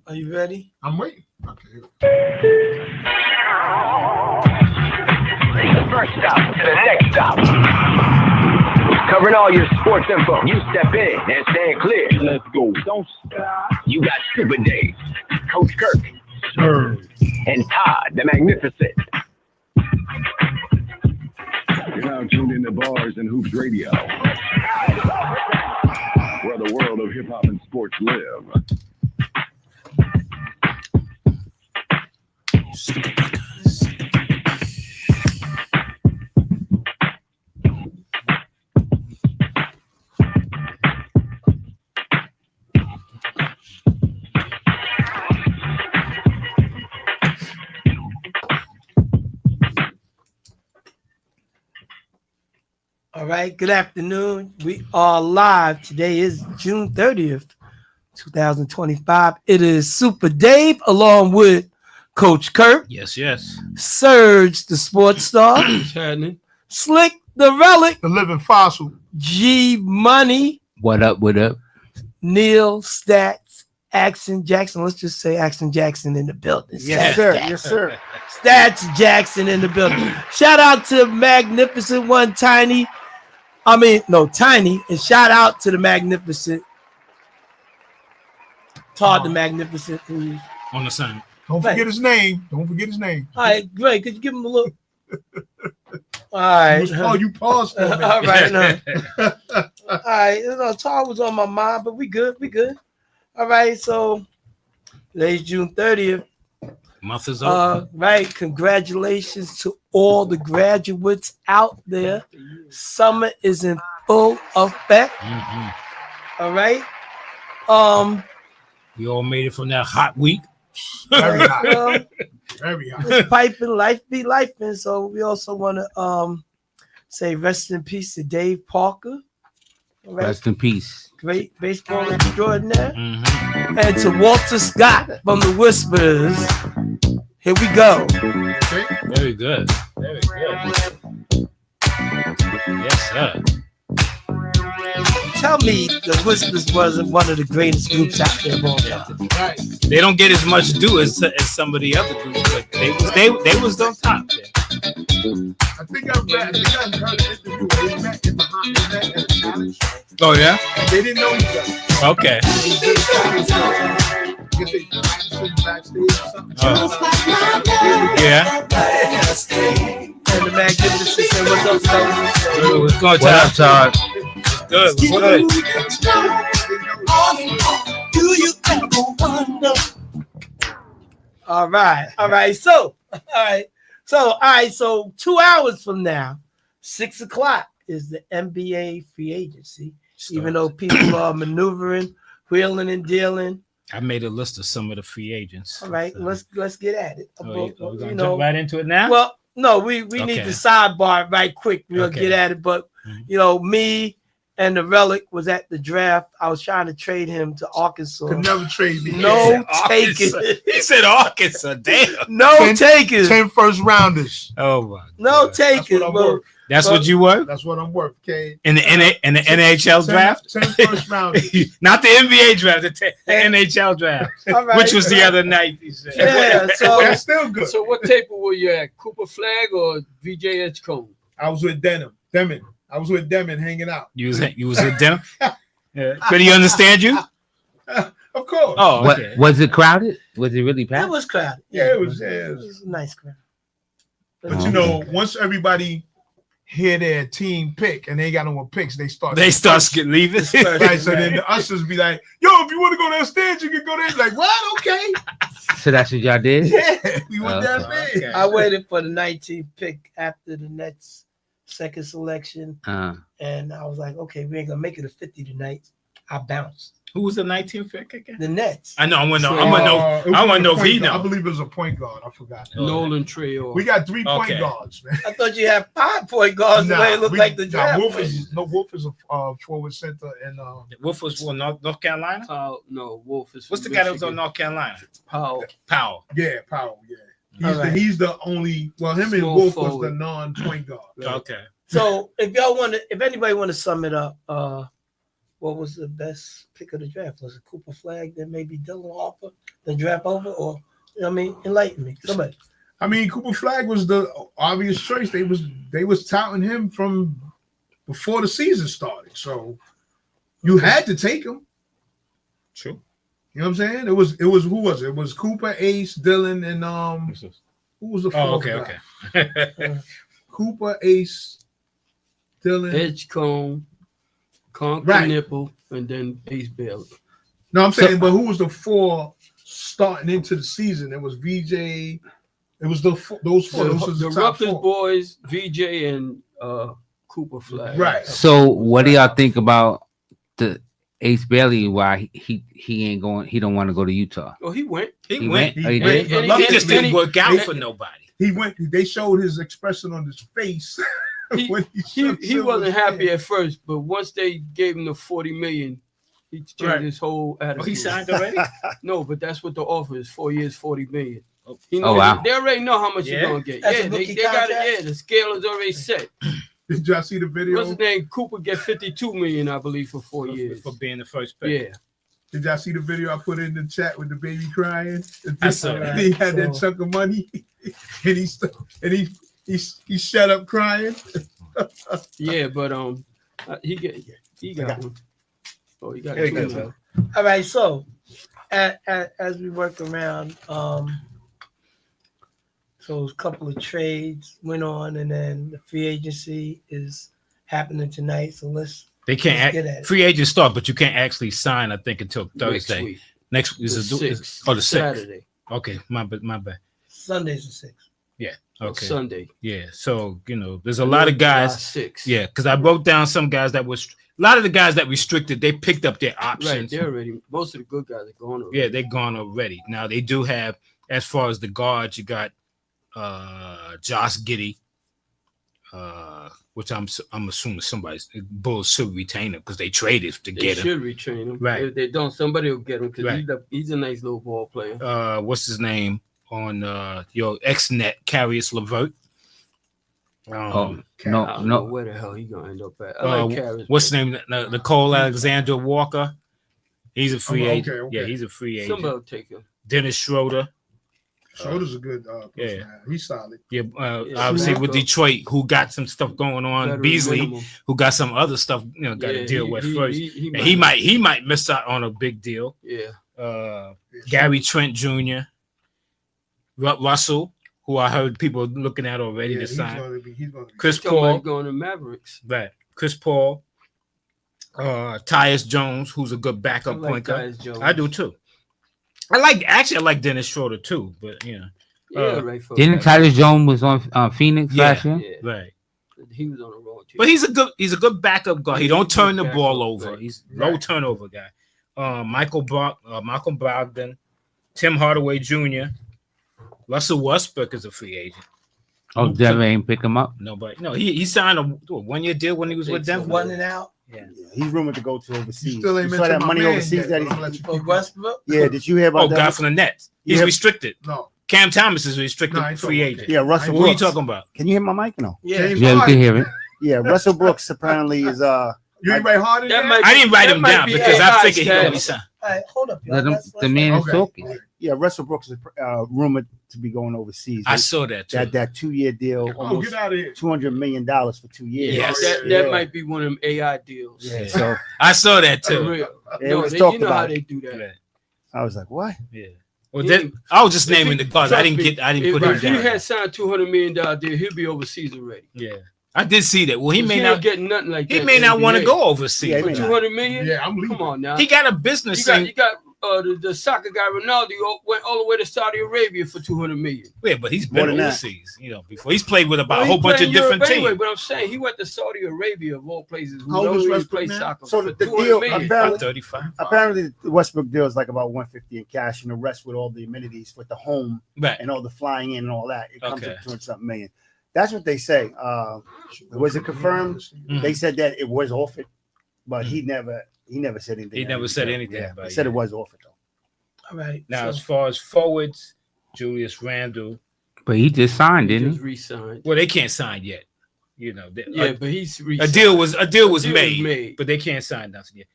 Are you ready? I'm waiting. Okay. First stop to the next stop. Covering all your sports info. You step in and stand clear. Let's go. Don't stop. You got Super Dave, Coach Kirk, Sure. and Todd the Magnificent. You're now tuned into Bars and Hoops Radio, where the world of hip hop and sports live. All right, good afternoon. We are live. Today is June 30th, 2025. It is Super Dave along with Coach Kirk, Yes. Surge, the sports star, Slick, the relic, The living fossil. G Money, What up? Neil, Stats, Action Jackson. Let's just say Action Jackson in the building. Yes, Stats sir. Jackson. Yes, sir. Stats Jackson in the building. Shout out to Magnificent One, Tiny, and shout out to the Magnificent Todd the Magnificent. Who's On the sun. Don't Right. forget his name. Don't forget his name. all right, great. Could you give him a look? All right. Oh, you paused for a minute. All right. No. All right. You know, Todd was on my mind, but we good. All right. So today's June 30th. Month is over. Right. Congratulations to all the graduates out there. Summer is in full effect. Mhm. All right. We all made it from that hot week. Very hot. Well, Very hot. it's piping, life be life, and so we also want to say rest in peace to Dave Parker. All right. Rest in peace. Great baseball extraordinaire. Mhm. And to Walter Scott from the Whispers. Here we go. Very good. Yes, sir. Tell me the Whispers wasn't one of the greatest groups out there of all time. Right. They don't get as much due as some of the other groups, but they was on top there. I think I heard an interview. They met in behind the net at a talent show. Oh yeah. They didn't know each other. Okay. Get they sitting backstage or something. Yeah. And the Magnificent said, what's up, fellas? What's going What up, Todd? Good. What's good? All right. So 2 hours from now, 6 o'clock is the NBA free agency. Even though people are maneuvering, wheeling and dealing. I made a list of some of the free agents. All right, let's get at it. We're gonna jump right into it now. Well, no, we need Okay. to sidebar right quick. We'll Okay. get at it. But Mhm. me and the relic was at the draft. I was trying to trade him to Arkansas. Could never trade me. No Arkansas. takers. He said Arkansas. Damn. No 10 takers. 10 first rounders. Oh my. No God. takers. That's what I'm But worth. That's what you were That's what I'm worth. Okay. in the NHL draft. 10 first rounders. Not the NBA draft, the NHL draft, all right. which was the other night. He said. Yeah, so That's still good. So what table were you at? Cooper Flag or VJ Edgecombe? I was with Demon. I was with Demon hanging out. You was at dinner. Yeah. Could he understand you? Of course. Oh, What okay. was it crowded? Was it really it packed? was crowded. Yeah, it was. It was a nice crowd. But you know, once everybody hear their team pick and they ain't got no more picks, they start leaving. right. So then the ushers be like, "Yo, if you want to go downstairs, you can go there." Like, what? Okay. So that's what y'all did? Yeah, we went Okay. downstairs. I waited for the 19th pick after the Nets' second selection, and I was like, okay, we ain't gonna make it a 50 tonight. I bounced. Who was the 19th pick again? The Nets. I know. I want to know. It was I want to know a if he point guard. I know. believe it was a point guard. I forgot. Nolan Trail. We got 3 point Okay. guards, man. I thought you had 5 point guards. The way it looked like the draft. Wolf is a forward center, and Wolf was for North Carolina. No, Wolf is. What's the from guy that was on Michigan. North Carolina? Powell. Powell. yeah, Powell. Yeah, All right. he's the only. Well, him and Small Wolf forward. was the non-point guard. Okay. So if anybody want to sum it up, what was the best pick of the draft? Was it Cooper Flag, then maybe Dylan Harper, then draft over, or enlighten me. Somebody. I mean, Cooper Flag was the obvious choice. They was touting him from before the season started, so you had to take him. True. You know what I'm saying? It was who was it? It was Cooper, Ace, Dylan, and who was the fourth guy? Okay. Cooper, Ace, Dylan, Edgecombe, Conk Right. Nipple, and then Ace Bailey. No, I'm saying, but who was the four starting into the season? It was VJ. It was those four. Those was The top Rutgers four. boys, VJ and Cooper Flag. Right. So what do y'all think about the Ace Bailey? Why he ain't going? He don't want to go to Utah. Oh, he went. He went. Oh, he went. did? But He just didn't work out he- for nobody. He went. They showed his expression on his face. when He shook wasn't Silver's happy hand. at first, but once they gave him the $40 million, he changed Right. his whole attitude. Oh, he signed already? No, but that's what the offer is: 4 years, $40 million. Oh. He Oh, knows wow. They already know how much Yeah? he's gonna get. That's a Yeah, rookie they got it. contract? Yeah, the scale is already set. Did y'all see the video? What's his name? Cooper get $52 million, I believe, for 4 years. For being the first pick. Yeah. Did y'all see the video I put in the chat with the baby crying? I saw that. He had that So- chunk of money, and he shut up crying. Yeah, but he got one. Oh, he got There you two go, now. bro. All right, so as we work around, so a couple of trades went on, and then the free agency is happening tonight. So let's They can't Let's get at it. free agent start, but you can't actually sign, I think, until Next Thursday. week. Next week The is the 6th. oh the 6th. Saturday. Okay, my bad. Sunday's the 6th. Okay. Sunday. Yeah. So, there's a lot of guys. July 6th. Yeah, because I wrote down some guys that was a lot of the guys that restricted, they picked up their Right. options. They're already. Most of the good guys are going already. Yeah, they're gone already. Now they do have, as far as the guards, you got Josh Giddey, which I'm assuming somebody's Bulls should retain him because they traded to They get him. should retrain him. Right. If they don't, somebody will get him because Right. he's a nice little ball player. What's his name on your ex-net, Carius LeVert? Oh I no, don't know no. where the hell he gonna end up at. I like Karras, What's his but name? Nicole Alexander Walker. He's a free Oh, okay, agent. okay. Yeah, he's a free agent. Somebody will take him. Dennis Schroeder. Schroeder's a good person. Yeah. He's solid. Yeah, Yeah, obviously with Schroeder. Detroit, who got some stuff going on. Veteran Beasley, minimum. who got some other stuff, got to Yeah, deal with first. He And he might miss out on a big deal. Yeah. Gary Trent Jr., Russell, who I heard people looking at already Yeah, to he's sign. gonna be Chris Talking about Paul, going to Mavericks. right? Chris Paul, Tyus Jones, who's a good I backup like point guard. Tyus Jones. I do too. I like Dennis Schroeder too, but Yeah, Uh, right. For Didn't that. Tyus Jones was on Phoenix Yeah. last year? Yeah, right. he was on the road too. But he's a good backup guard. He He's a don't turn good the ball backup, over. right. He's low Right. turnover guy. Malcolm Brogdon, Tim Hardaway Jr., Russell Westbrook is a free agent. Oh, Denver ain't pick him up. Nobody. No, he signed a 1-year deal when he was with Denver. One and out Yeah. He's rumored to go to overseas. You still ain't You saw mentioned that my money man overseas yet, that but I'm gonna let he's. you for keep it. Westbrook. Yeah, did you hear about Oh, that? guy from the Nets. He's Yeah. restricted. No. Cam Thomas is restricted No, I ain't free talking agent. about Yeah, Russell Who are you Brooks. talking about? Can you hear my mic? No. Yeah. James Yeah, we Harden. can hear it. Yeah, Russell Brooks apparently is You ain't right Harden That yet? might I didn't write That him might down be because I AI figured he gonna be status. signed. All right, hold up, y'all. Let him, Let's the man is Okay. talking. Yeah, Russell Brooks is rumored to be going overseas. I saw that too. that 2-year deal, Oh, almost get out of here. $200 million for 2 years. Yes. That Yeah. might be one of them AI deals. Yeah, so I saw that For too. real. it No, was they, talked you know how about. they do that. Yeah. I was like, what? Yeah. Well, He- then I was just if naming he- the guards. I didn't trust me, put If him he down. had signed $200 million deal, he'll be overseas already. Yeah, I did see that. Well, he may ain't not. getting nothing like He that. may in not want to NBA. go overseas. Yeah, he For may not. $200 million. Yeah, I'm leaving. Come on now. He got a business thing. You got the soccer guy Ronaldo went all the way to Saudi Arabia for $200 million. Yeah, but he's More been than that. overseas. Before he's played with about Well, a he whole bunch played of in different Europe anyway, teams. but I'm saying he went to Saudi Arabia of all places. Who How old don't is really Westbrook play now? soccer. So for the $200 deal- million. apparently- About 35. Apparently, the Westbrook deal is like about $150 in cash, and the rest with all the amenities with the home Right. and all the flying in and all that. It comes Okay. up to $200-something million. That's what they say. Was it confirmed? Mhm. They said that it was offered, but he never said anything. He never said anything Yeah, about he it, said yeah. it was offered though. All right. Now, so- as far as forwards, Julius Randle. But he just signed, He didn't just he? re-signed. Well, they can't sign yet. Yeah, but he's a deal was deal was made, made. but they can't sign nothing yet.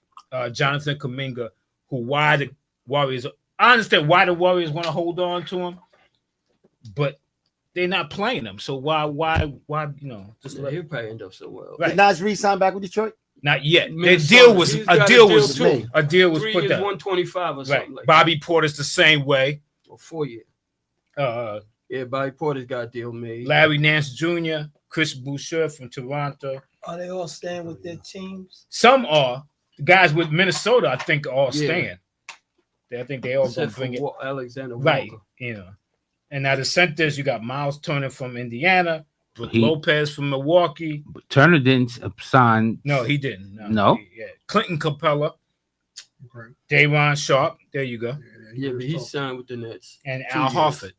Jonathan Kuminga, why the Warriors. I understand why the Warriors want to hold on to him, but they're not playing him. So why? Just Yeah, he'll probably end up somewhere else. Right. Did Nas re-sign back with Detroit? Not yet. Their Minnesota, deal was he's a got deal a was deal too. a deal was 3 put years, down. 125 or something Right. like Bobby Porter's the same way. that. Or 4 years. Uh, Yeah, Bobby Porter's got a deal made. Larry Nance Jr., Chris Boucher from Toronto. Are they all staying with their teams? Some are. The guys with Minnesota, I think, are all Yeah. staying. I think they all going Except to bring it. for Alexander Right. Walker. And now the centers, you got Miles Turner from Indiana, Brook He- Lopez from Milwaukee. Turner didn't sign. No, he didn't. No? Yeah. Clinton Capella, Okay. Dayron Sharp. There you go. Yeah, but was he tough. signed with the Nets. And 2 Al years. Horford.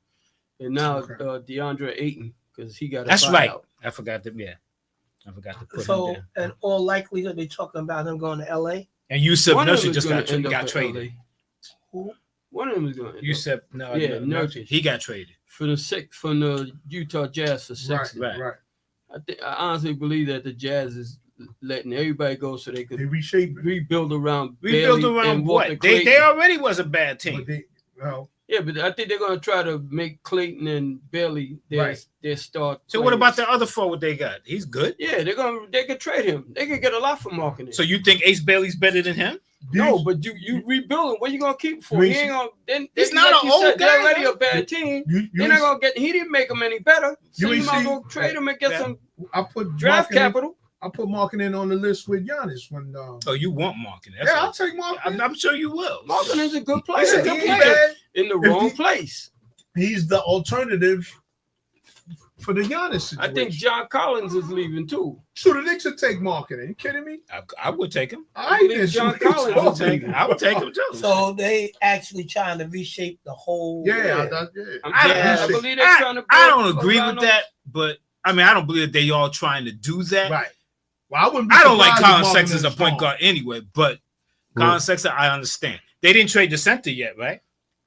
And now Okay. DeAndre Ayton, because he got a That's right. buyout. I forgot to put him So, there. in all likelihood, they talking about him going to LA. And Yusuf One of them Nurkic is just gonna got end up at traded. LA. Who? One of them is going to Yusuf, no, Yeah, no, Nurkic. he got traded. from the Utah Jazz for six. Right. Right. I honestly believe that the Jazz is letting everybody go so they They could reshape it. rebuild around Rebuild Bailey around and Walter what? They Clayton. already was a bad But team. they, well, Yeah, but I think they're going to try to make Clayton and Bailey their start. So what about players. the other forward they got? He's good. Yeah, they could trade him. They could get a lot for marketing. So you think Ace Bailey's better than him? no, but you rebuild him. What you gonna keep him for? You He ain't ain't gonna. Then He's then, not like an you old said, guy, they're already though. a bad team. you They're not gonna get. He didn't make them any better. So You you ain't might as see- well trade him and get Yeah. some I put draft Markkanen- capital. I put Markkanen on the list with Giannis when. Oh, you want Markin? Yeah, I'll take Markkanen. I'm sure you will. Morgan is a good player. He's a He good ain't player. bad. In the If wrong he- place. He's the alternative for the Giannis situation. I think John Collins is leaving too. So the Knicks would take Markkanen. You kidding me? I would take him. I believe then, John so what you Collins I would talking take. I would take him too. So they actually trying to reshape the whole. Yeah, I believe they're trying to. I build don't agree around with them. that, but I mean, I don't believe they all trying to do that. right. Well, I wouldn't. Be I don't like surprised if Colin Sexton as a Markkanen's point gone. guard anyway, but Colin Sexton, I understand. They didn't trade the center yet, right?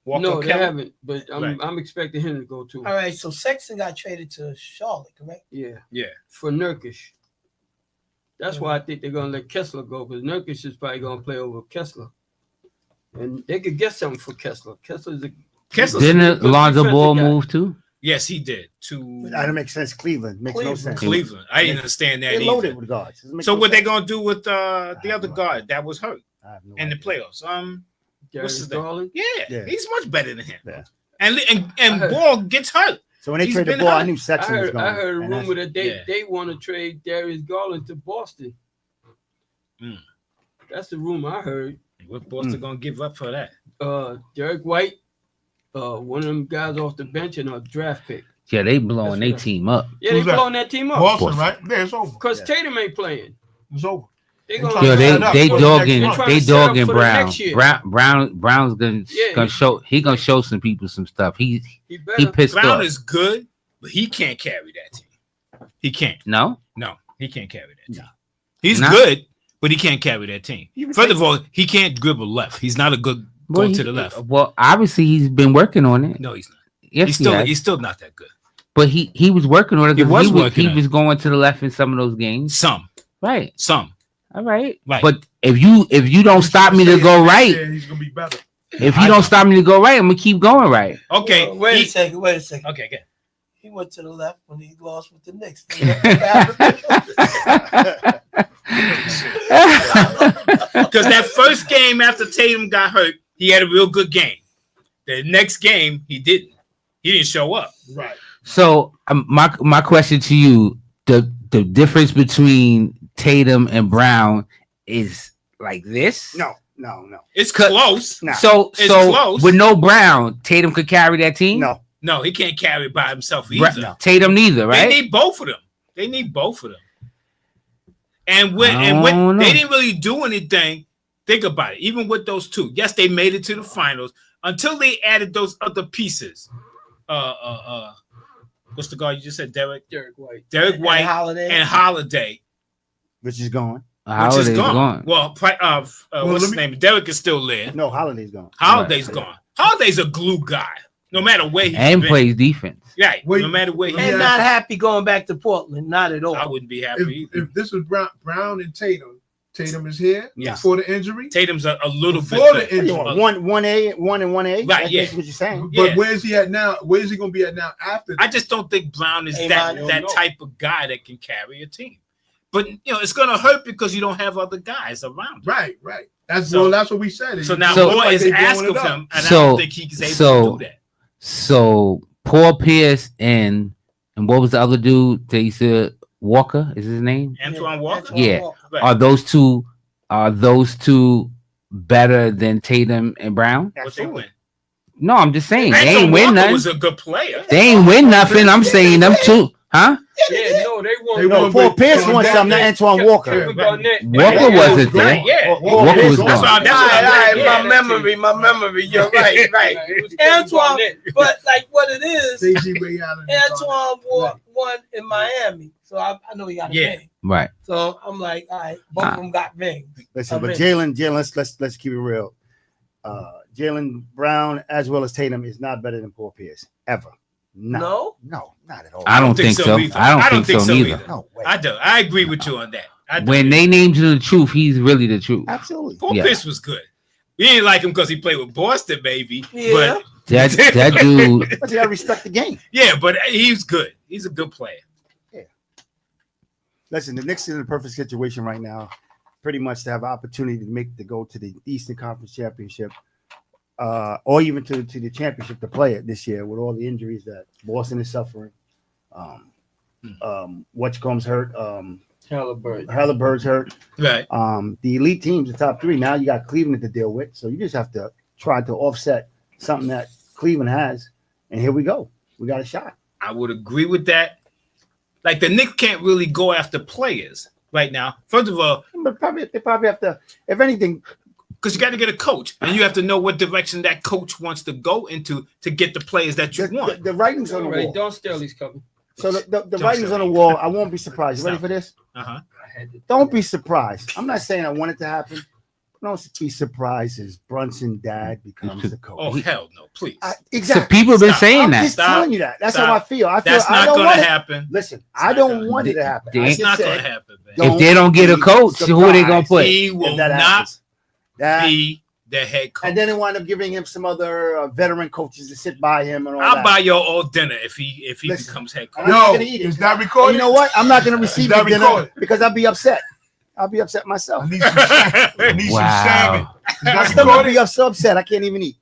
Walker No, they Kessler? haven't. But Right. I'm expecting him to go too. All right, so Sexton got traded to Charlotte, correct? Yeah. Yeah. For Nurkic. That's why I think they're gonna let Kessler go, because Nurkic is probably gonna play over Kessler. And they could get something for Kessler. Kessler's a Kessler's Didn't good Lonzo defensive Ball guy. move too? yes, he did to That doesn't make sense. Cleveland makes Cleveland. no sense. Cleveland. I didn't understand that They're loaded either. with guards. Doesn't make So no what they sense. gonna do with the other guard that was hurt I have no in the idea. playoffs? Darius his name? Garland. Yeah, he's much better than him. Yeah. And I heard- Ball gets hurt. So when they He's traded been Ball, I hurt. knew I Sexton was heard, going. I heard a and that's- rumor that yeah. they want to trade Darius Garland to Boston. Mm. That's the rumor I heard. What Boston gonna give up for that? Derek White, one of them guys off the bench, and a draft pick. Yeah, they blowing That's their right. team up. Yeah, Who's they that? blowing that team up Boston, right? Yeah, it's over. because Yeah. Tatum ain't playing. It's over. They They gonna trying Yo, to they set up they for the dogging next month. they Trying to set up dogging for the Brown. next year. Brown's gonna Yeah. gonna show some people some stuff. He He better. pissed Brown off. is good, but he can't carry that team. He can't. No, No, he can't carry that team. He's Nah. good, but he can't carry that team. Even First take- of all, he can't dribble left. He's not a good Well, go to he- the left. Well, obviously he's been working on it. No, he's not. Yes, He's he still has. he's still not that good. But he was working on it. He 'Cause was he working on was going to the left in some of those games. Some. Right. All right. Right. But if you don't stop me to go right, Yeah, he's gonna be better. if I you know. don't stop me to go right, I'm gonna keep going right. Okay. Wait he- a second. Wait a second. Okay, good. He went to the left when he lost with the Knicks. Because that first game after Tatum got hurt, he had a real good game. The next game, he didn't. He didn't show up. Right. So my question to you, the difference between Tatum and Brown is like this. No. It's Cut. close. No. So It's so close. with no Brown, Tatum could carry that team. No. No, he can't carry it by himself Bra- either. Tatum neither, They right? need both of them. They need both of them. And I when don't know. they didn't really do anything, think about it. Even with those two, yes, they made it to the finals until they added those other pieces. What's the guy you just said? Derek White. White Holiday. and Holiday, Which is gone. which Holiday's is gone. gone. Well, what's let his me- name? Derek is still there. No, Holiday's gone. Holiday's Right. gone. Holiday's a glue guy, no matter where he's And been. plays defense. Right, Wait, no matter where let he's me And ask- not happy going back to Portland. Not at all. I wouldn't be happy either. If this was Brown and Tatum Tatum is here Yes. before the injury. Tatum's a little Before bit the better. injury. One A. Right, That's yeah. basically what you're saying. But Yeah. where's he at now? Where's he gonna be at now after? I just don't think Brown is Hey, that man, no. type of guy that can carry a team. But it's gonna hurt because you don't have other guys around. Right. That's So- that's what we said. So now So- Moore Like is they blowing asking it up. him, and I So- don't think he's able so- to do that. So Paul Pierce and what was the other dude? They said Walker is his name. Antoine Walker. Yeah. Right. Are those two better than Tatum and Brown? What they win. No, I'm just saying they Antoine ain't win Walker nothing. was a good player. They ain't win nothing. I'm saying them two, huh? Yeah, no, they won. They No, won Paul with- Pierce so won that- something, not Antoine Yeah. Walker. Kevin Garnett. Walker Walker wasn't was there. Right, yeah. Walker was gone. That's why- gone. that's what I'm saying. Yeah, my memory. You're right. It was Kevin Antoine, Garnett. but like what it is, Stacey Ray Allen. Antoine won in Miami, so I know he got a Yeah. ring. Right. So I'm like, all right, both of them got rings. Listen, I but mean- Jalen, let's keep it real. Jalen Brown as well as Tatum is not better than Paul Pierce ever. No, not at all. I don't think so. either. I don't think so neither. No way. I do. I agree with you on that. I do. When they named you the truth, he's really the truth. Absolutely. Paul Yeah. Pierce was good. We didn't like him because he played with Boston, baby. Yeah. That dude. But you gotta respect the game. But he's good. He's a good player. Listen, the Knicks are in the perfect situation right now, pretty much to have an opportunity to go to the Eastern Conference Championship, or even to the championship to play it this year with all the injuries that Boston is suffering. What's hurt. Halliburton. Halliburton's hurt. Right. The elite teams, the top three. Now you got Cleveland to deal with, so you just have to try to offset something that Cleveland has, and here we go. We got a shot. I would agree with that. Like the Knicks can't really go after players right now. First of all, But they probably have to, if anything. because you got to get a coach, and you have to know what direction that coach wants to go into to get the players that you want. The writing's on the Right, wall. Don Sterling's coming. So the Don't writing's say on the that. wall. I won't be surprised. You ready for this? Uh-huh. I had to. Don't be surprised. I'm not saying I want it to happen. Don't be surprised as Brunson dad becomes the coach. Oh hell no, please. I- So exactly. people been Stop. saying I'm that. just Stop. telling you that. That's Stop. how I feel. I feel That's I not don't going want to it. happen. Listen, It's I not don't gonna- want it to happen. They- I It's just not going said, to happen, man. Don't If they don't get a be coach, who are they gonna surprised put? He if will that not happens. That- be the head coach. and then they wind up giving him some other veteran coaches to sit by him and all I'll that. buy your all dinner if he Listen, becomes head I'm coach. not Yo, gonna eat it. is that And recorded? you know what? I'm not going to receive that the dinner recorded? because I'll be upset. I'll be upset myself. I need some, I need some salmon. Wow. Is My that stomach will recorded? be so upset I can't even eat.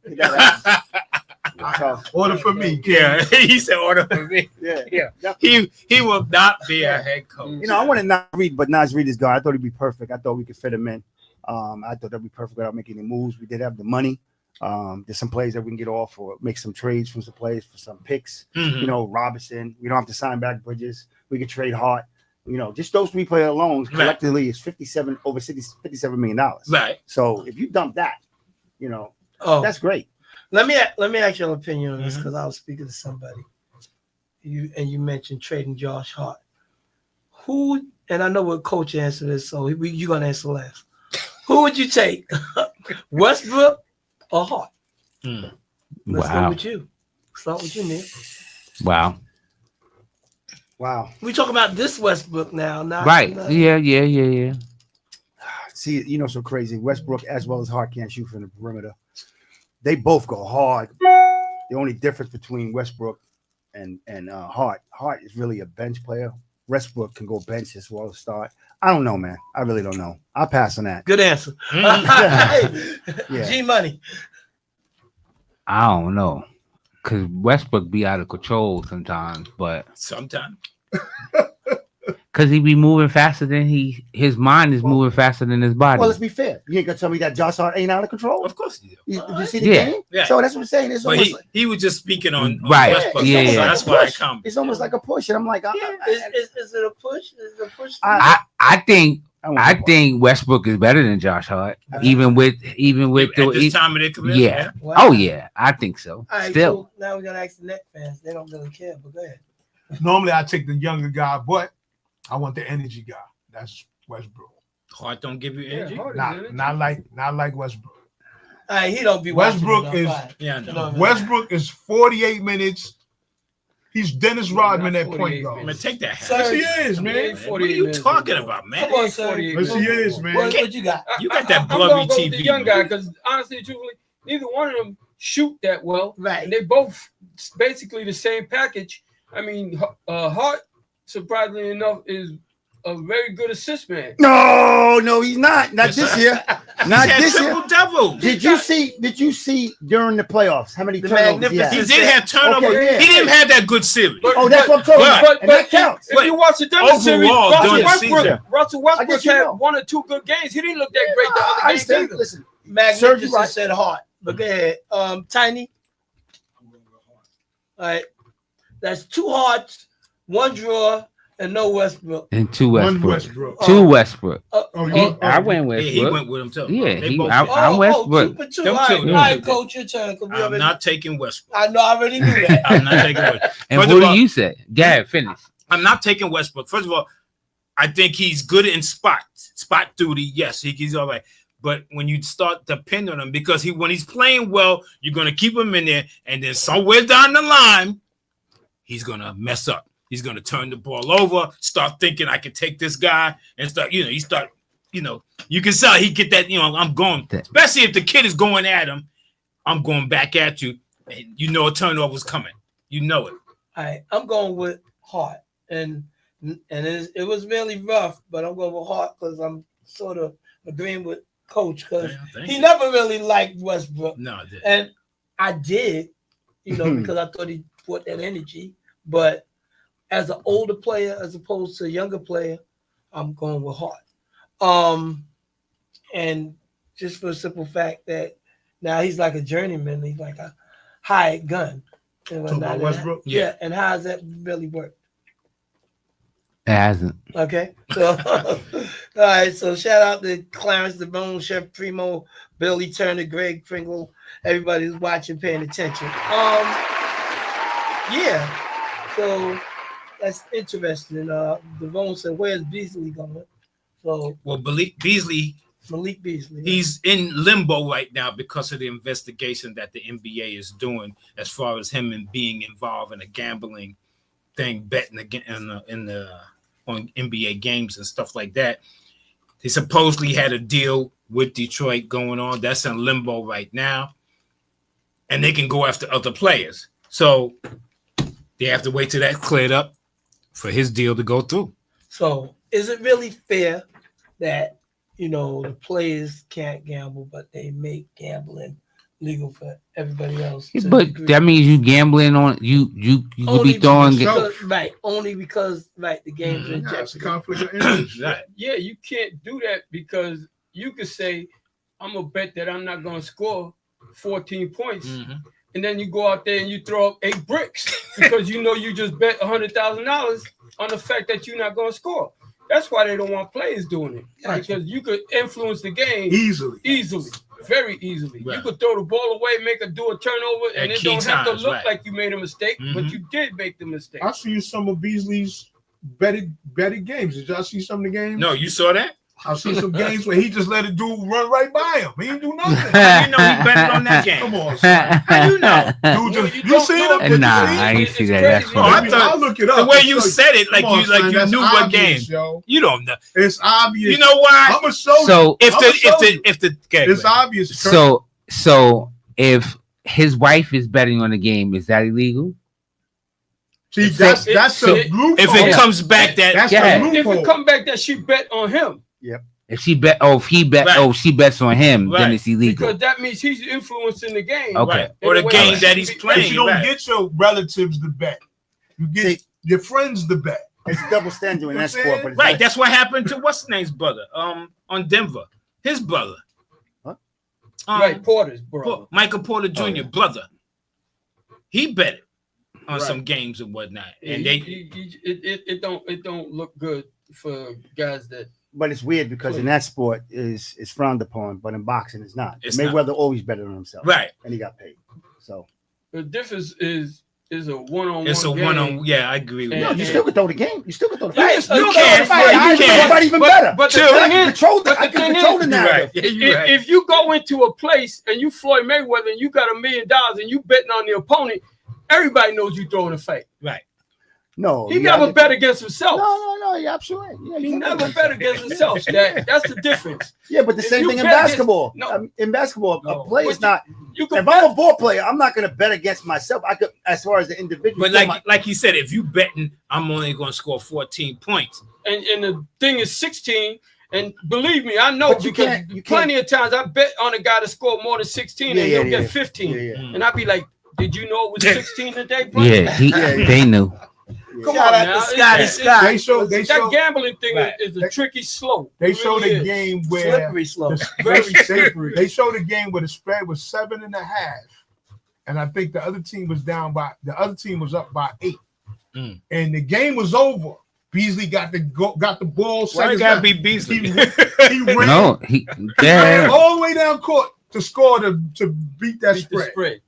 So, Order for me. Yeah, he said order for me. yeah. He will not be a head coach. You know, I wanted Nas Reed, but Nas Reed is gone. I thought he'd be perfect. I thought we could fit him in. I thought that'd be perfect without making any moves. We did have the money. There's some plays that we can get off or make some trades from some plays for some picks. Mhm. You know, Robinson. We don't have to sign back Bridges. We could trade Hart. You know, just those three players alone collectively is $57 million. Right. So if you dump that, you know, Oh, that's great. let me ask your opinion on this Mhm. because I was speaking to somebody. You mentioned trading Josh Hart. Who, and I know what coach answered this, so you're gonna answer last. Who would you take, Westbrook or Hart? Hmm. Let's go Wow. with you. Start with you, Nick. Wow. Wow. We talk about this Westbrook now, not Right. not- Yeah. See, you know, so crazy. Westbrook as well as Hart can't shoot from the perimeter. They both go hard. The only difference between Westbrook and Hart is really a bench player. Westbrook can go bench as well as start. I don't know, man. I really don't know. I'll pass on that. Good answer. Yeah. G Money. I don't know. Cause Westbrook be out of control sometimes, but Sometimes. cause he be moving faster than his mind is moving faster than his body. Well, let's be fair. You ain't gonna tell me that Josh Hart ain't out of control. Of course he do. You see the Yeah. game? Yeah. So that's what I'm saying. It's But almost, he was just speaking on Right. Westbrook. Yeah, So yeah. that's a why I push. come. It's almost like a push, and I'm like, Is it a push? Is it a push? I think want I to- think Westbrook is better than Josh Hart, even with At this the time of their career. yeah. Wow. Oh yeah, I think so. All right, Still, so now we gotta ask the Net fans. They don't really care, but go ahead. Normally I take the younger guy, but I want the energy guy. That's Westbrook. Hart don't give you energy. Not like Westbrook. All right, he don't be Westbrook watching is- it, I'm fine. Yeah, I know. No, Westbrook is 48 minutes. He's Dennis Rodman at 48 point guard. Man, take that hat. Yes, he is, man. Man, what are you talking about, man? Come on, sir. Yes, he is, man. What you got? You got that I'm blurry gonna go with TV. the young man. guy because honestly, truthfully, neither one of them shoot that well. Right. And they both basically the same package. I mean, Hart, surprisingly enough, is a very good assist man. No, he's not. Not Yes, this sir. year. He Not had this year. triple double. Did you see during the playoffs how many The turnovers he had? He did have turnover. Okay, yeah. He didn't have that good series. Oh, that's what I'm talking But- about. And that counts. If you watch the Denver series, Overall, Russell during the season. Westbrook I guess you had know. 1 or 2 good games. He didn't look that great the I other games understand. either. Listen, Magnificent right. said Hart. But go ahead. Tiny. All right. That's 2 Harts, 1 drawer, and no Westbrook. And 2 One Westbrook. Westbrook. 2 Westbrook. Oh, He- you, I went Yeah, he Westbrook. went with him too. Yeah, They he- both I'm- did. I'm Westbrook. 2 for 2. Them All two. right, all right, coach, your turn. 'cause we I'm already- not taking Westbrook. I know. I already knew that. I'm not taking Westbrook. And First what of do all- you say? Go ahead, finish. I'm not taking Westbrook. First of all, I think he's good in spot duty. Yes, he's all right. But when you start depending on him, because when he's playing well, you're gonna keep him in there, and then somewhere down the line, he's gonna mess up. He's gonna turn the ball over, start thinking I can take this guy, and start. You can see he get that. I'm going, especially if the kid is going at him. I'm going back at you, and a turnover's coming. You know it. All right, I'm going with Hart, and it was really rough, but I'm going with Hart because I'm sort of agreeing with Coach because Thank he you. never really liked Westbrook, No, I didn't. and I did, because I thought he brought that energy. But as an older player, as opposed to a younger player, I'm going with Hart. And just for the simple fact that now he's like a journeyman, he's like a hired gun. And Talking about whatnot. Westbrook? Yeah, and how does that really work? It hasn't. Okay, so all right, so shout out to Clarence DeBone, Chef Primo, Billy Turner, Greg Pringle, everybody who's watching, paying attention. Yeah, so that's interesting. DeBone said, "Where's Beasley going?" So Well, Beasley, Malik Beasley. he's in limbo right now because of the investigation that the NBA is doing as far as him and being involved in a gambling thing, betting again on NBA games and stuff like that. He supposedly had a deal with Detroit going on. That's in limbo right now, and they can go after other players. So they have to wait till that cleared up for his deal to go through. So is it really fair that the players can't gamble, but they make gambling legal for everybody else? to But degree? that means you gambling on you could Only be throwing because- only because the game's in Nah, it's a jeopardy. conflict of interest. Right. Yeah, you can't do that because you could say, I'm going to bet that I'm not going to score 14 points. Mhm. And then you go out there and you throw up 8 bricks because you just bet $100,000 on the fact that you're not going to score. That's why they don't want players doing it. Gotcha. Because you could influence the game Easily. very easily. Right. You could throw the ball away, do a turnover, and At it key don't have to times, look right. like you made a mistake, but Mhm. you did make the mistake. I see some of Beasley's betted games. Did y'all see some of the games? No, you saw that? I see some games where he just let a dude run right by him. He didn't do nothing. How you know he betted on that game? Come on, son. How you know? Dude, just, You you don't seen know. him? Did Nah, you see I him? ain't It's see that. crazy. That's Oh, I funny. thought- I'll look it up. The way you said it, like Come on, you son, that's knew what obvious, game. yo. You don't know. It's obvious. You know why? I'm gonna show you. So If I'ma the show you. okay, It's obvious. Kurt. so if his wife is betting on the game, is that illegal? See, that's so- a loophole. if it comes back that That's Yeah. the If loophole. it come back that she bet on him, If she bet, she bets on him, then Right. it's illegal. because that means he's influencing the game. Okay. right, or the In a way game that that should he's be- But playing. you don't right. get your relatives to bet. You get See- your friends to bet. It's double standard in that sport, but it's Right, not- that's what happened to what's his name's brother, on Denver, his brother, What? Right, Porter's brother. Michael Porter Jr. yeah. brother. He bet on Right. some games and whatnot, and it don't look good for guys that But it's weird because in that sport is frowned upon, but in boxing it's not. It's Mayweather always betted on himself, right. and he got paid. So the difference is a one-on-one. It's a game. one-on. Yeah, I agree with Yeah, that. you still can throw the game. You still can throw the Right, fight. you can can. throw the fight. You I can. fight even But- better. but the Chill. thing I can is- control the but the thing control the is- You're narrative. right. Yeah, you're right. If you go into a place and you Floyd Mayweather and you got $1 million and you betting on the opponent, everybody knows you throwing a fake. No, He you never have to- bet against himself. No, yeah, absolutely. Yeah, He you never can't- bet against himself. That's the difference. Yeah, but the If same you thing in bet against- basketball. no. In basketball, No. a player's But not. You can If I'm a ball player, I'm not going to bet against myself. I could, as far as the individual. But like he said, if you betting, I'm only going to score 14 points. and the thing is 16. And believe me, I know But you because can't- plenty of times I bet on a guy to score more than 16 and he'll get 15. Yeah. And I'd be like, did you know it was 16 today, bro? Yeah, they knew. Come Shout on out now. to Scotty Scott. They show That gambling thing Right. is a tricky slope. they It showed really a is. game where Slippery slope. Very they slippery. showed a game where the spread was 7.5, and I think the other team was up by 8, and the game was over. Beasley got the ball. Why Seconds you gotta left. be Beasley? He ran, No, he ran yeah. all the way down court to score to beat that Beat the spread. spread.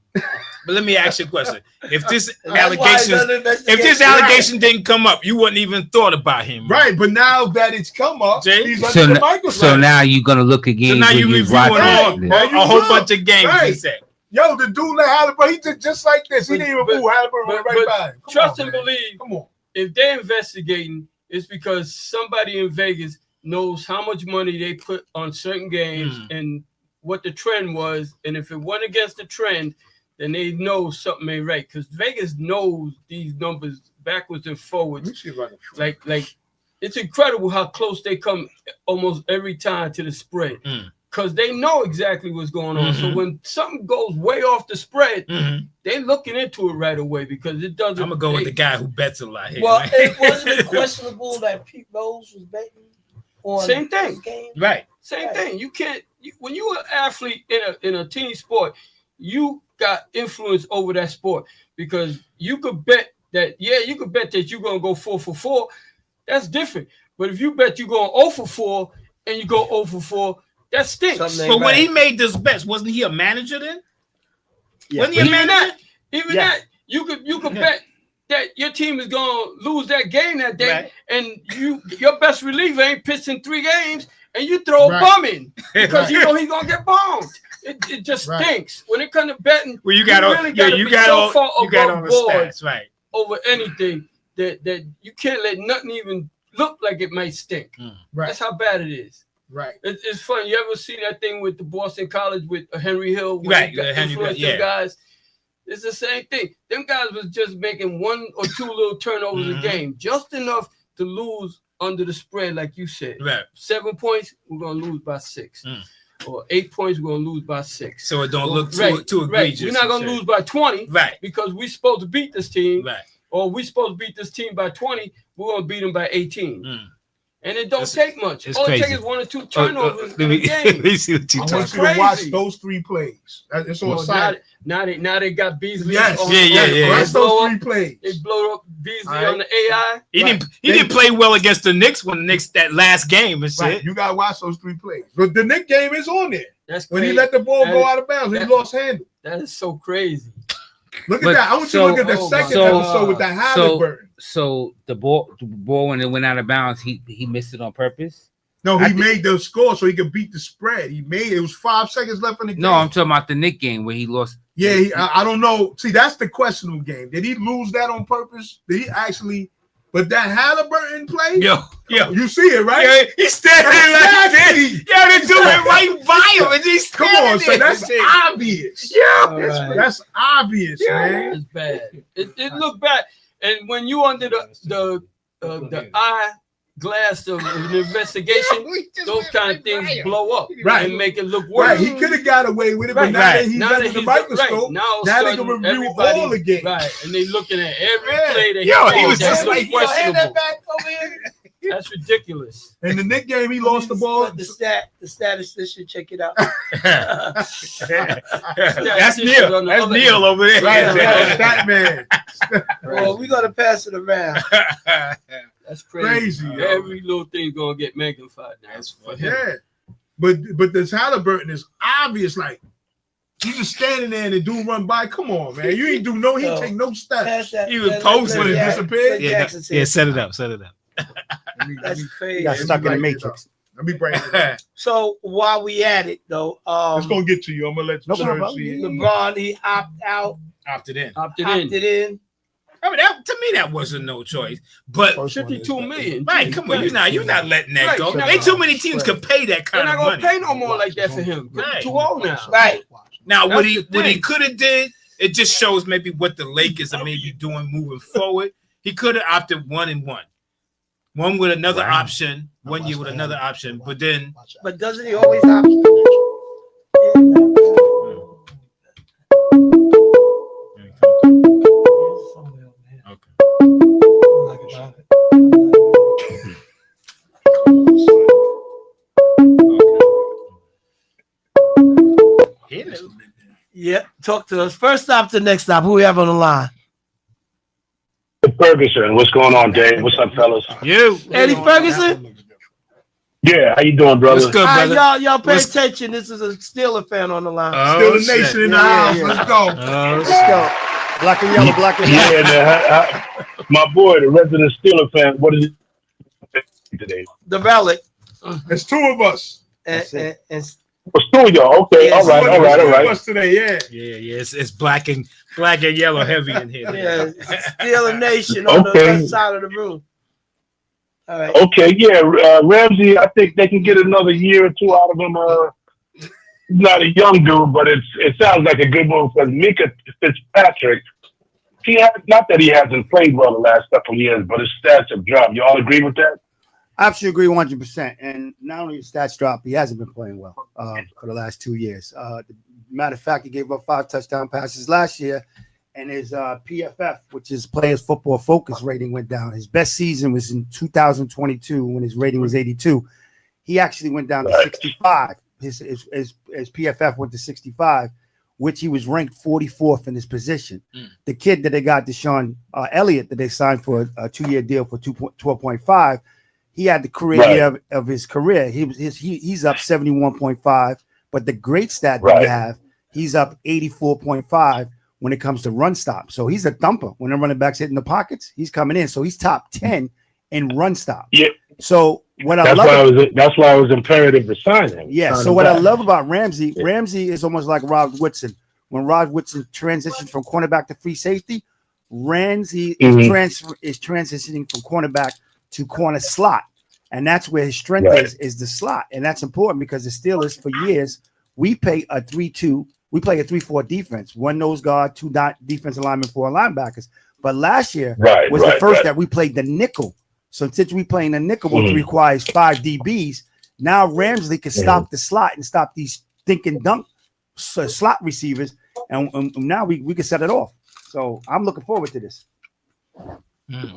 But let me ask you a question: If this That's why he allegation, doesn't if investigate. this allegation didn't come up, you wouldn't even thought about him, Right, but now that it's come up, Jay? he's So, under the microscope. so now you're gonna look again. So now when you you reviewing watch Right. it. Now you a whole look. bunch of games. He Right. said. Yo, the dude like Halliburton, he did just like this. He didn't even But- move. Halliburton went right by him. Come Trust on, and man. believe. Come on. If they're investigating, it's because somebody in Vegas knows how much money they put on certain games and what the trend was. And if it went against the trend, then they know something ain't right. Because Vegas knows these numbers backwards and forwards. Let me see if I can- Like it's incredible how close they come almost every time to the spread. Because they know exactly what's going on. So when something goes way off the spread, they're looking into it right away because it doesn't. I'm gonna go with the guy who bets a lot here. Well, man. it wasn't it questionable that Pete Rose was betting on Same thing. this game. Right. Same thing. You can't when you're an athlete in a team sport, you got influence over that sport because you could bet that you could bet that you're gonna go 4 for 4. That's different. But if you bet you're going 0 for 4 and you go 0 for 4, that stinks. Something But when right. he made this bets, wasn't he a manager then? Yeah. Wasn't he a Even manager? that, even Yeah. that, you could bet that your team is gonna lose that game that day, Right. and your best reliever ain't pitched in 3 games, and you throw Right. a bum in because you Right. know he's gonna get bombed. It just Right. stinks when it comes to betting. Well, you got all, really yeah, gotta you be got so all, far you got all above the board stats, right? over anything that you can't let nothing even look like it might stink. Right, That's how bad it is. right. It's funny. You ever see that thing with the Boston College with Henry Hill? when Right, he got the Henry influenced Hill, them yeah. guys. It's the same thing. Them guys was just making 1 or 2 little turnovers a game, just enough to lose under the spread, like you said. Right. 7 points, we're gonna lose by 6. Or 8 points, we're gonna lose by 6. So it don't look too, Right, too right. egregious. We're not gonna lose by 20 Right, because we're supposed to beat this team, right. or we're supposed to beat this team by 20. We're gonna beat them by 18. And it don't It's- take much. it's All it crazy. takes is 1 or 2 turnovers let in me a game. let me see what you I talking want about. you to watch crazy. those 3 plays. It's on Well, site. now they got Beasley. Yes. on, Yeah. Watch They blow those up, 3 plays. they blow up Beasley All right. on the AI. He Right. didn't play well against the Knicks when the Knicks that last game and shit. Right. You gotta watch those 3 plays. But the Nick game is on there. That's When crazy. he let the ball go That- out of bounds, he that- lost handle. That is so crazy. Look at But that. I want you so- to look at the oh second my episode with the Halliburton. So the ball when it went out of bounds, he missed it on purpose. No, I he think- made the score so he could beat the spread. He made it was 5 seconds left in the game. No, I'm talking about the Nick game where he lost. Yeah, I don't know. See, that's the questionable game. Did he lose that on purpose? Did he actually? But that Halliburton play, Yo, you see it, right? yeah, he's standing like Exactly. this. Yo, they do it right by him, and he's Come standing on, so there. that's obvious. All right. That's obvious, man. It's bad. It looked bad. And when you under the eye glass of an investigation, those kind of things blow up Right. and make it look worse. Right, he could have got away with it, but Right. now that he's under the he's microscope, right. Now, now they they can review all the games. Right, and they looking at every Yeah. play that Yo, he he was that just look like, Yo, hand questionable. that back over here. That's ridiculous. In the Nick game, he lost the ball. The statistician, check it out. That's That's Neil. on the That's other Neil end. over there. Right, right, that man. Well, we're gonna pass it around. That's crazy. Crazy, yo. Every little thing gonna get magnified now. That's for funny. him. Yeah, but this Halliburton is obvious. Like he's just standing there and the dude run by. Come on, man, you ain't do no. He Yo. take no steps. Pass that. He was let- posing. let When it Jack- disappeared? let Jackson say it. set it up, set it up. That's He crazy. got stuck in the Like, matrix. Let me bring it up. So while we at it though, It's gonna get to you. I'm gonna let you No problem. see it. LeBron he Opted in. Opted opted in. I mean, to me, that wasn't no choice. But First one is 52 million. right, come on, you're not letting that Right, go. you're not Ain't too many teams could pay that They're kind not of gonna money. pay no more like that for him. Right. Too old now. Right. Now, what That's he the what he thing. could have did, it just shows maybe what the Lakers are maybe doing moving forward. He could have opted 1 and 1, one with another option, 1 year with another option, but then But doesn't he always opt? Yeah, talk to us. First stop to next stop. Who we have on the line? Ferguson, what's going on, Dave? What's up, fellas? you. Eddie Ferguson. Yeah, how you doing, brother? What's good, All right, brother? y'all pay What's- attention. This is a Steeler fan on the line. Still the nation in the house. Let's go. Let's go. Black and yellow, black and yellow. Yeah, man, my boy, the resident Steeler fan. What is it today? The Relic. There's 2 of us. And What's two of y'all? Okay, Yeah, all right, all right, all Two of right. us today, yeah. Yeah, it's black and yellow heavy in here. yeah, Steeler Nation on the Okay. left side of the room. All right. Okay, yeah, Ramsey. I think they can get another year or 2 out of him. He's not a young dude, but it sounds like a good move because Mika Fitzpatrick. Not that he hasn't played well the last couple of years, but his stats have dropped. You all agree with that? I absolutely agree 100%. And not only his stats drop, he hasn't been playing well for the last 2 years. Matter of fact, he gave up 5 touchdown passes last year, and his PFF, which is Players Football Focus rating, went down. His best season was in 2022 when his rating was 82. He actually went down to 65. His PFF went to 65, which he was ranked 44th in his position. The kid that they got, Deshaun Elliott, that they signed for a 2-year deal for 12.5. He had the career year of his career. He's up 71.5, but the great stat that you have, he's up 84.5 when it comes to run stop. So he's a thumper. When the running back's hitting the pockets, he's coming in. So he's top 10 in run stop. Yeah. So what I That's love, that's why it was imperative to sign him. yeah. Sign So him what I back. love about Ramsey is almost like Rod Woodson. When Rod Woodson transitioned from cornerback to free safety, Ramsey is transitioning from cornerback to corner slot, and that's where his strength is the slot, and that's important because the Steelers for years we play a 3-2, we play a 3-4 defense, 1 nose guard, 2 defensive linemen, 4 linebackers. But last year was the first that we played the nickel. So since we playing the nickel, which requires 5 DBs, now Ramsey can stop the slot and stop these thinking dunk slot receivers, and now we can set it off. So I'm looking forward to this.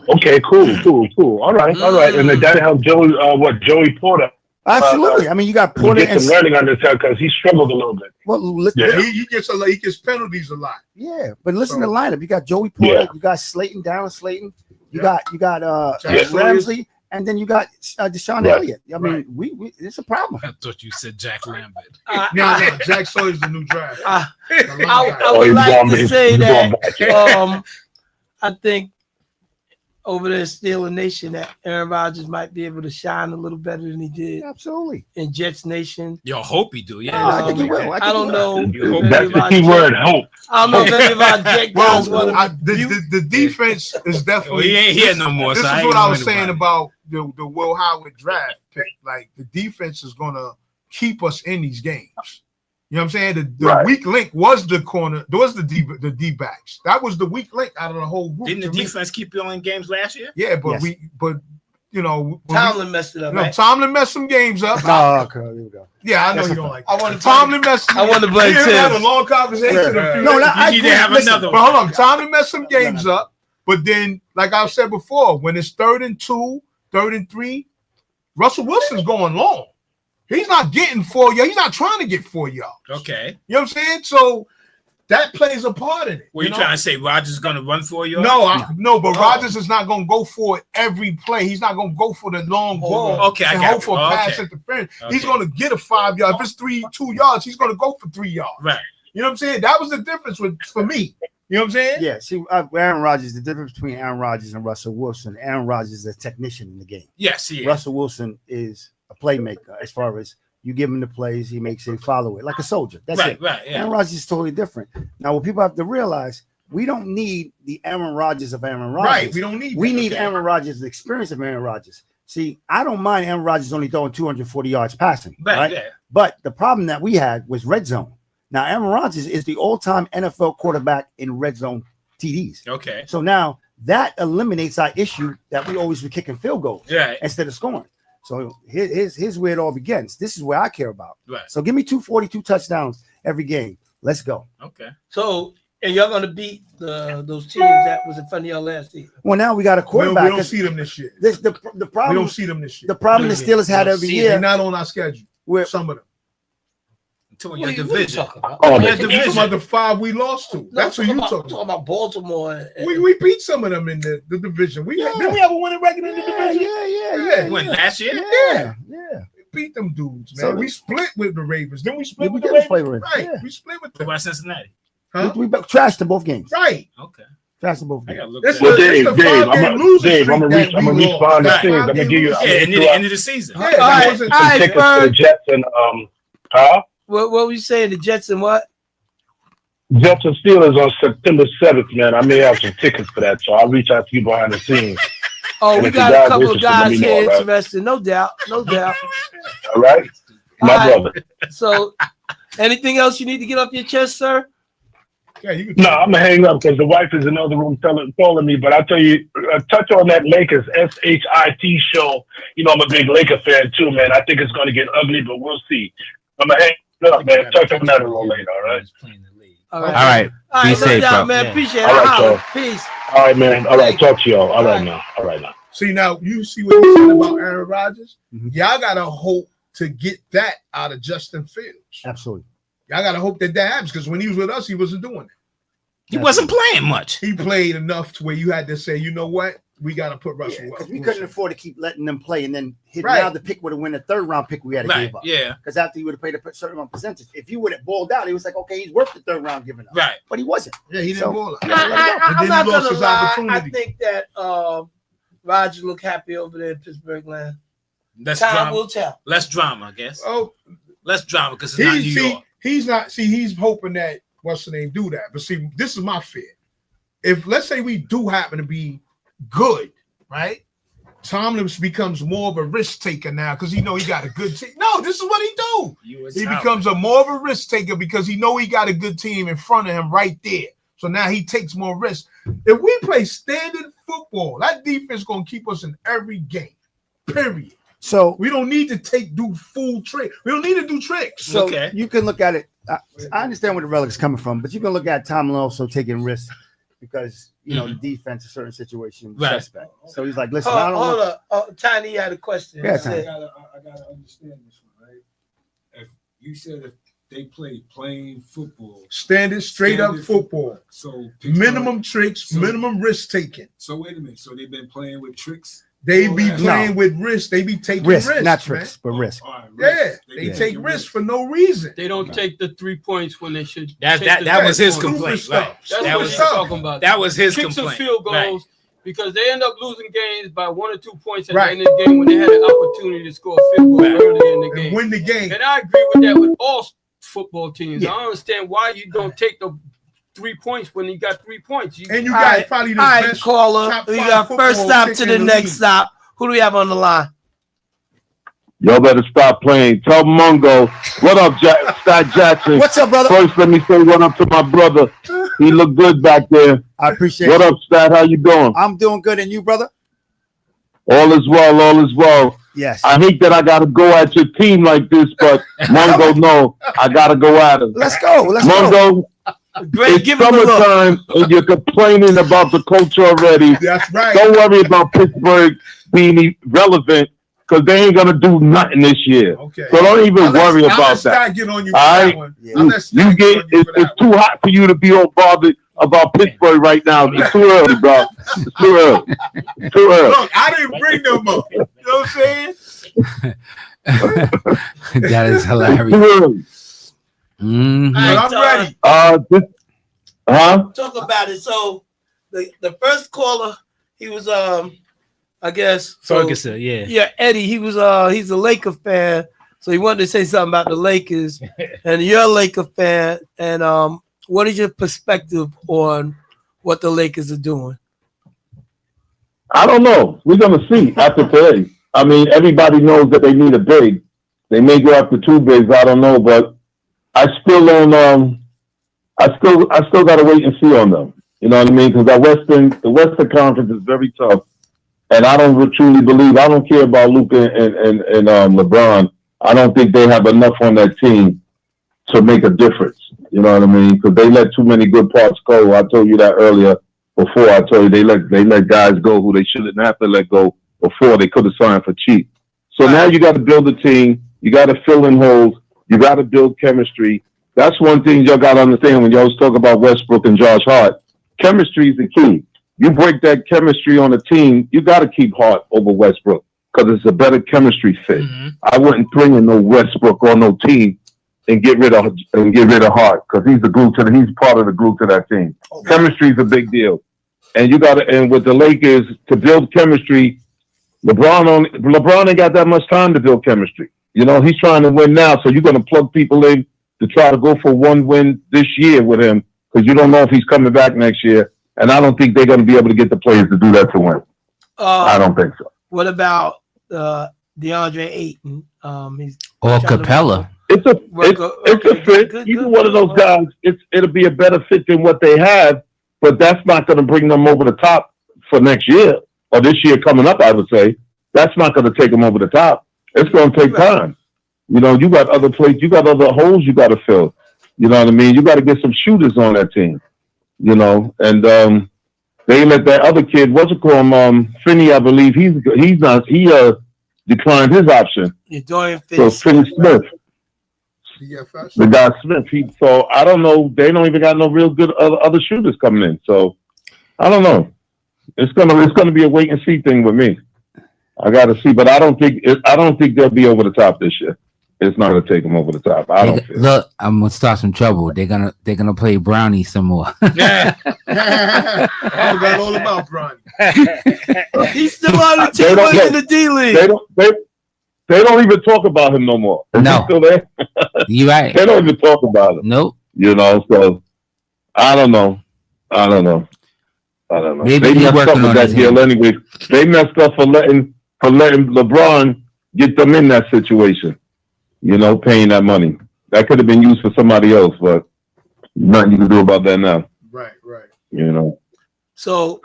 Okay, cool. All right. And that helped Joey Porter. Absolutely. I mean, you got He Porter get and some learning on this because he struggled a little bit. well, He gets penalties a lot. yeah, but listen to the lineup. You got Joey Porter, you got Slayton, Darren Slayton, you got Ramsey, and then you got Deshaun Elliott. I mean, we it's a problem. I thought you said Jack Lambert. No, Jack Sawyer's the new draft. I would like to say that I think over there in Steeler Nation that Aaron Rodgers might be able to shine a little better than he did Absolutely. in Jets Nation. Yo, hope he do. Yeah, I think he will. I don't know. That's the key word, hope. I don't know if any of our Jet guys want to. The defense is definitely. he ain't here no more. This so is ain't what I know was saying anybody. about the Will Howard draft pick. Like the defense is gonna keep us in these games. You know what I'm saying? The weak link was the corner. Was the D backs. That was the weak link out of the whole group. Didn't the to me. defense keep you in games last year? Yeah, but you know, Tomlin messed it up. Right? Tomlin messed some games up. Here we go. Yeah, I know you don't like. I want to Tomlin messed. I want to blame We had a Tim. long conversation. You need to have another But one. hold on, Tomlin messed some games up. But then, like I've said before, when it's 3rd and 2, 3rd and 3, Russell Wilson's going long. He's not getting 4 yards. He's not trying to get 4 yards. Okay. You know what I'm saying? So that plays a part in it. Were you trying to say Rodgers is going to run for you? No, but Rodgers is not going to go for it every play. He's not going to go for the long ball. Okay, I and got hope for you. pass Okay. interference. Okay. He's going to get a 5 yard. If it's 2 yards, he's going to go for 3 yards. Right. You know what I'm saying? That was the difference for me. You know what I'm saying? Yeah, see, Aaron Rodgers, the difference between Aaron Rodgers and Russell Wilson, Aaron Rodgers is a technician in the game. Yes, he is. Russell Wilson is a playmaker. As far as you give him the plays, he makes it, follow it like a soldier. That's Right, it. right, yeah. Aaron Rodgers is totally different. Now, what people have to realize, we don't need the Aaron Rodgers of Aaron Rodgers. Right. We don't need. We that. need Okay. Aaron Rodgers, the experience of Aaron Rodgers. See, I don't mind Aaron Rodgers only throwing 240 yards passing, right? Yeah. But the problem that we had was red zone. Now, Aaron Rodgers is the all-time NFL quarterback in red zone TDs. Okay. So now that eliminates our issue that we always were kicking field goals Right. instead of scoring. So here's where it all begins. This is where I care about. Right. So give me 242 touchdowns every game. Let's go. Okay. So, and y'all gonna beat those teams that was in front of y'all last season. Well, now we got a We quarterback. don't see them this year. The We problem. don't see them this year. The problem the Steelers had every They're year. not on our schedule. Where Some of them. To What your are you division. talking about? Oh, Your the- Some division. of the 5 we lost to. No, That's what you I'm talking talking about Baltimore. We beat some of them in the division. Didn't we have a winning record in the division? Yeah. When last year? Yeah. We beat them dudes, man. So- we split with the Ravens. Then we Yeah, split we with the did Ravens. play with Right. yeah. We split with What them. about Cincinnati? Huh? We trashed them both games. Right. Okay. Trashed them both I games. gotta look This that Well, up. It's Dave, the Dave, five-game I'm losing Dave, I'm streak gonna that reach, I'm we gonna reach lost. behind the Right. scenes. I'm gonna give you, I'm Yeah, gonna end give of, you end of the season. Yeah, All that right. wasn't All some right, tickets for the Ferg. Jets and What were you saying? The Jets and what? Jets and Steelers on September 7th, man. I may have some tickets for that, so I'll reach out to you behind the scenes. Oh, And we if you got guys a couple of interested, let guys me know, here right? interested. No doubt. No doubt. All right, my All right. brother. So, anything else you need to get off your chest, sir? Yeah, you can No, I'm gonna hang up because the wife is in the other room calling me. But I'll tell you, touch on that Lakers SHIT show. You know, I'm a big Laker fan too, man. I think it's gonna get ugly, but we'll see. I'm gonna hang up, man. Touch on that a little later, all right? All All right. All Be right, no safe, doubt, bro. man. Yeah. Appreciate it. All right, Holla. y'all. Peace. All right, man. All right, talk to y'all. All right, now. All right, now. See now, you see what you said about Aaron Rodgers. Mhm. Y'all gotta hope to get that out of Justin Fields. Absolutely. Y'all gotta hope that happens because when he was with us, he wasn't doing it. He wasn't playing much. He played enough to where you had to say, you know what, we gotta put Russell Yeah, because Wilson. we couldn't afford to keep letting them play and then hit Right. now the pick would have won the third round pick we had to Right. give up. Yeah. Because after you would have paid a certain amount of percentage, if you would have balled out, it was like, okay, he's worth the third round giving up. Right. But he wasn't. Yeah, he didn't So- ball out. Yeah, let it go. And I'm then not he lost gonna his lie. I opportunity. think that Roger look happy over there in Pittsburgh land. Less Time drama. will tell. Less drama, I guess. Oh, Less drama because it's not New York. he's not. See, he's hoping that what's the name do that. But see, this is my fear. If let's say we do happen to be good, right? Tomlin becomes more of a risk taker now because he know he got a good team. No, this is what he do. He becomes a more of a risk taker because he know he got a good team in front of him right there. So now he takes more risks. If we play standard football, that defense gonna keep us in every game. Period. So We don't need to do full trick. We don't need to do tricks. So Okay. you can look at it. I understand where the relic is coming from, but you can look at Tomlin also taking risks because you know the defense in certain situations Right. suspect. So he's like, listen, I don't Hold know. up. Tiny had a question. Yeah, He said- Tiny. I gotta understand this one, right? If you said if they play plain football, Standard, straight up Standard football. so Pittsburgh- Minimum tricks, So- minimum risk taking. So wait a minute. So they've been playing with tricks. They be No. playing with risk. They be taking Risk, risks, not man. tricks, but risk. All right, Yeah, risks. they be take taking risks for no reason. They don't take the 3 points when they should. That take that the that three was his points. complaint. Stupid Right. That's That what was he's stuff. talking about. that was his Kicks and complaint. field goals Right. because they end up losing games by 1 or 2 points at Right. the end of the game when they had an opportunity to score a field goal Right. early in the And game. win the game. And I agree with that with all football teams. Yeah. I don't understand why you don't take the 3 points when you got 3 points. And you All got right. probably the All right, best caller. top We 5 got first football stop kick to in the next league. stop. Who do we have on the line? Y'all better stop playing. Tell Mungo, what up, Scott Jackson? What's up, brother? First, let me say what up to my brother. He look good back there. I appreciate What it. up, Stat? How you doing? I'm doing good, and you, brother? All is well, all is well. Yes. I hate that I gotta go at your team like this, but Mungo, no, I gotta go at him. Let's go. Let's go. Mungo, Great, it's give him a look. summertime and you're complaining about the culture already. That's right. Don't worry about Pittsburgh being relevant because they ain't gonna do nothing this year. Okay. So don't even I'll let- worry I'll let about that. Scott get on you for All that right. one. Yeah. I'll let Scott You get get on you it's, for that it's too hot for you to be all bothered about Pittsburgh right now. It's too early, bro. It's too early. It's too early. Look, I didn't bring them up. You know what I'm saying? That is It's hilarious. too early. Mhm. But All right, I'm ready. Huh? Talk about it. So the first caller, he was I guess. So, Ferguson, yeah. Yeah, Eddie, he's a Laker fan, so he wanted to say something about the Lakers, and you're a Laker fan, and what is your perspective on what the Lakers are doing? I don't know. We're gonna see after today. I mean, everybody knows that they need a big. They may go after 2 bigs. I don't know, but I still don't. I still got to wait and see on them. You know what I mean? Because the Western Conference is very tough, and I don't truly believe. I don't care about Luka and LeBron. I don't think they have enough on that team to make a difference. You know what I mean? Because they let too many good parts go. I told you that earlier. Before I told you they let guys go who they shouldn't have to let go before. They could have signed for cheap. So now you got to build a team. You got to fill in holes. You got to build chemistry. That's one thing y'all got to understand when y'all talk about Westbrook and Josh Hart. Chemistry is the key. You break that chemistry on a team, you got to keep Hart over Westbrook because it's a better chemistry fit. I wouldn't bring in no Westbrook or no team and get rid of Hart because he's part of the glue to that team. Chemistry is a big deal. And you got to, and with the Lakers, to build chemistry, LeBron ain't got that much time to build chemistry. You know, he's trying to win now, so you're going to plug people in to try to go for 1 win this year with him because you don't know if he's coming back next year. And I don't think they're going to be able to get the players to do that to win. I don't think so. What about DeAndre Ayton? Or Capella. It's a fit. Either one of those guys, it'll be a better fit than what they have, but that's not going to bring them over the top for next year or this year coming up, I would say. That's not going to take them over the top. It's going to take time. You know, you got other plates, you got other holes you got to fill. You know what I mean? You got to get some shooters on that team. You know, and they let that other kid, what's it called, Finney, I believe he declined his option. You're doing so Finney Smith. CFS. The guy Smith. So I don't know. They don't even got no real good other shooters coming in. So I don't know. It's gonna be a wait and see thing with me. I got to see, but I don't think they'll be over the top this year. It's not gonna take them over the top. I don't feel. Look, I'm gonna start some trouble. They're gonna play Brownie some more. I forgot all about Brownie. He's still on the team in the D League. They don't even talk about him no more. No, still there? You right. They don't even talk about him. Nope. You know, so I don't know. Maybe they he's messed up working with on that his deal hand. anyway. They messed up for letting LeBron get them in that situation. You know, paying that money. That could have been used for somebody else, but nothing you can do about that now. Right. You know. So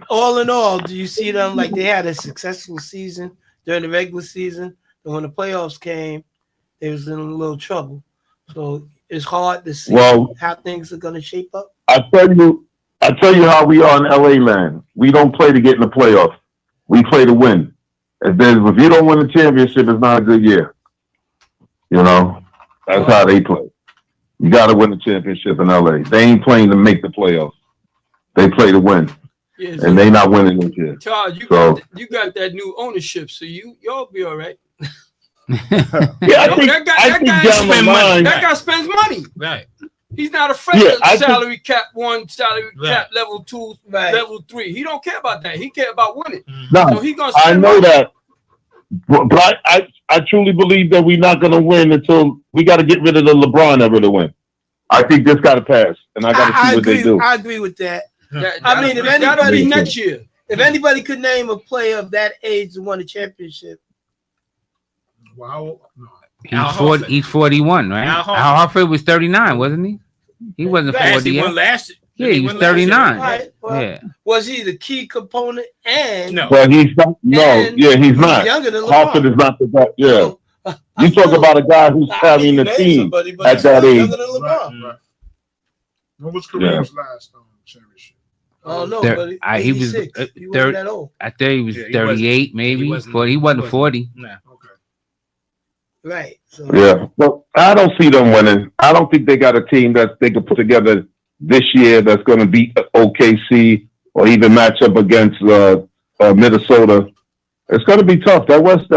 all in all, do you see them like they had a successful season during the regular season, and when the playoffs came, they was in a little trouble. So it's hard to see how things are going to shape up. I tell you how we are in LA land. We don't play to get in the playoffs. We play to win. If you don't win the championship, it's not a good year. You know, that's how they play. You got to win the championship in LA. They ain't playing to make the playoffs. They play to win, and they not winning this year. Todd, you got that new ownership, so y'all be all right. Yeah, I think down the line, that guy spends money. Right. He's not afraid of I salary cap 1, salary cap level 2, level 3. He don't care about that. He care about winning. No, so he gonna I know money. that, but I truly believe that we're not going to win until we got to get rid of the LeBron ever to win. I think this got to pass, and I got to see what they do. I agree with that. I mean, if anybody next year, if anybody could name a player of that age who won a championship, wow, He's 41, right? Al Horford was 39, wasn't he? He wasn't 40 He yet. won last. Yeah, he was 39. Right. Well, Yeah. Was he the key component? And no, But he's not. No, he's not. Younger than LeBron. Horford is not the guy. Yeah, you talk about a guy who's carrying the team at that age. What was Kareem's last championship? Oh no, There- but he was he wasn't third- that old. I think he was Yeah, he 38, maybe. he wasn't- 40. He wasn't 40. No. Right. So Yeah, but I don't see them winning. I don't think they got a team that they could put together this year that's going to beat OKC or even match up against Minnesota. It's going to be tough. That West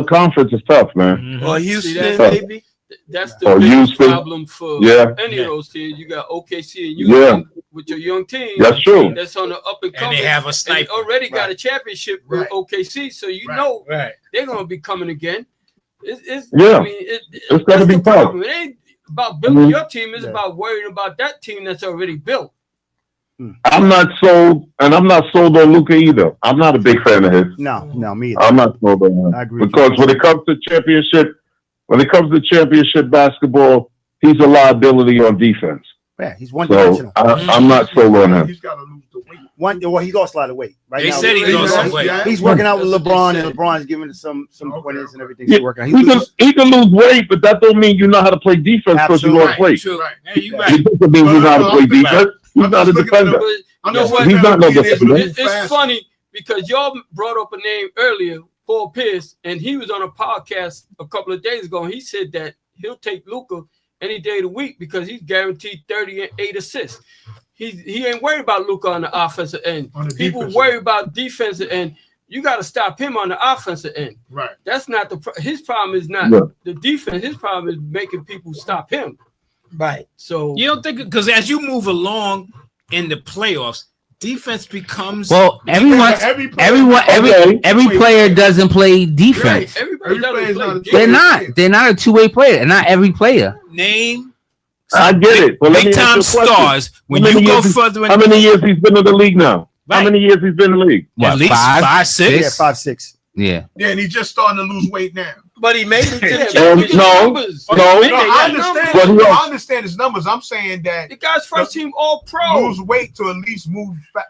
Conference is tough, man. or Houston, that. maybe. That's the Or biggest Houston. problem for Yeah. any of those teams. You got OKC and Yeah. Houston with your young team. That's true. That's on the up and And coming. they have a And sniper. they already got Right. a championship with Right. OKC, so you Right. know Right. they're gonna be coming again. It's Yeah. I mean, It's gonna that's be the tough. problem. It ain't about building Mhm. your team. It's Yeah. about worrying about that team that's already built. I'm not sold, and I'm not sold on Luka either. I'm not a big fan of his. No, me either. I'm not sold on him I agree with because you. when it comes to championship basketball, he's a liability on defense. Yeah, he's one So dimensional. I'm not sold on him. He's got to lose the weight. Well, he lost a lot of weight. Right They now, said he Yeah, lost some yeah, weight. yeah. he's working out with That's what LeBron, they and said. LeBron's giving him some Okay, pointers and okay. everything. He's working out. He He can, loses, he can lose weight, but that don't mean you know how to play defense because you Absolutely. lost weight. True. Right. Hey, you Yeah. right. It doesn't mean you know how to play defense. He's I'm not a just looking at defender. But I'm you know just what? looking He's at not no him being able to defender. move It's fast. funny because y'all brought up a name earlier, Paul Pierce, and he was on a podcast a couple of days ago, and he said that he'll take Luka any day of the week because he's guaranteed 38 assists. He ain't worried about Luka on the offensive end. On the People defensive worry end. about defensive end. You got to stop him on the offensive end. Right. That's not his problem. Is not Yeah. the defense. His problem is making people stop him. Right. So You don't think because as you move along in the playoffs, defense becomes Well, everyone, Every player- every player doesn't play right, defense. everybody Every doesn't player's play not a defense. They're not. They're not a two-way player. And not every player. name I get it. But let me big ask time you a question. stars when How many you go years- further in How many years he's been in the league now? How Right. many years he's been in the league? What, at least five, five, six. yeah, 5'6". Yeah. Yeah, and he's just starting to lose weight now. But he made it to the Yeah, championship. no, numbers. no. No, I Yeah, understand. But he I has- understand his numbers. I'm saying that The guy's first team All Pro. lose weight to at least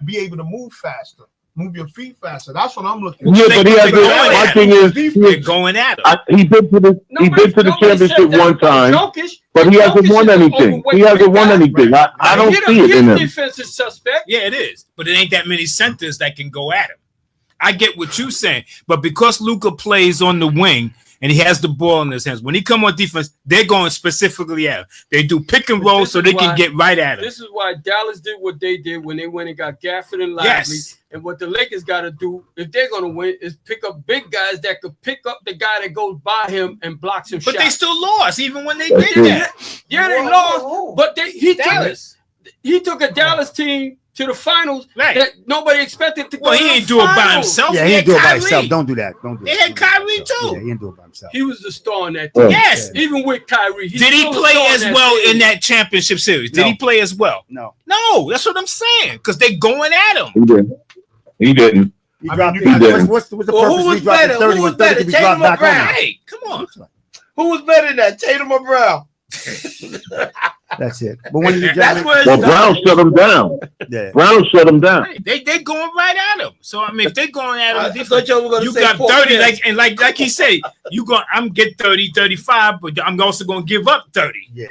be able to move faster, move your feet faster. That's what I'm looking at. Yeah, but he has. They're going My at thing is, They're going at him. he been to the championship one time, but he hasn't won anything. He hasn't won anything. I don't see it in him. Defense is suspect. Yeah, it is. But it ain't that many centers that can go at him. I get what you're saying, but because Luka plays on the wing and he has the ball in his hands, when he come on defense, they're going specifically at him. They do pick and roll so they can get right at him. This is why Dallas did what they did when they went and got Gafford and Lively. Yes. And what the Lakers got to do if they're going to win is pick up big guys that could pick up the guy that goes by him and blocks him. But they shots. still lost even when they That's did true. that. Yeah, they Whoa, lost, whoa, whoa. but Dallas. he took a Dallas team to the finals Right. that nobody expected to go. Well, he to the ain't do it by finals. himself. Yeah, He he had didn't do it by Kyrie. himself. Don't do that. Don't do They that. had Kyrie too. Yeah, he didn't do it by himself. He was the star on that Yeah. team. Yes. Even with Kyrie. He's Did he still the play star on as that well team. in that championship series? Did No. he play as well? No, No, that's what I'm saying. Because they going at him. He didn't. He didn't. he I dropped. mean, you got- What's the Well, purpose? who We was dropped better? to 30 Who when was 30 better, could be dropped Tatum or back on him. Brown? Hey, come on. Who was better than that, Tatum or Brown? That's it. But when you That's where Well, Brown shut him down. yeah. Brown shut him down. Hey, they going right at him. So I mean, if they going at him, I defense, thought y'all were gonna you say got Paul 30, Pierce. like he said, I'm get 30, 35, but I'm also gonna give up 30. Yeah.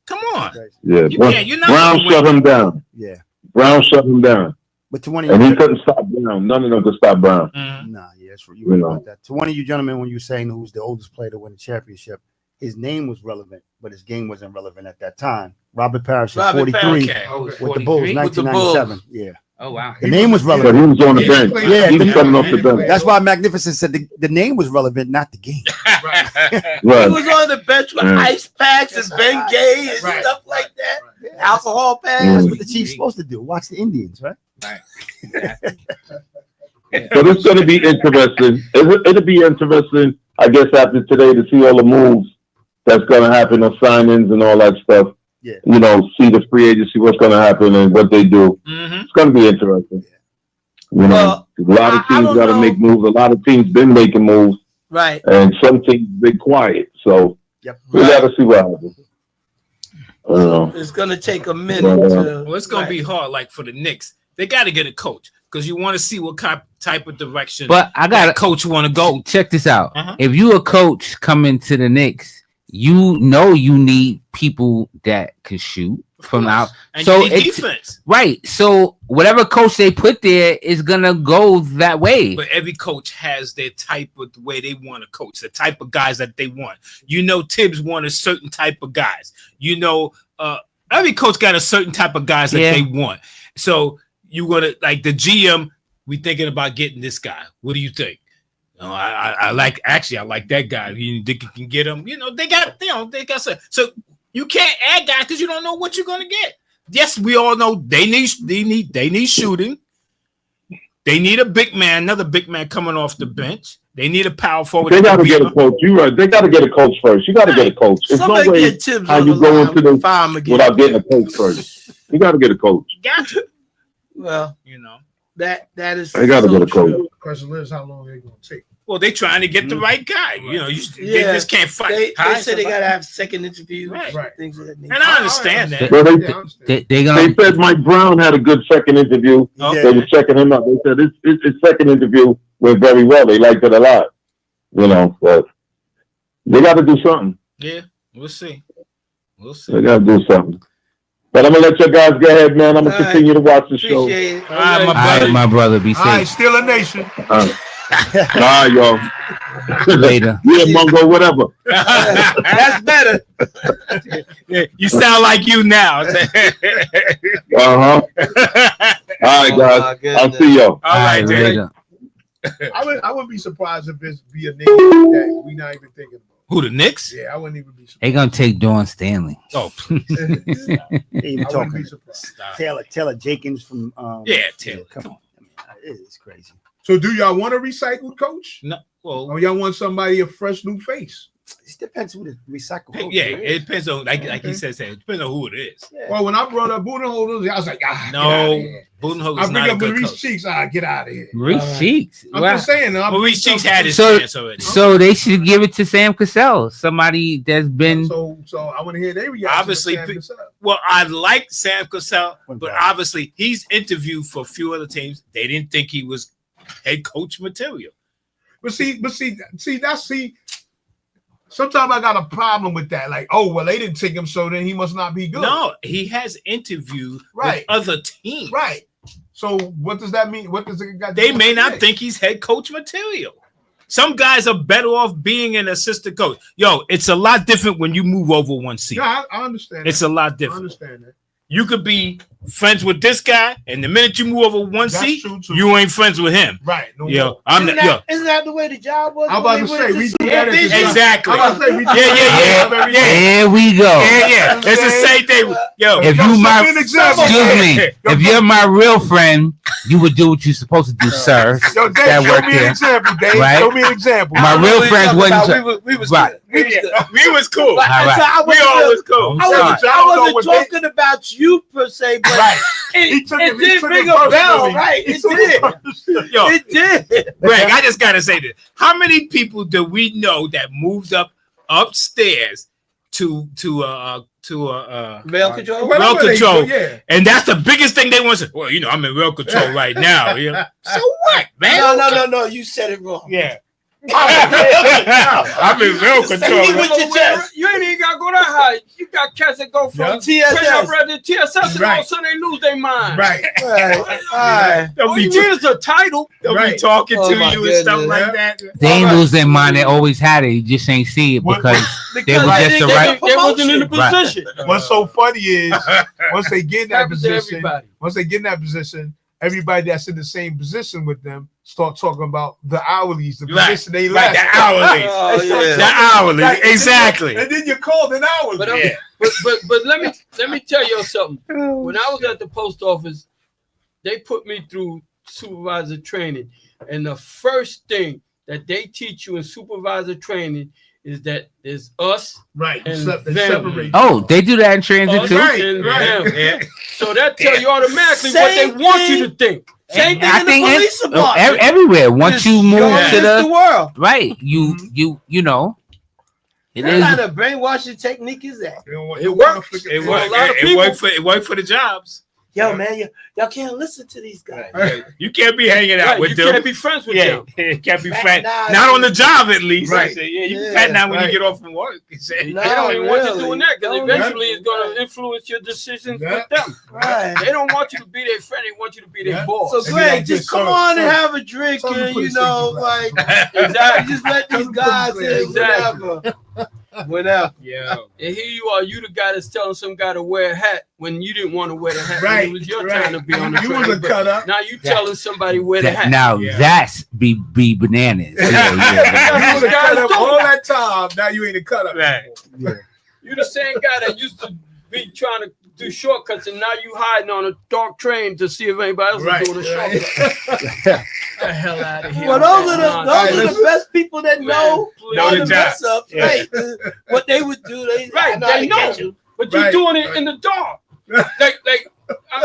Come on. Yeah, You're not Brown gonna shut win. him down. Yeah. Brown shut him down, But to one and of he you, couldn't stop Brown. None of them could stop Brown. Mhm. nah, yeah, that's right. You You right know. about that. To one of you gentlemen, when you were saying who's the oldest player to win the championship, his name was relevant, but his game wasn't relevant at that time. Robert Parrish, at Robert 43 Okay. with the Bulls, 43? 1997. Yeah, Oh, wow. the name was But relevant. he was on the Yeah, bench. Yeah, he was the- coming off the bench. That's why Magnificent said the name was relevant, not the game. He Right. was on the bench with Yeah. ice packs and Ben Gay and Right. stuff like that. Alcohol packs. That's what the Chiefs supposed to do. Watch the Indians, right? So it's going to be interesting. It'll be interesting, I guess, after today to see all the moves that's going to happen, the signings and all that stuff. Yeah. You know, see the free agency, what's going to happen and what they do. Mhm. It's going to be interesting. You know, Well, a lot of I teams don't got to know. make moves. A lot of teams been making moves, Right. and some teams been quiet. So Yep. we got to see what happens. I don't know. It's gonna take a minute to. Well, it's gonna right. be hard. Like for the Knicks, they got to get a coach because you want to see what type of direction But I that got coach want to go. check this out. Uh-huh. If you a coach coming to the Knicks, you know you need people that can shoot from out. And So you need it's- defense. Right. So whatever coach they put there is gonna go that way. But every coach has their type of the way they want to coach, the type of guys that they want. You know, Tibbs want a certain type of guys. You know, every coach got a certain type of guys that Yeah. they want. So you gonna like the GM. We thinking about getting this guy. What do you think? No, I like that guy. They can get him. They got so you can't add guys because you don't know what you're gonna get. Yes, we all know they need shooting. They need a big man, another big man coming off the bench. They need a power forward. They got to get a coach. You're right. They got to get a coach first. You got to get a coach. There's no way how you go into this without getting a coach first. You got to get a coach. Got to. Well, that is. They got to get a coach. The question is, how long are they going to take? Well, they trying to get the right guy. They just can't fight. They said they got to have second interviews. Right. Things of that nature. And I understand that. Well, they said Mike Brown had a good second interview. Okay. They were checking him out. They said his second interview went very well. They liked it a lot. But they got to do something. Yeah, we'll see. They got to do something. But I'm gonna let you guys go ahead, man. I'm gonna continue to watch the show. Appreciate it. All right, my brother. Be All right, safe. still a nation. All right, y'all. Later. Yeah, Mungo, whatever. That's better. Yeah, you sound like you now. All right, guys. I'll see y'all. All right, later. I wouldn't be surprised if this be a name that we not even thinking about. Who, the Knicks? Yeah, I wouldn't even be surprised. They gonna take Dawn Stanley. Oh, They even I wouldn't talking be surprised. Taylor Jenkins from Taylor. Come on, it's crazy. So, do y'all want a recycled coach? No. Well, Or y'all want somebody a fresh new face? It depends who the recycle. yeah, it depends on like he says. It depends on who it is. Well, when I brought up Budenholzer, I was like, get out No, of here. Budenholzer I is bring not a up good Maurice coach. Cheeks, get out of here. Maurice Cheeks. I'm Wow. just saying. Maurice Cheeks had his So- chance already. So they should give it to Sam Cassell, somebody that's been. So I want to hear their reaction. Obviously, to Sam Cassell. Well, I like Sam Cassell, but obviously he's interviewed for a few other teams. They didn't think he was head coach material. But see. Sometimes I got a problem with that. Like, they didn't take him, so then he must not be good. No, he has interviewed Right. with other teams. Right. So what does that mean? What does it got? They may not think he's head coach material. Some guys are better off being an assistant coach. It's a lot different when you move over one seat. Yeah, I understand. It's a lot I different. understand that. You could be friends with this guy, and the minute you move over one That's seat, true, too. you ain't friends with him. Right. No Yo, more. I'm Isn't that the way the job was? I'm about to say we do that. Exactly. I'm about to say we do Yeah. There we go. Yeah. It's the same thing. Yo, If Yo, you set my me an example. excuse me, if you're my real friend, you would do what you're supposed to do, sir. Yo, Dave, That show work me an here. example, Dave. Right? Show me an example. My real friends wouldn't. We was Right. good. We was good. we was cool. But, All right. so I We wasn't- all was cool. I wasn't, Sorry. I I don't know wasn't what talking about you per se, but Right. it, He took it he did took ring it a bell, personally. right? He It took did. personally. Yo, It did. Greg, I just gotta say this. How many people do we know that moved upstairs to Rail control. Rail control? Yeah. And that's the biggest thing they want to say. Well, I'm in rail control right now. So what, man? No. You said it wrong. Yeah. I'm in rail Say control. it with your chest. You ain't even got to go that high. You got cats that go from TSS. TSS, and all of a sudden they lose their mind. Right. All right. All you need is a title. They'll be Right. talking Oh, to my you and stuff goodness. like that. They ain't lose their mind. They always had it. You just ain't see it because they were just the right. They wasn't in the Right. position. What's so funny is once they get in that Happens to position, everybody. everybody that's in the same position with them start talking about the hourlies, the Right. position they Right, left. the hourly. Oh, yeah. The hourly. Like, Exactly. And then you're called an hourly. But, but let me tell you something. When I was at the post office, they put me through supervisor training, and the first thing that they teach you in supervisor training is that there's us Right. and They them. separate. Oh, they do that in transit Us too. and Right. them. Yeah. So that tell you automatically Same what they want you to thing. think. Same thing I in the think police it- department. everywhere. Once Just you move go to against the world. right, you know, it What is. kind of brainwashing technique is that? It works. It For worked. a lot of It people. worked for the jobs. Yo, man, y'all can't listen to these guys. You can't be hanging out Right, with you them. can't be friends with Yeah, them. you can't be Fat fat. now, Not on the job, at least. Right. I say, yeah, you Yeah, fat now when right. you get off from work. He said, No. They don't even want you really. doing that because Don't eventually really. it's going to influence your decisions Yeah. with them. Right. They don't want you to be their friend. They want you to be their Yeah. boss. So, And Greg, then just just come serve- on and serve- have a drink, Something and put you a know, safety like Exactly. just let these Something put guys a in, safety whatever. Whatever. Yeah. And here you are, you the guy that's telling some guy to wear a hat when you didn't want to wear the hat. When Right, it was your right. time to be on the You was train, a but cut up. Now you telling somebody wear the hat. Now Yeah. that's be bananas. Yeah, You That's was what a cut guys up do. all that time. Now you ain't a cut up. Right. You the same guy that used to be trying to do shortcuts, and now you hiding on a dark train to see if anybody else Right. is doing a shortcut. Get the hell out of here. Well, those are Nonsense. the best people that know Know all the the job. mess ups. Yeah. Right. What they would do, Right, I they know how to know. catch you. But you're Right, doing it right. in the dark.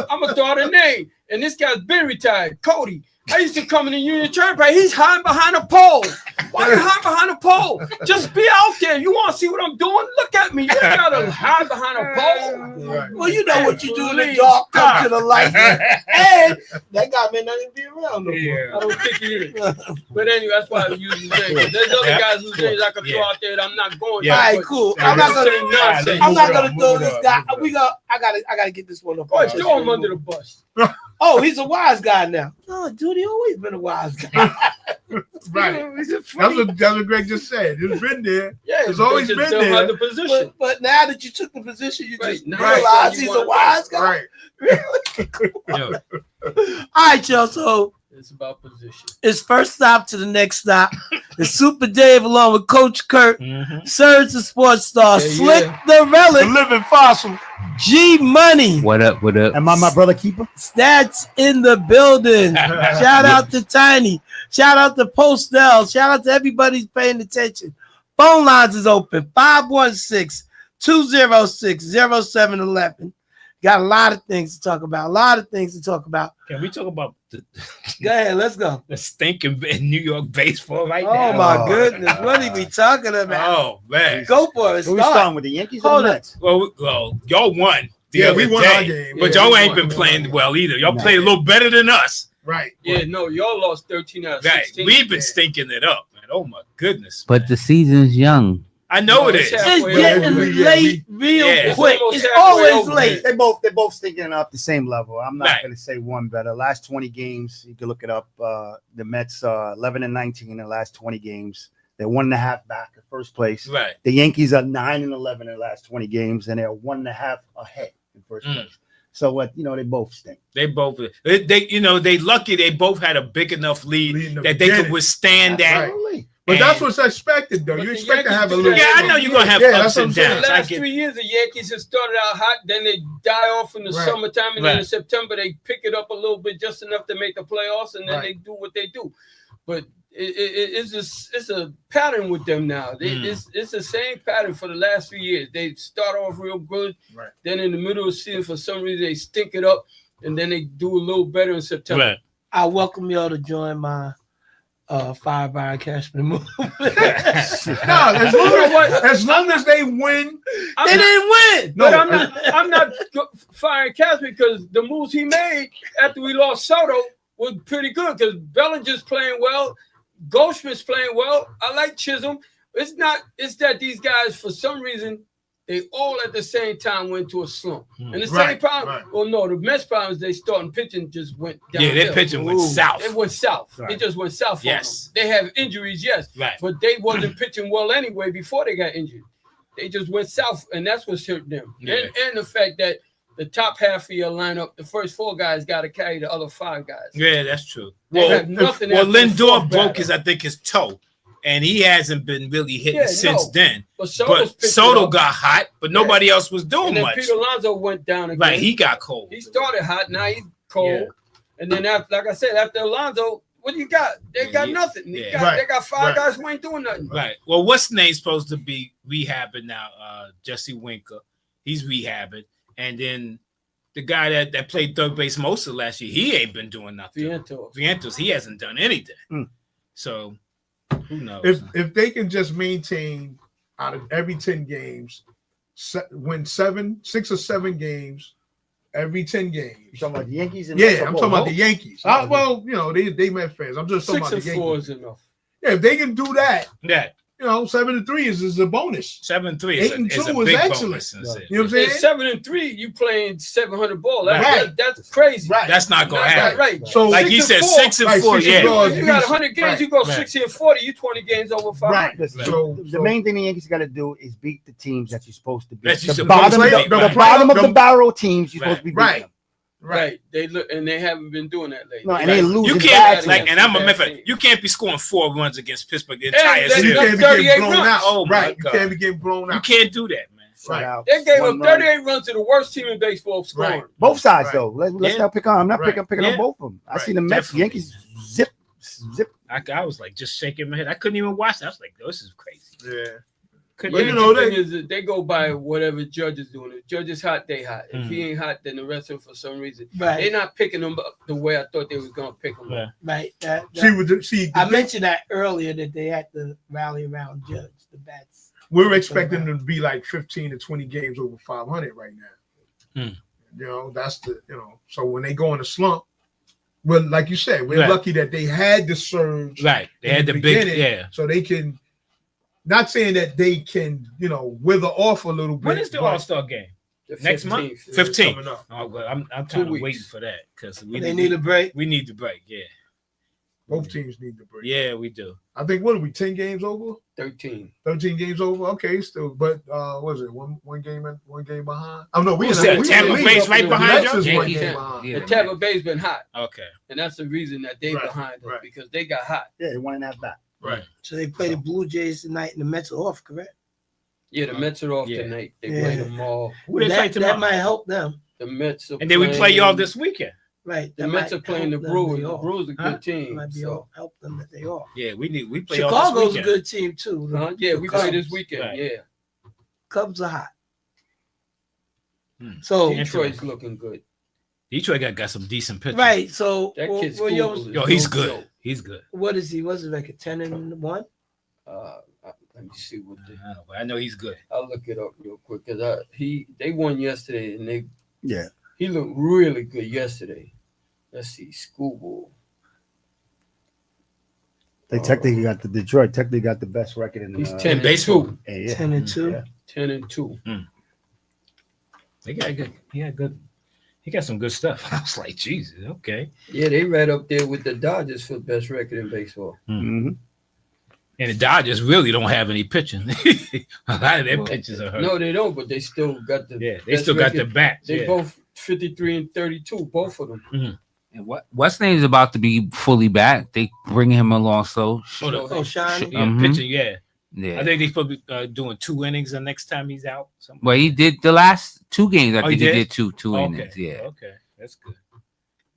I'm a daughter name, and this guy's been retired, Cody. I used to come in the Union Turnpike. He's hiding behind a pole. Why you hide behind a pole? Just be out there. You want to see what I'm doing? Look at me. You ain't gotta hide behind a pole. Right. Well, you know what you do in the Please dark, come stop. to the light. And that guy may not even be around no more. Yeah. I don't think he is. But anyway, that's why I use his name. There's other Yeah. guys whose names I could throw Yeah. out there that I'm not going Yeah. All to. right, but cool. Yeah, I'm not that's gonna. the same nonsense. I'm not gonna Move throw it this up, guy. move it up. I gotta get this one up. Boy, throw him under the bus. Oh, he's a wise guy now. Oh, dude, he always been a wise guy. Right. Is it That's funny? what Greg just said. It's been there. Yeah, It's always they just been don't there. have the position. But now that you took the position, you Right, just now realize you he's wanna a wise guy. Right. Yo. All right, y'all. So It's about position. it's first stop to the next stop. It's Super Dave along with Coach Kurt, Mhm. Serge the Sports Star, Yeah, Slick yeah. the The Relic, living fossil. G Money. What up? What up? Am I my brother keeper? Stats in the building. Shout out to Tiny. Shout out to Postel. Shout out to everybody who's paying attention. Phone lines is open 516-206-0711. Got a lot of things to talk about. Can we talk about the Go ahead, let's go. stinking in New York baseball right Oh now? my goodness, what are we talking about? Oh man. Go for it. Who we Start. starting with, the Yankees or Hold the it. Mets? Well, y'all won. The Yeah, other we won day, our game. but Yeah, y'all we ain't won. been playing well either. Y'all No. played a little better than us. Right. Yeah, no, y'all lost 13 out of Right. 16. We've been Yeah. stinking it up, man. Oh my goodness. But the season's young. I know No, it it's is. halfway It's getting over. late real Yeah. quick. It's It's almost halfway always over. late. They're both sticking up the same level. I'm not Right. going to say one better. Last 20 games, you can look it up. The Mets 11-19 in the last 20 games. They're 1.5 back at first place. Right. The Yankees are 9-11 in the last 20 games, and they're 1.5 ahead in first Mm. place. So what? They both stink. They both they lucky they both had a big enough lead Lead in the that they could beginning. withstand that. Absolutely. But And- that's what's expected, though. But You the expect to Yankees have a do little. Yeah, I know you're gonna have Yeah, ups that's what and I'm saying. downs. The I last get 3 years, the Yankees have started out hot, then they die off in the Right. summertime, and then in Right. September they pick it up a little bit just enough to make the playoffs, and then Right. they do what they do. But it's a pattern with them now. It's the same pattern for the last 3 years. They start off real good, Right. then in the middle of the season, for some reason, they stink it up, and then they do a little better in September. right. I welcome y'all to join my Fire Byron Cashman movement. No, as long as they win, They didn't win. But I'm not firing Cashman because the moves he made after we lost Soto was pretty good because Bellinger's playing well, Goldschmidt's playing well. I like Chisholm. It's that these guys, for some reason, they all at the same time went to a slump. And the same Right, problem, right. well, no, the Mets problem is they starting pitching just went down. Yeah, their pitching went south. It went south. Right. It just went south. for Yes. them. They have injuries, yes. Right. But they wasn't pitching well anyway before they got injured. They just went south, and that's what's hurting them. Yeah. And the fact that the top half of your lineup, the first 4 guys got to carry the other 5 guys. Yeah, that's true. They have nothing Well, after the Lindor fourth broke batter. his toe, and he hasn't been really hitting Yeah, since no. then. But Soto's But pitching Soto up. got hot, but nobody else was doing And then much. Pete Alonso went down again. Right, he got cold. He started hot, now he's cold. Yeah. And then after, like I said, after Alonso, what do you got? They got nothing. They Yeah. got 5 Right. guys who ain't doing nothing. Right. Well, what's the name supposed to be rehabbing now? Jesse Winker. He's rehabbing. And then the guy that played third base most of last year, he ain't been doing nothing. Vientos, he hasn't done anything. So who knows? if they can just maintain out of every 10 games, win 6 or 7 games every 10 games. You talking about the Yankees? And Yeah, I'm talking about the Yankees. Oh. Well, they Met fans. I'm just talking 6 about the and 4 Yankees. is enough. Yeah, if they can do that, Yeah. 7-3 is a bonus. 7-3 is 8-2 is a is big excellent. bonus. You know what I'm saying? And 7-3, you playing 700 ball. Right. That's crazy. Right. That's not gonna happen. Right. So Like he said, 6 and 4. 6 and Yeah. 4. If you got 100 games, Right. you go Right. 60 and 40. You 20 games over 500. Right. Listen, So- the main thing the Yankees got to do is beat the teams that you're supposed to beat. That you're The supposed bottom, to of beat, the, right. the bottom of The- the barrel teams you're supposed to be beating. Right. them. Right. They look and they haven't been doing that lately. No, and they losing You bad can't like, teams. and I'm a Bad Memphis. team. You can't be scoring 4 runs against Pittsburgh the entire And they- You series. can't be 38 getting blown runs. out. Oh, my Right. You God. can't be getting blown You out. can't do that, man. Right. Shutouts, They gave one up run. 38 runs to the worst team in baseball scoring. Right. Both sides Right. though. Let's Yeah. not pick on. I'm not Right. picking Yeah. on both of them. I Right. see the Mets, Definitely. Yankees zip. I was like just shaking my head. I couldn't even watch that. I was like, this is crazy. Yeah. Couldn't Well, Yeah, even- you know, the they- thing is that they go by whatever judge is doing. If judge is hot, they hot. If he ain't hot, then the rest of them for some reason. They're Right. not picking them up the way I thought they was gonna pick them Yeah. up. Right. That, See, I mentioned that earlier that they had to rally around Judge, the bats. we're expecting them to be like 15 to 20 games over 500 right now. Hmm. You know, that's so when they go in a slump, well, like you said, we're Right. lucky that they had the surge. Right. They in had the big, beginning, yeah. So they can, not saying that they can, wither off a little bit. When is the but All-Star game? The Next month? 15th. 15. coming up. Oh, well, I'm 2 kind of weeks. waiting for that because They need a break. we need the break. Yeah. Both teams need the break. Yeah, we do. I think, what are we, 10 games over? 13. 13 games over? Okay, still, but what is it? One game behind? Oh no, we Who's in that? we in Tampa the lead. Bay's right The behind Mets y'all? is one Yankees, game behind. yeah. And Tampa Bay's been hot, Okay. and that's the reason that they Right, behind us right. because they got hot. Yeah, they 1.5 back. Right. So they play the Blue Jays tonight and the Mets are off, correct? Yeah, the Mets are off Yeah. tonight. They Yeah. play them all. Who they play That tomorrow? might help them. The Mets are And then we play y'all playing- this weekend. Right. The That Mets might are playing the help them Brewers. be The off. Brewers are a Huh? good team. Might be so. help them that they are. Yeah, we play y'all this Chicago's a weekend. good team too. The Yeah, we play this Cubs. weekend. Right. Yeah, Cubs are hot. Hmm. So Detroit's looking good. Detroit got some decent pitchers. right. So That well, kid's well, cool. Yo, he's No good. joke. He's good. what is he? What's his record? 10-1. Let me see what I know he's good. I'll look it up real quick because they won yesterday and Yeah. he looked really good yesterday. Let's see, Schoolboy. They technically got Detroit technically got the best record in the He's 10 and baseball. 2. yeah. 10-2. Yeah. 10 and 2. They got good. He got some good stuff. I was like, Jesus, okay. Yeah, they right up there with the Dodgers for best record in baseball. Mhm. And the Dodgers really don't have any pitching. A lot of their pitchers are hurt. No, they don't, but they still got the Yeah, they best still got the record. bats. They Yeah. both 53 and 32, both of them. And what's name is about to be fully back. They bring him along slow. Oh, the- Oh, Shiny. yeah, Mhm. pitching, yeah. Yeah. I think they supposed to be doing 2 innings the next time he's out. Something. Well, he did the last 2 games. I Oh, he think he did? did two Okay. innings. Yeah. Okay, that's good.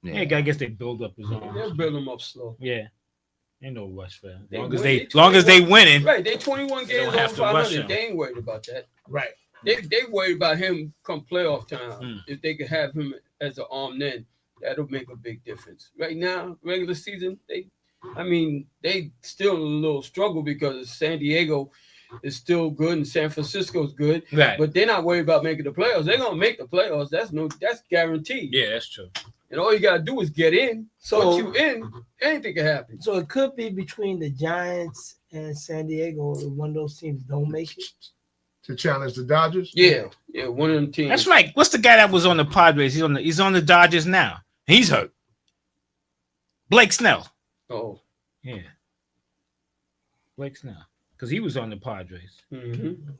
Yeah. Yeah, I guess they build up his arms. They'll build them up slow. Yeah, ain't no rush for him. They Long as win, they, they long as they 21 winning. Right, they 21 They don't games have over to rush 500. him. They ain't worried about that. Right. They worried about him come playoff time. Hmm. If they could have him as an arm, then that'll make a big difference. Right now, regular season, they still a little struggle because San Diego is still good and San Francisco's good, Right. but they're not worried about making the playoffs. They're gonna make the playoffs. That's guaranteed. Yeah, that's true. And all you gotta do is get in. So- Once you in, anything can happen. So it could be between the Giants and San Diego. If one of those teams don't make it. To challenge the Dodgers. Yeah, one of them teams. That's right. What's the guy that was on the Padres? He's on the Dodgers now. He's hurt. Blake Snell. Oh. Yeah. Blake Snell. Because he was on the Padres. Mm-hmm.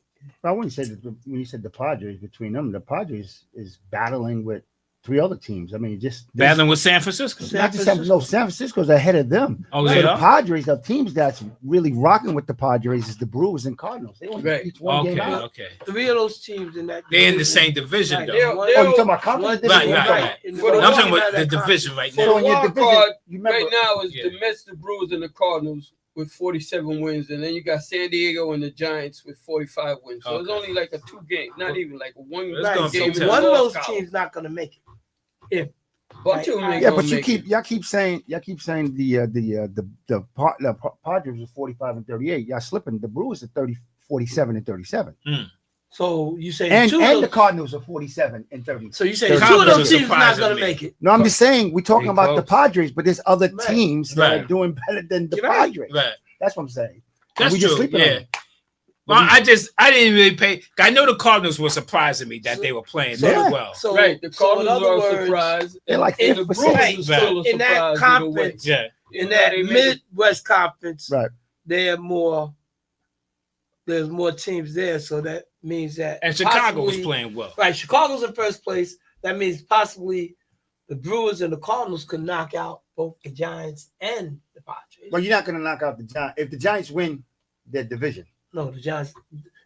I wouldn't say that when you said the Padres, between them, the Padres is battling with 3 other teams. I mean, just Battling with San Francisco. not just San Francisco's ahead of them. Oh, So they the are? Padres, the teams that's really rocking with the Padres is the Brewers and Cardinals. They only Right. each one game Okay, out. okay. 3 of those teams in that. They're in the division- same division, Right, though. They're- one- Oh, you talking about conference? one division? Right, right. in the For the No, I'm one talking about in the that division right For So now. in your wild division, card, you remember right now is Yeah. the Mets, the Brewers, and the Cardinals with 47 wins, and then you got San Diego and the Giants with 45 wins. So it's Okay. only like a 2 game, not even like a 1 It's Right, gonna so be game. tough. in one the of lost those column. teams not going to make it. But two of them ain't Yeah, gonna but you make keep it. keep saying the Padres are 45 and 38. Y'all slipping. The Brewers are 47 and 37. So you say And two of the those, Cardinals are 47 and 30. so you say the 2 of Cardinals those are teams not going surprising to me. make it. No, I'm just saying we're talking They about the close. Padres, but there's other Right. teams that are Right. doing better than the You're right. Padres. Right. That's what I'm saying. That's we just true. sleeping on Yeah. them. Well, I didn't really pay. I know the Cardinals were surprising me that they were playing Yeah. very well. So, Right, the so in Cardinals other are a words, surprise. They're like and the 5%. Brewers Right, are still a in that surprise either way. conference, Yeah. in Now that they make it- Midwest Conference, Right. there's more teams there, so that means that And Chicago was possibly- playing well. Right, Chicago's in first place. That means possibly the Brewers and the Cardinals could knock out both the Giants and the Padres. Well, you're not going to knock out the Giants. If the Giants win their division. No, the Giants.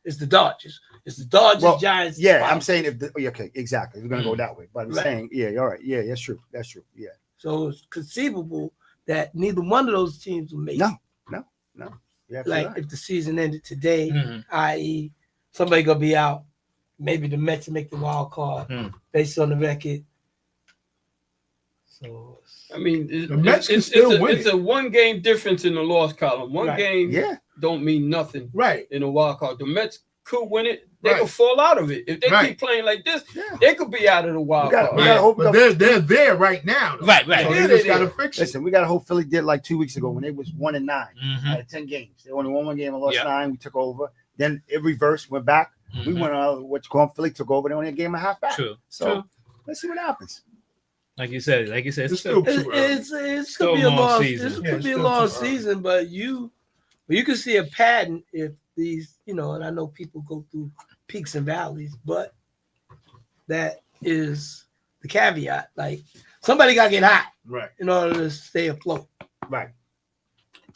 It's the Dodgers. It's the Dodgers, Well, Giants. Yeah, I'm Padres. saying if the okay, exactly. We're going to go that way. But I'm Right. saying, yeah, all right. Yeah, that's true. That's true. Yeah. So it's conceivable that neither one of those teams will make No, it. Yeah. Like if the season ended today, Mhm. i.e., somebody gonna be out. Maybe the Mets will make the wild card based on the record. So I mean, The Mets can still win it's it. a one-game difference in the loss column. One Right. game Yeah. don't mean nothing Right. in a wild card. The Mets could win it. They Right. could fall out of it. If they Right. keep playing like this, Yeah. they could be out of the wild We gotta- card. we gotta hope But they're there right now. Though. Right, right. So Yeah, they just they got to did. fix it. Listen, we got to hope Philly did like 2 weeks ago when they was 1-9 Mhm. out of 10 games. They only won one game and lost Yeah. 9. We took over. Then it reversed, went back. We Mhm. went what you call Philly took over. They only had a game and a half back. True. So True. let's see what happens. Like you said, It's it's still it's too early. it's Still could be a a long long season. season. Yeah, Could it's be a still long too early. season, but you can see a pattern if these, and I know people go through peaks and valleys, but that is the caveat. Like somebody got to get hot Right. in order to stay afloat. Right.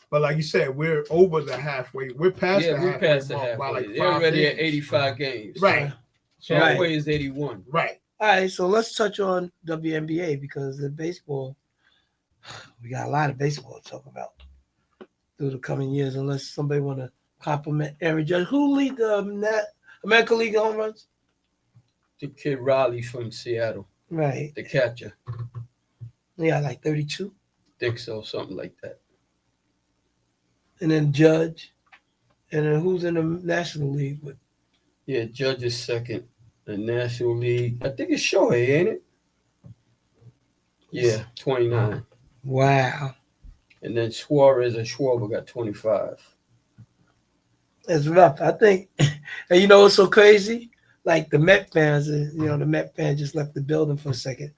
But like you said, we're over the halfway. We're past the Yeah, we're halfway past the mark by halfway. like They're 5 already at games. 85 games. Right. So Right. halfway is 81. Right. All right, so let's touch on WNBA because the baseball, we got a lot of baseball to talk about through the coming years. Unless somebody want to compliment Aaron Judge, who lead the American League home runs? The kid Riley from Seattle, Right, the catcher. yeah, like 32, Think so, something like that. and then Judge, and then who's in the National League with? Yeah, Judge is second. The National League. I think it's Shohei, ain't it? Yeah, 29. Wow, And then Suarez and Schwarber got 25. it's rough. I think, and you know what's so crazy? Like the Met fans, the Met fans just left the building for a second.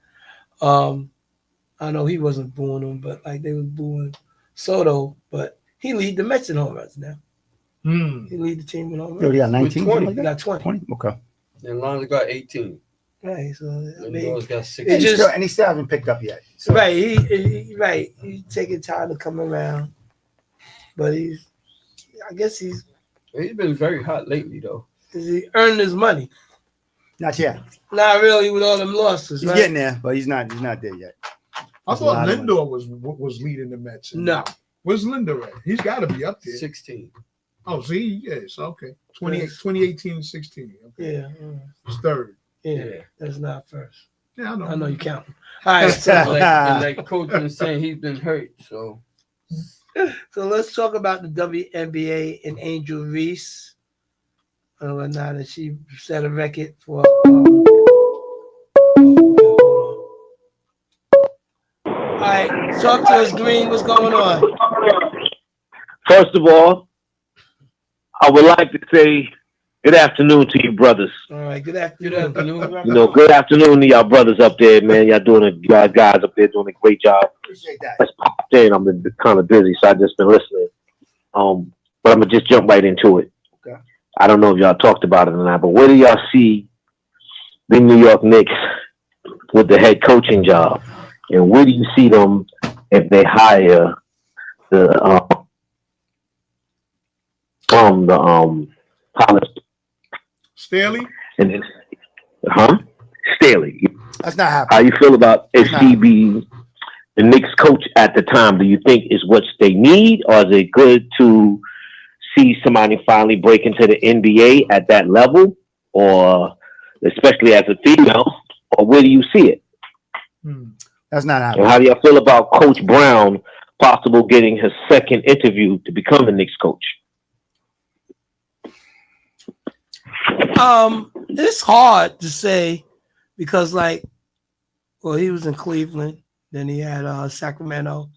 I know he wasn't booing him, but like they was booing Soto, but he lead the Mets in home runs now. Hmm. He lead the team in home Yo, runs. they got 19. 20. something He Like that? got 20. 20. Okay. And Lonzo got 18. Right, so I And mean, Lawrence got It 16. just- And he still haven't picked up yet. So, right, he's taking time to come around, but I guess he's been very hot lately, though. he earned his money. not yet. Not really with all them losses, He's right? getting there, but he's not there yet. I That's a thought lot of Lindor was leading the Mets. No, Where's Lindor at? He's got to be up there. 16. Oh, see, yes, okay. 2018 and 16. Okay. yeah, It's third. yeah, that's not first. Yeah, I know. I know you counting. All right, so, And like Coach been saying, he's been hurt. So so let's talk about the WNBA and Angel Reese. Now that she set a record for. All right, talk to us, Green. What's going on? First of all, I would like to say good afternoon to you brothers. All right, good good afternoon. afternoon. Good afternoon to y'all brothers up there, man. Y'all guys up there doing a great job. Appreciate that. Let's pop in. I've been kind of busy, so I just been listening. But I'm gonna just jump right into it. Okay. I don't know if y'all talked about it or not, but where do y'all see the New York Knicks with the head coaching job, and where do you see them if they hire the Hollis Staley? and then, Staley? That's not happening. How you feel about if Nah. he be the Knicks coach at the time? Do you think is what they need, or is it good to see somebody finally break into the NBA at that level, or especially as a female, or where do you see it? That's not And happening. how do y'all feel about Coach Brown possible getting his second interview to become the Knicks coach? It's hard to say because, he was in Cleveland, then he had Sacramento.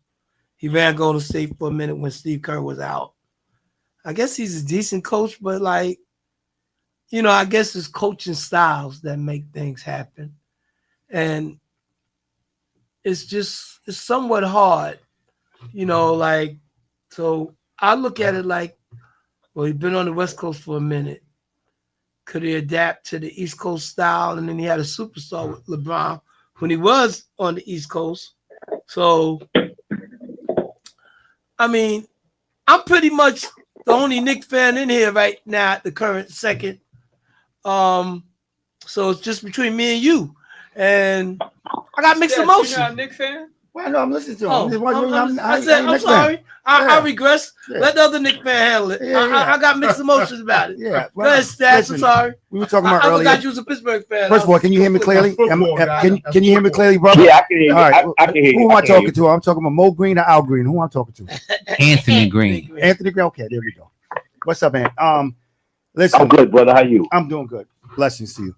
He ran Golden State for a minute when Steve Kerr was out. I guess he's a decent coach, but like, you know, I guess it's coaching styles that make things happen. And it's somewhat hard, you know, like, so I look at it like, well, he's been on the West Coast for a minute. Could he adapt to the East Coast style? And then he had a superstar with LeBron when he was on the East Coast. So, I mean, I'm pretty much the only Knicks fan in here right now at the current second. So it's just between me and you. And I got mixed emotions. You're not a Knicks fan? Well, no, I'm listening to him. I'm sorry. I regress. Yeah. Let the other Knicks fan handle it. I got mixed emotions about it. Yeah. Go ahead, Stats. I'm sorry. We were talking about I earlier. forgot you was a Pittsburgh fan. First of all, can you hear me clearly? Can you hear me clearly, brother? Yeah, I can hear you. All right. I can hear you. Who am I I can hear talking to? I'm talking about Mo Green or Al Green. Who am I talking to? Anthony Green. Anthony Green. Okay, there we go. What's up, man? Listen. I'm good, brother. How you? I'm doing good. Blessings to you.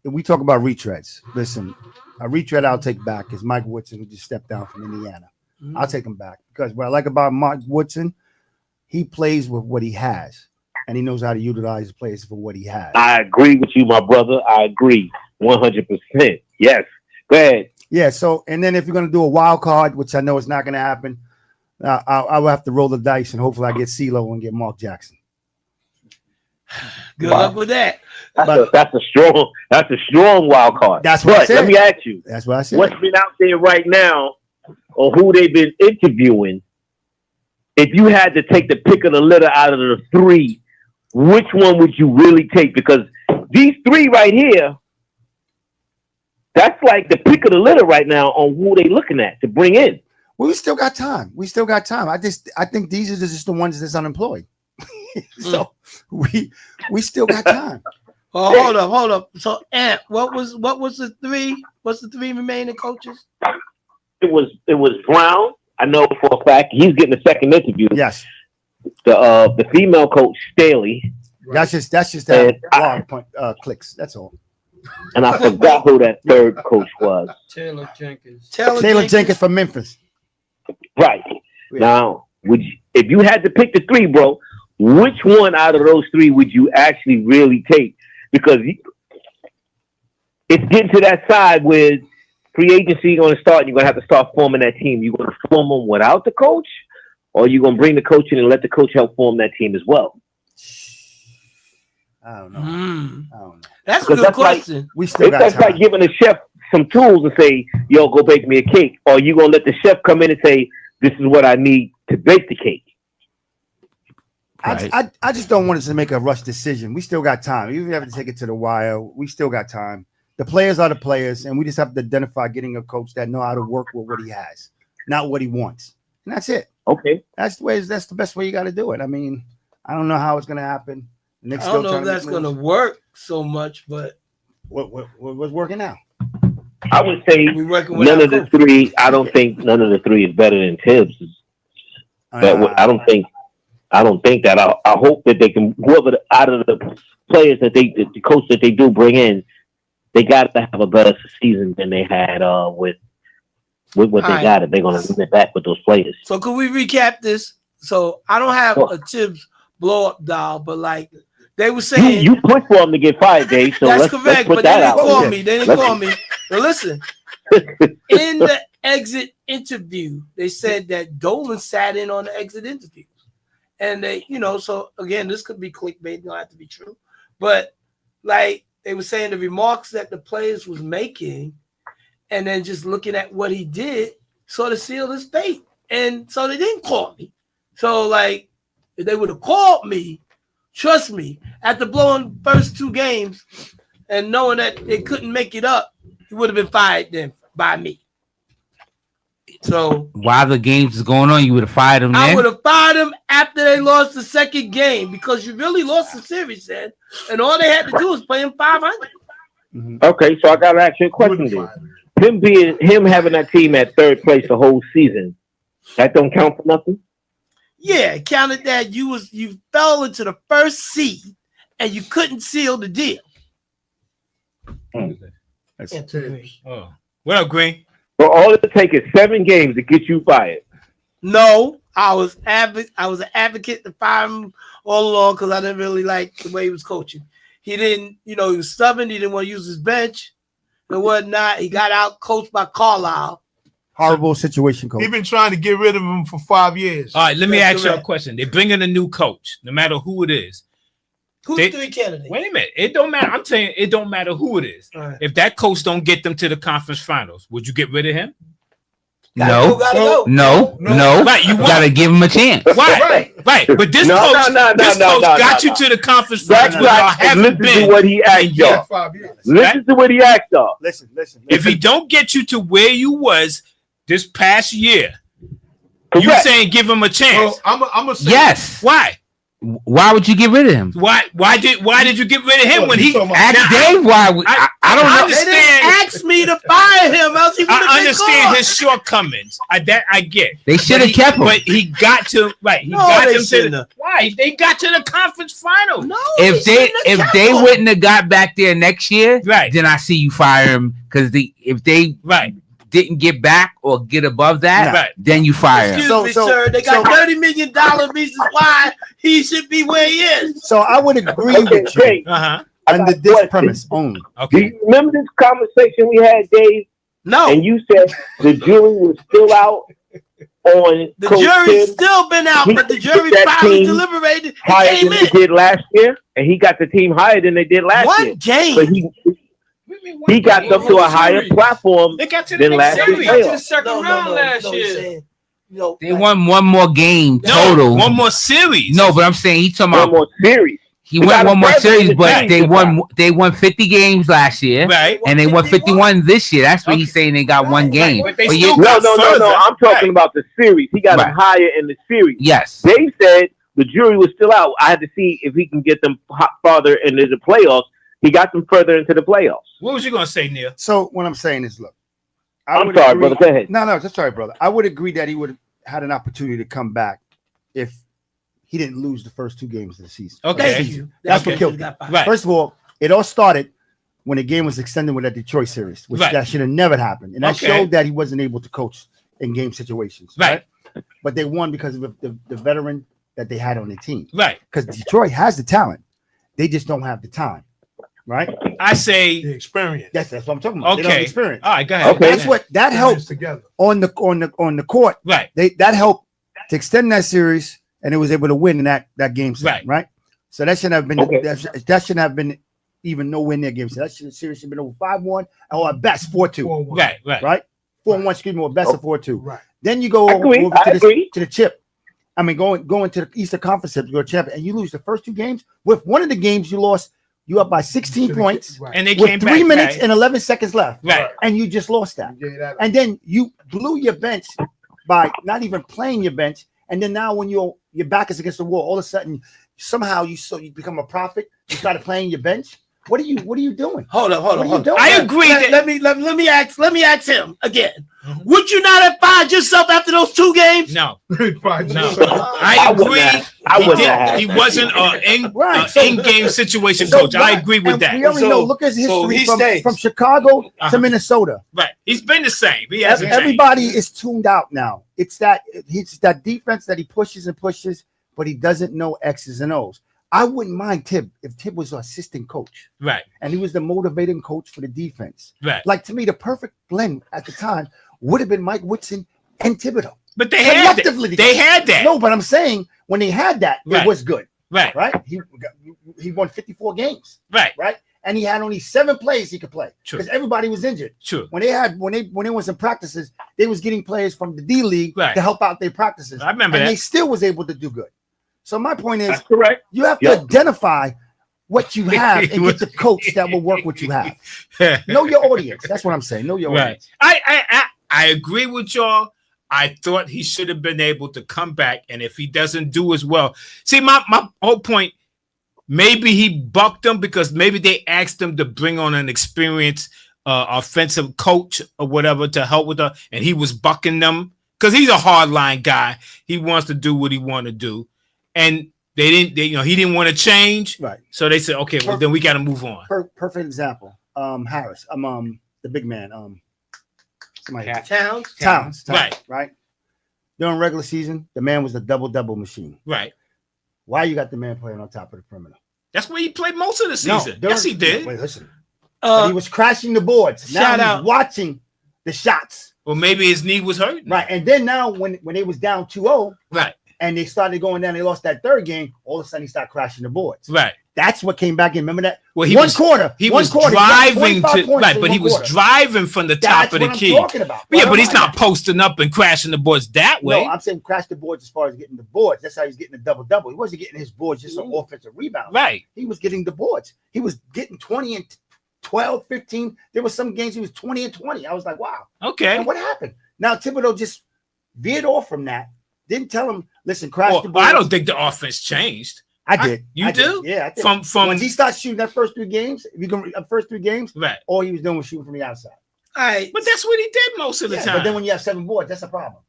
We talk about retreads. Listen, a retread I'll take back is Mike Woodson, who just stepped down from Indiana. Mm-hmm. I'll take him back because what I like about Mike Woodson, he plays with what he has, and he knows how to utilize his players for what he has. I agree with you, my brother. I agree 100%. Yes. Go ahead. Yeah. So, and then if you're gonna do a wild card, which I know is not gonna happen, I will have to roll the dice, and hopefully I get CeeLo and get Mark Jackson. Good luck with that. That's a strong wild card. That's what I said. Let me ask you. That's what I said. What's been out there right now, or who they've been interviewing? If you had to take the pick of the litter out of the three, which one would you really take? Because these three right here, that's like the pick of the litter right now on who they looking at to bring in. Well, we still got time. I think these are just the ones that's unemployed. So we still got time. Oh, hold up. So, Ant, what was the three? What's the three remaining coaches? It was Brown. I know for a fact he's getting a second interview. Yes. The female coach Staley. That's just that long point clicks. That's all. And I forgot who that third coach was. Taylor Jenkins. Taylor Jenkins from Memphis. Right. Yeah. Now, if you had to pick the three, bro, which one out of those three would you actually really take? Because it's getting to that side where free agency going to start, and you're going to have to start forming that team. You're going to form them without the coach, or you're going to bring the coach in and let the coach help form that team as well? I don't know. That's a good question. We still got That's time. like giving the chef some tools and say, yo, go bake me a cake. Or you going to let the chef come in and say, this is what I need to bake the cake. I just don't want us to make a rush decision. We still got time. Even if we have to take it to the wire, we still got time. The players are the players, and we just have to identify getting a coach that know how to work with what he has, not what he wants. And that's it. Okay. That's the best way you got to do it. I mean, I don't know how it's going to happen. I don't know if that's going to work so much, but what's working now? I would say none of the three. I don't think none of the three is better than Tibbs. But I don't think that. I hope that they can, whoever out of the players that the coach that they do bring in, they got to have a better season than they had with what they got. If they're going to win it back with those players. So could we recap this? So I don't have a Tibbs blow up dial, but like they were saying, you pushed for them to get fired, Dave. So that's let's correct. put But that they out. didn't call me. But listen, in the exit interview, they said that Dolan sat in on the exit interviews. And they, so again, this could be clickbait, it don't have to be true. But like they were saying the remarks that the players was making, and then just looking at what he did sort of sealed his fate. And so they didn't call me. So like if they would have called me, trust me, after blowing first two games and knowing that they couldn't make it up, he would have been fired then by me. So while the games is going on, you would have fired him. I would have fired him after they lost the second game because you really lost the series then, and all they had to do was play him 500. Okay, so I got to ask you a question then. Him having that team at third place the whole season, that don't count for nothing? Yeah, it counted that you fell into the first seed and you couldn't seal the deal. Oh, what up, Green? So all it takes is 7 games to get you fired. No, I was an advocate to fire him all along because I didn't really like the way he was coaching. He didn't, he was stubborn. He didn't want to use his bench and whatnot. He got out coached by Carlisle. Horrible situation, coach. He's been trying to get rid of him for 5 years. All right, let me That's ask you a correct. question. They bring in a new coach, no matter who it is. Who's They- the three candidates? Wait a minute. It don't matter. I'm saying it don't matter who it is. All right. If that coach don't get them to the conference finals, would you get rid of him? No, Gotta go. no. Right, you gotta give him a chance. Why? Right. But this No, coach, no, this no, coach no, got no, you to the conference That's finals. Y'all right. And haven't listen to been. what he asked Yeah. y'all. 5 years. Listen to what he asked y'all. Listen. If he don't get you to where you was this past year, you Correct. saying give him a chance? Well, I'm gonna say Yes. Why? Why would you get rid of him? Why did you get rid of him Well, when you he? talking about- Ask Now, Dave why. I don't know. They didn't understand. ask me to fire him, else he would I have been understand gone. his shortcomings. I get. They should But have kept him. But he got to right. He No, got they them to shouldn't the, have. why? They got to the conference finals. No, If they shouldn't have kept him. wouldn't have got back there next year, Right. then I see you fire him because if they Right. didn't get back or get above that, Right. then you fire him. Excuse me, sir. They got $30 million reasons why he should be where he is. So I would agree Okay, with you Dave, Uh-huh. I got under a this question. premise only. Do Okay. you remember this conversation we had, Dave? No, And you said the jury was still out on the Coach jury's Tim still been out, He but the put jury that finally team deliberated and higher came than in. they did last year, and he got the team higher than they did last year. One game. But he got them to a higher platform They got to the than next last series. year's Got to the playoffs. second round last he's year. saying, They won one more game No, total. one more series. No, but I'm saying he's talking One about more series. he They won got one a more president series, in but the they team. won 50 games last year, Right. and they won 51 this year. That's what Okay. he's saying they got one game. But they But still you- got No. further. I'm talking Right. about the series. He got Right. them higher in the series. Yes. They said the jury was still out. I had to see if he can get them farther into the playoffs. He got them further into the playoffs. What was you gonna say, Neil? So what I'm saying is, look, I I'm would sorry, agree- brother. Go ahead. No, just sorry, brother. I would agree that he would have had an opportunity to come back if he didn't lose the first 2 games of the season. Okay. Thank you. That's what killed him. him. Right. First of all, it all started when the game was extended with that Detroit series, which Right. that should have never happened, and that Okay. showed that he wasn't able to coach in game situations. Right. But they won because of the veteran that they had on the team. Right. Because Detroit has the talent, they just don't have the time. Right. I say. The experience. That's what I'm talking about. They don't have Okay. experience. All right. Go ahead. Okay. That's what that helped together. on the court. Right. That helped to extend that series, and it was able to win in that game set, right? So that shouldn't have been that shouldn't have been even nowhere near game set. That series should have been over 5-1 or at best 4-2. 4-1. Right. 4-1, excuse me, or best of 4-2. Right. Then you go I agree. over I agree. to the chip. I mean, going to the Eastern Conference, you're a champion, and you lose the first 2 games. With one of the games you lost, you up by 16 points. Right. And they With came 3 back, minutes right? and 11 seconds left. Right. And you just lost that. You gave that- And then you blew your bench by not even playing your bench. And then now when your back is against the wall, all of a sudden somehow you become a prophet. You started playing your bench. What are you doing? Hold on. What are you doing? I agree that- Let me ask him again. Would you not have fired yourself after those 2 games? No. Right. No. So- I agree. wouldn't have. He wasn't Right. So- in-game situation So, coach. I right. agree with And that. We already know. Look at his so history he from, stays. from Chicago Uh-huh. to Minnesota. Right. He's been the same. He hasn't changed. Everybody is tuned out now. It's that defense that he pushes and pushes, but he doesn't know X's and O's. I wouldn't mind Tib if Tib was an assistant coach Right. and he was the motivating coach for the defense. Right. Like, to me, the perfect blend at the time would have been Mike Woodson and Thibodeau. But they had that. Collectively They had that. No, but I'm saying when they had that, Right. it was good. Right. Right? He won 54 games. Right. Right? And he had only 7 plays he could play True. because everybody was injured. True. When they was in practices, they was getting players from the D League Right. to help out their practices. I remember and that. they still was able to do good. So my point is, That's correct. you have to Yep. identify what you have and get the coach that will work what you have. Know your audience. That's what I'm saying. Know your Right. audience. I agree with y'all. I thought he should have been able to come back, and if he doesn't do as well, see my whole point. Maybe he bucked them because maybe they asked him to bring on an experienced offensive coach or whatever to help with her, and he was bucking them because he's a hardline guy. He wants to do what he want to do, and they didn't. He didn't want to change, Right. so they said, "Okay, well then we got to move on." Perfect example. Harris. The big man. Somebody. Towns. Towns. Right. Right. during regular season, the man was a double machine. Right. Why you got the man playing on top of the perimeter? That's where he played most of the No, season. during- Yes, he did. Wait, listen. But he was crashing the boards. Now shout he's out. watching the shots. Well, maybe his knee was hurt. Right. And then now when they was down 2-0 Right. and they started going down, they lost that third game, all of a sudden he started crashing the boards. Right. That's what came back in. Remember that? Well, he one was, quarter. He one was quarter, he got driving 25 to points right, in but he one was quarter. driving from the top That's of the what I'm key. talking about. Yeah, What but am he's I- not posting up and crashing the boards that way. No, I'm saying crash the boards as far as getting the boards. That's how he's getting the double. He wasn't getting his boards just on offensive rebounds. Right. He was getting the boards. He was getting 20 and 12, 15. There were some games he was 20 and 20. I was like, wow. Okay. And what happened? Now Thibodeau just veered off from that. Didn't tell him, listen, crash Well, the boards. I don't think the offense changed. I did. You I do? did. Yeah, I did. From Once he started shooting that first 3 games, if you can first 3 games, right. all he was doing was shooting from the outside. All right. But that's what he did most of the Yeah, time. but then when you have 7 boards, that's a problem.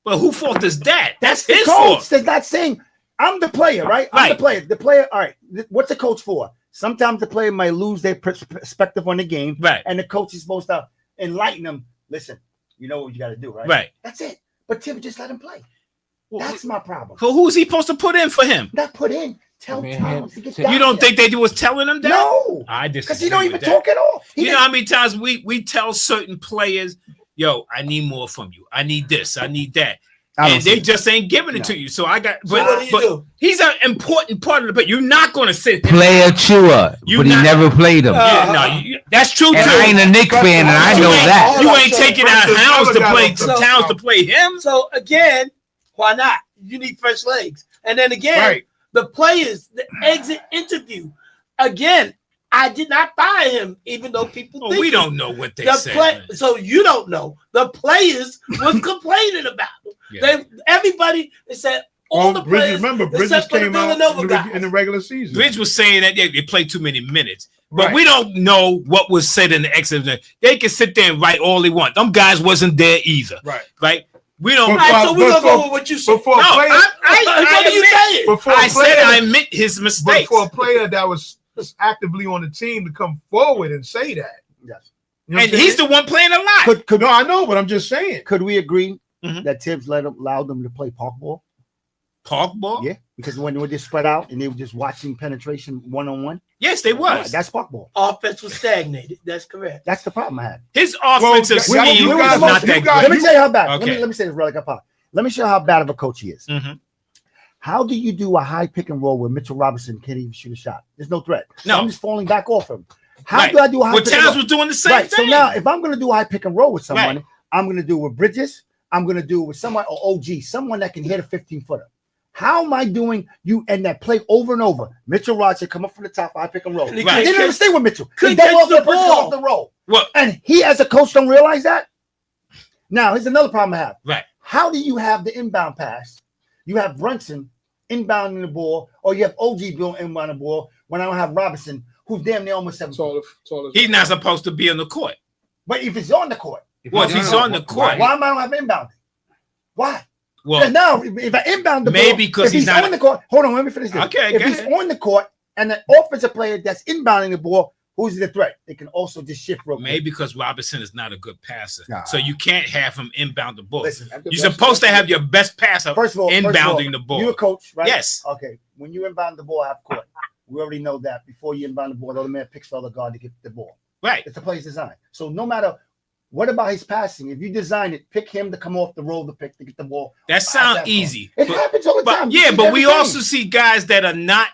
But who fault is that? That's The his coach fault. that's not saying I'm the player, right? I'm the Right. player. The player, all right. What's the coach for? Sometimes the player might lose their perspective on the game, Right. and the coach is supposed to enlighten them. Listen, you know what you got to do, right? Right. That's it. But Tim just let him play. That's my problem. So who's he supposed to put in for him? Not put in. Tell Towns to get You down don't there. think they was telling him that? No, I disagree. because he don't even with that. talk at all. You know how many times we tell certain players, yo, I need more from you. I need this. I need that. I don't And see they it. just ain't giving it to you. So I got, but, what do you but do? he's an important part of it. But you're not going to sit there. Player Chua, You but he not- never played him. Yeah, no, that's true And too. I ain't a Knicks fan, and I know that. You ain't taking out Towns to play So- Towns to play him. So again, why not? You need fresh legs. And then again, Right. the players, the exit interview. Again, I did not fire him, even though people Well, think we it. don't know what they The said. play, man. so you don't know. The players was complaining about him. Yeah. Everybody said all the Bridges, players. remember, Bridges except for the came out Villanova in guys. the regular season. Bridge was saying that they played too many minutes, but Right. we don't know what was said in the exit. They can sit there and write all they want. Them guys wasn't there either, Right. right? We don't. All right, so we're gonna Before- go with what you said. Before No, a player, What are you admit- saying? before I a said player, I admit his but mistakes. for a player that was actively on the team to come forward and say that. Yes. You know what And I'm he's the saying? one playing a lot. No, I know, but I'm just saying. Could we agree Mhm. that Tibbs allowed them to play park ball? Park ball? Yeah, because when they were just spread out and they were just watching penetration 1-on-1, Yes, they was. that's park ball. Offense was stagnated. That's correct. That's the problem I had. His offensive Well, scheme you is guys- not you that guys- good. Let me tell you how bad. Okay. Let me say this really quick. Let me show you how bad of a coach he is. Mhm. How do you do a high pick and roll where Mitchell Robinson can't even shoot a shot? There's no threat. No. I'm just falling back off him. How Right. do I do a high Well, pick and Towns roll? was doing the same Right. So thing. now, if I'm going to do a high pick and roll with someone, Right. I'm going to do it with Bridges. I'm going to do it with someone or OG, someone that can hit a 15-footer. How am I doing you and that play over and over? Mitchell Robinson come up from the top, high pick and roll. He They couldn't didn't catch- even stay with Mitchell. They couldn't double catch off the the person ball. off the roll. Well, And he, as a coach, don't realize that. Now, here's another problem I have. right. How do you have the inbound pass? You have Brunson inbounding the ball, or you have OG doing inbound the ball when I don't have Robinson, who's damn near almost 7 foot. He's not supposed to be on the court. But if he's on the court, Well, if he's on the court, why am I don't have inbounding? Why? well, Because now, if I inbound the maybe ball, because if he's not- on the court. Hold on, let me finish this. Okay, if go he's ahead. on the court and the offensive player that's inbounding the ball, who's the threat? They can also just shift real quick. maybe because Robinson is not a good passer, Nah. so you can't have him inbound the ball. Listen, You're supposed to have your best passer First of all, inbounding the ball. You're a coach, right? Yes. Okay. When you inbound the ball half court, we already know that before you inbound the ball, the other man picks for the guard to get the ball. Right. It's the play's design. So no matter what about his passing, if you design it, pick him to come off the roll to pick to get the ball. That sounds At easy. It but- happens all the But time. yeah, You see but it we every game. also see guys that are not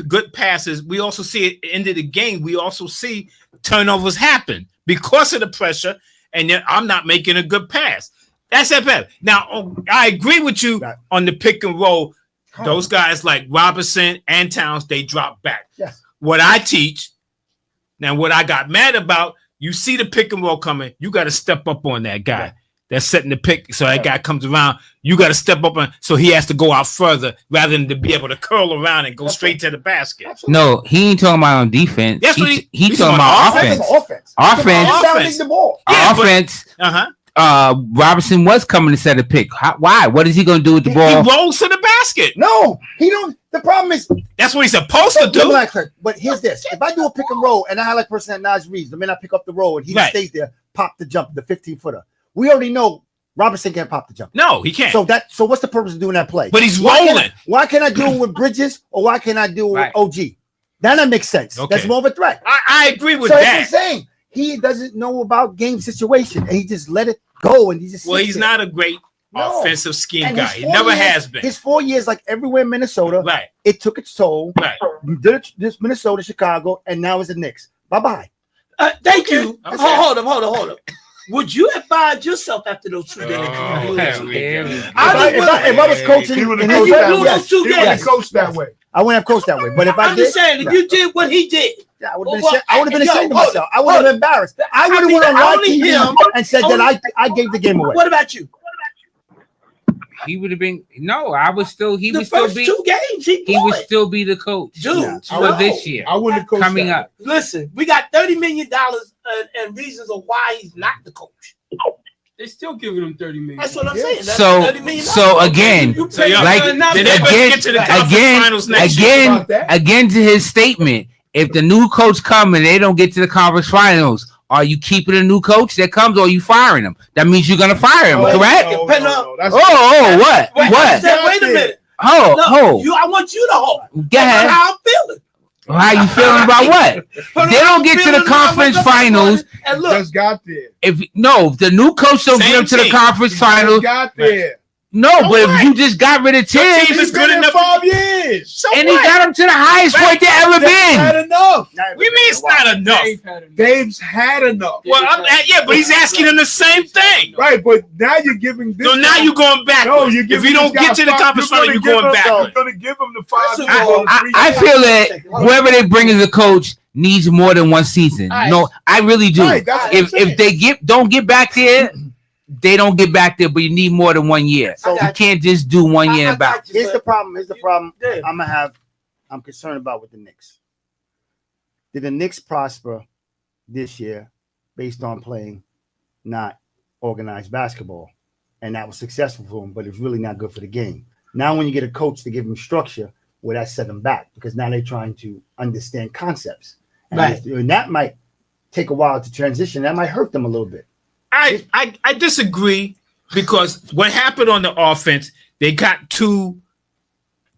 good passes. We also see at the end of the game, we also see turnovers happen because of the pressure, and then I'm not making a good pass. That's that bad. Now, I agree with you Right. on the pick and roll. Come Those on. guys like Robinson and Towns, they drop back. Yes. What I teach, now what I got mad about, you see the pick and roll coming, you got to step up on that guy. Right. That's setting the pick. So that guy comes around, you got to step up on, so he has to go out further rather than to be able to curl around and go straight to the basket. Absolutely. No, he ain't talking about on defense. That's what he he's talking on about offense. offense. Offense. Offense. Inbounding the ball. Yeah, but- Offense. Uh-huh. Robinson was coming to set a pick. Why? What is he going to do with the He ball? rolls to the basket. No, he don't. The problem is, That's what he's supposed to do. but here's this: if I do a pick and roll and I have like person that Naj Reeves, the minute I pick up the roll and he Right. just stays there, pop the jump, the 15-footer. We already know Robinson can't pop the jump. No, he can't. So what's the purpose of doing that play? But he's Why rolling. why can't I do it with Bridges or why can't I do it with OG? Then that makes sense. Okay. That's more of a threat. I agree with so that. That's what I'm saying. He doesn't know about game situation and he just let it go and he just Well, sits he's there. not a great offensive scheme And guy. his He 4 never years- has been. His 4 years, like everywhere in Minnesota, Right. it took its toll. Right. You did it, this Minnesota, Chicago, and now it's the Knicks. Bye-bye. Thank you. Okay. Hold up. Would you have fired yourself after those 2 games? If I was coaching, He wouldn't in have his coached way, that way. yes. He wouldn't have coached that way. I wouldn't have coached that way. But if I I'm did, just saying, if you did what he did, I would have been ashamed of myself. I would have been embarrassed. I would have mean, went on live only TV him- and said that I gave the game away. What about you? He would have been no. I would still. He The would still first be. 2 games, he would played. still be the coach, Dude, for no. this year. I wouldn't have coached Coming that. up. Listen, we got $30 million and reasons of why he's not the coach. They still giving him 30 million. That's what I'm saying. That's So, $30 million. so again, You So pay- y'all- like did everybody again, get to the conference finals next year? about that? again to his statement. If the new coach come and they don't get to the conference finals, are you keeping a new coach that comes or are you firing him? That means you're gonna fire him, Oh, correct? no, no, that's- What? Wait, What? Wait a minute. No, Hold. I want you to hold. Go ahead. How I'm feeling. How you feeling about what? They don't get to the conference finals. And look, Just got there. If the new coach don't get them to the conference finals, Just got there. no. But if you just got rid of Your Tim, team is He's good been in enough. 5 years. So and he what? got them to the highest point they ever That's not been. enough. We mean it's not enough. Dave's had enough. Well, but he's asking him the same thing. Right, but now you're giving this. So now you're going back. No, you're If giving you don't this guy get to the five- conference final, you're gonna going give him- back. You're going to give him the 5 First of years all, or the 3 I years. feel that whoever they bring as a coach needs more than one season. All right. No, I really do. Right, that's what I'm saying. If they don't get back there, they don't get back there. But you need more than 1 year. So- You can't just do 1 year and back. Here's the problem. Yeah. I'm concerned about with the Knicks. Did the Knicks prosper this year based on playing not organized basketball? And that was successful for them, but it's really not good for the game. Now, when you get a coach to give them structure, well, that set them back because now they're trying to understand concepts. And, Right. and that might take a while to transition. That might hurt them a little bit. I disagree because what happened on the offense, they got too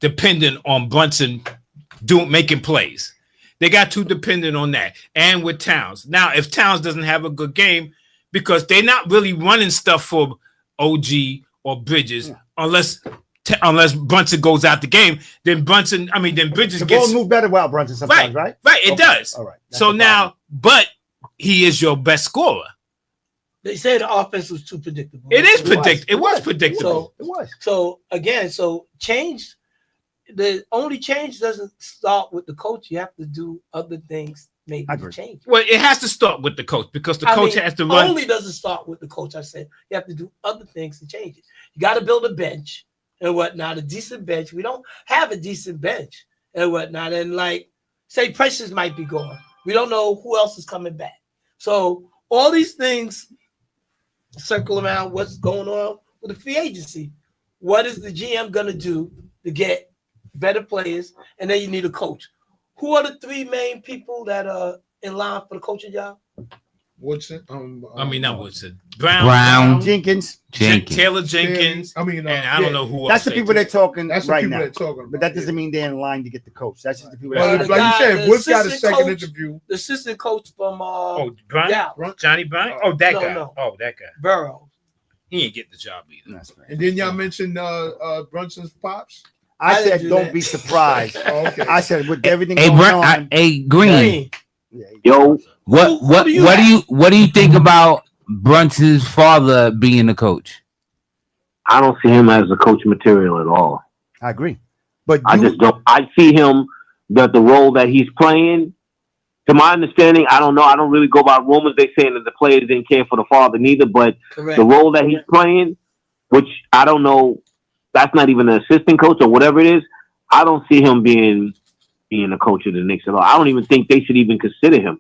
dependent on Brunson making plays. They got too dependent on that. And with Towns. Now, if Towns doesn't have a good game, because they're not really running stuff for OG or Bridges, unless Brunson goes out the game, then Bridges The gets ball move better without Brunson sometimes, right? Right, it Okay. does. All right. That's So the now, problem. but he is your best scorer. they say the offense was too predictable. It is was. predictable. It was predictable. It was. So again, change. The only change doesn't start with the coach. You have to do other things, maybe I to agree. change. Well, it has to start with the coach because the coach has to run. Only doesn't start with the coach. I said you have to do other things to change it. You got to build a bench and whatnot, a decent bench. We don't have a decent bench and whatnot. And like, say, Precious might be gone. We don't know who else is coming back. So all these things circle around what's going on with the free agency. What is the GM going to do to get better players? And then you need a coach. Who are the 3 main people that are in line for the coaching job? Woodson. Not Woodson. Brown. Jenkins. Taylor Jenkins. and I don't know who That's else. the people they're talking That's the right people now. they're talking about. But that doesn't mean they're in line to get the coach. That's just the people. Well, that like you said, the Woods got a assistant second coach- interview. The assistant coach from Brown? Dallas, Johnny Brown? Oh, that No, guy. no. Oh, that guy. Burrow. He ain't get the job either. That's right. And then y'all mentioned Brunson's pops. I I didn't said, do don't that. be surprised. Oh, okay. I said, with everything Hey, going on, Green. Green. yeah, Yo, What do you what do you think about Brunson's father being the coach? I don't see him as a coach material at all. I agree. But I just don't. I see him that the role that he's playing. To my understanding, I don't know. I don't really go by rumors. They saying that the players didn't care for the father neither. But Correct. the role that he's playing, which I don't know, that's not even an assistant coach or whatever it is. I don't see him being a coach of the Knicks at all. I don't even think they should even consider him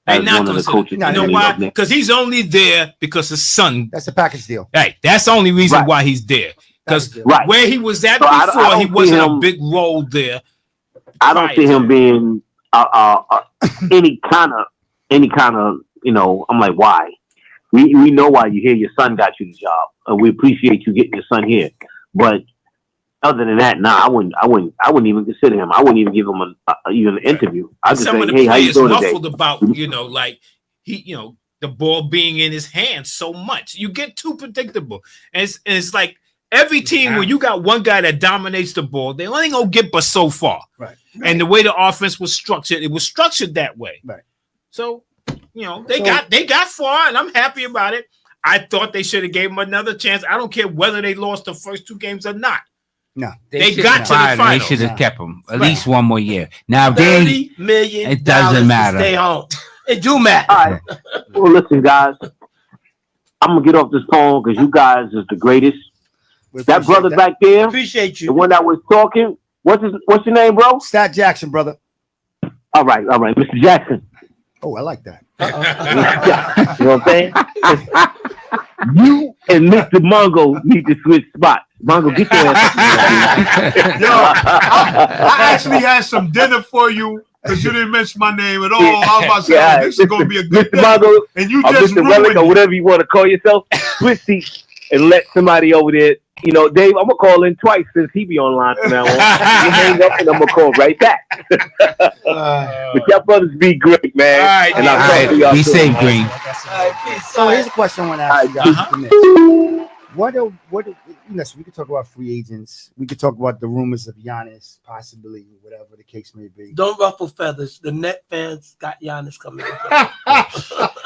They're as not one of the considered. coaches. You No, know they're why? not. Because he's only there because his son. that's a package deal. Right. That's the only reason Right. why he's there. Because Right. where he was at So I before, don't he see wasn't a him- big role there. I don't see him being any kind of, I'm like, why? We know why you're here. Your son got you the job. We appreciate you getting your son here. But other than that, nah, I wouldn't even consider him. I wouldn't even give him even an interview. I just Some say, of the hey, how you players doing today? muffled about, like he, the ball being in his hands so much. You get too predictable. And it's like every team where you got one guy that dominates the ball, they only gonna get but so far. Right. And the way the offense was structured, it was structured that way. Right. So, they got far, and I'm happy about it. I thought they should have gave him another chance. I don't care whether they lost the first 2 games or not. No, they got to the They finals. should have kept him at least one more year. Now, $30 million. it doesn't matter. To stay home. It do matter. All right. Well, listen, guys. I'm gonna get off this phone because you guys is the greatest. That brother back there, appreciate you. The one that was talking. What's your name, bro? Stat Jackson, brother. All right, Mr. Jackson. Oh, I like that. You know what I'm saying? You and Mr. Mongo need to switch spots. Mongo, get your ass. Yo, I actually had some dinner for you because you didn't mention my name at all. I was about to say, this is going to be a good Mr. Mongo, and you or just Mr. Relic, ruined or it. whatever you want to call yourself. Switch seats and let somebody over there. Dave, I'm gonna call in twice since he be online from now on. You hang up and I'm gonna call right back. But y'all brothers be great, man. All right, and I'll talk to y'all Be soon. safe, Green. So here's a question I want to ask you guys. What listen, we could talk about free agents. We could talk about the rumors of Giannis, possibly, whatever the case may be. Don't ruffle feathers. The Net fans got Giannis coming.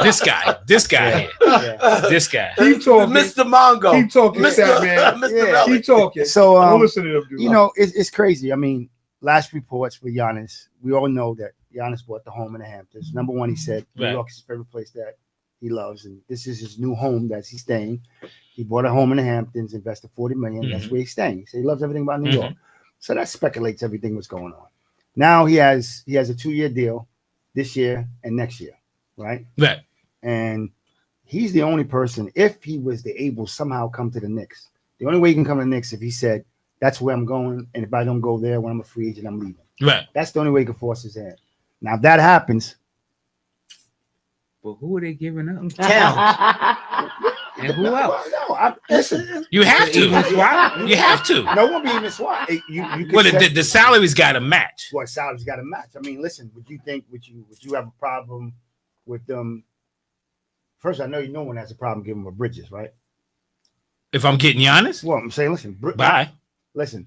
This guy here. Yeah. This guy. Keep talking. Mr. Mongo. Keep talking, Stat Man. Mr. Yeah. Relic. Keep talking. So, Don't listen to them, dude. it's crazy. I mean, last reports for Giannis, we all know that Giannis bought the home in the Hamptons. Number one, he said New Right. York is his favorite place that he loves, and this is his new home that he's staying. He bought a home in the Hamptons, invested $40 million. That's where he's staying. He said he loves everything about New York. So that speculates everything what's going on. Now he has a 2-year deal this year and next year, right? Right. And he's the only person, if he was to able somehow come to the Knicks, the only way he can come to the Knicks if he said, that's where I'm going, and if I don't go there when I'm a free agent, I'm leaving. Right. That's the only way he can force his hand. Now, if that happens, But who are they giving up? Town. And who else? No, listen. You have to. Even swap? You have to. No one be even swap. You could Well, say- the salary's got to match. Well, salary's got to match. I mean, listen. Would you have a problem with them? First, I know no one has a problem giving them Bridges, right? If I'm getting Giannis, Well, I'm saying, listen. bye. Listen.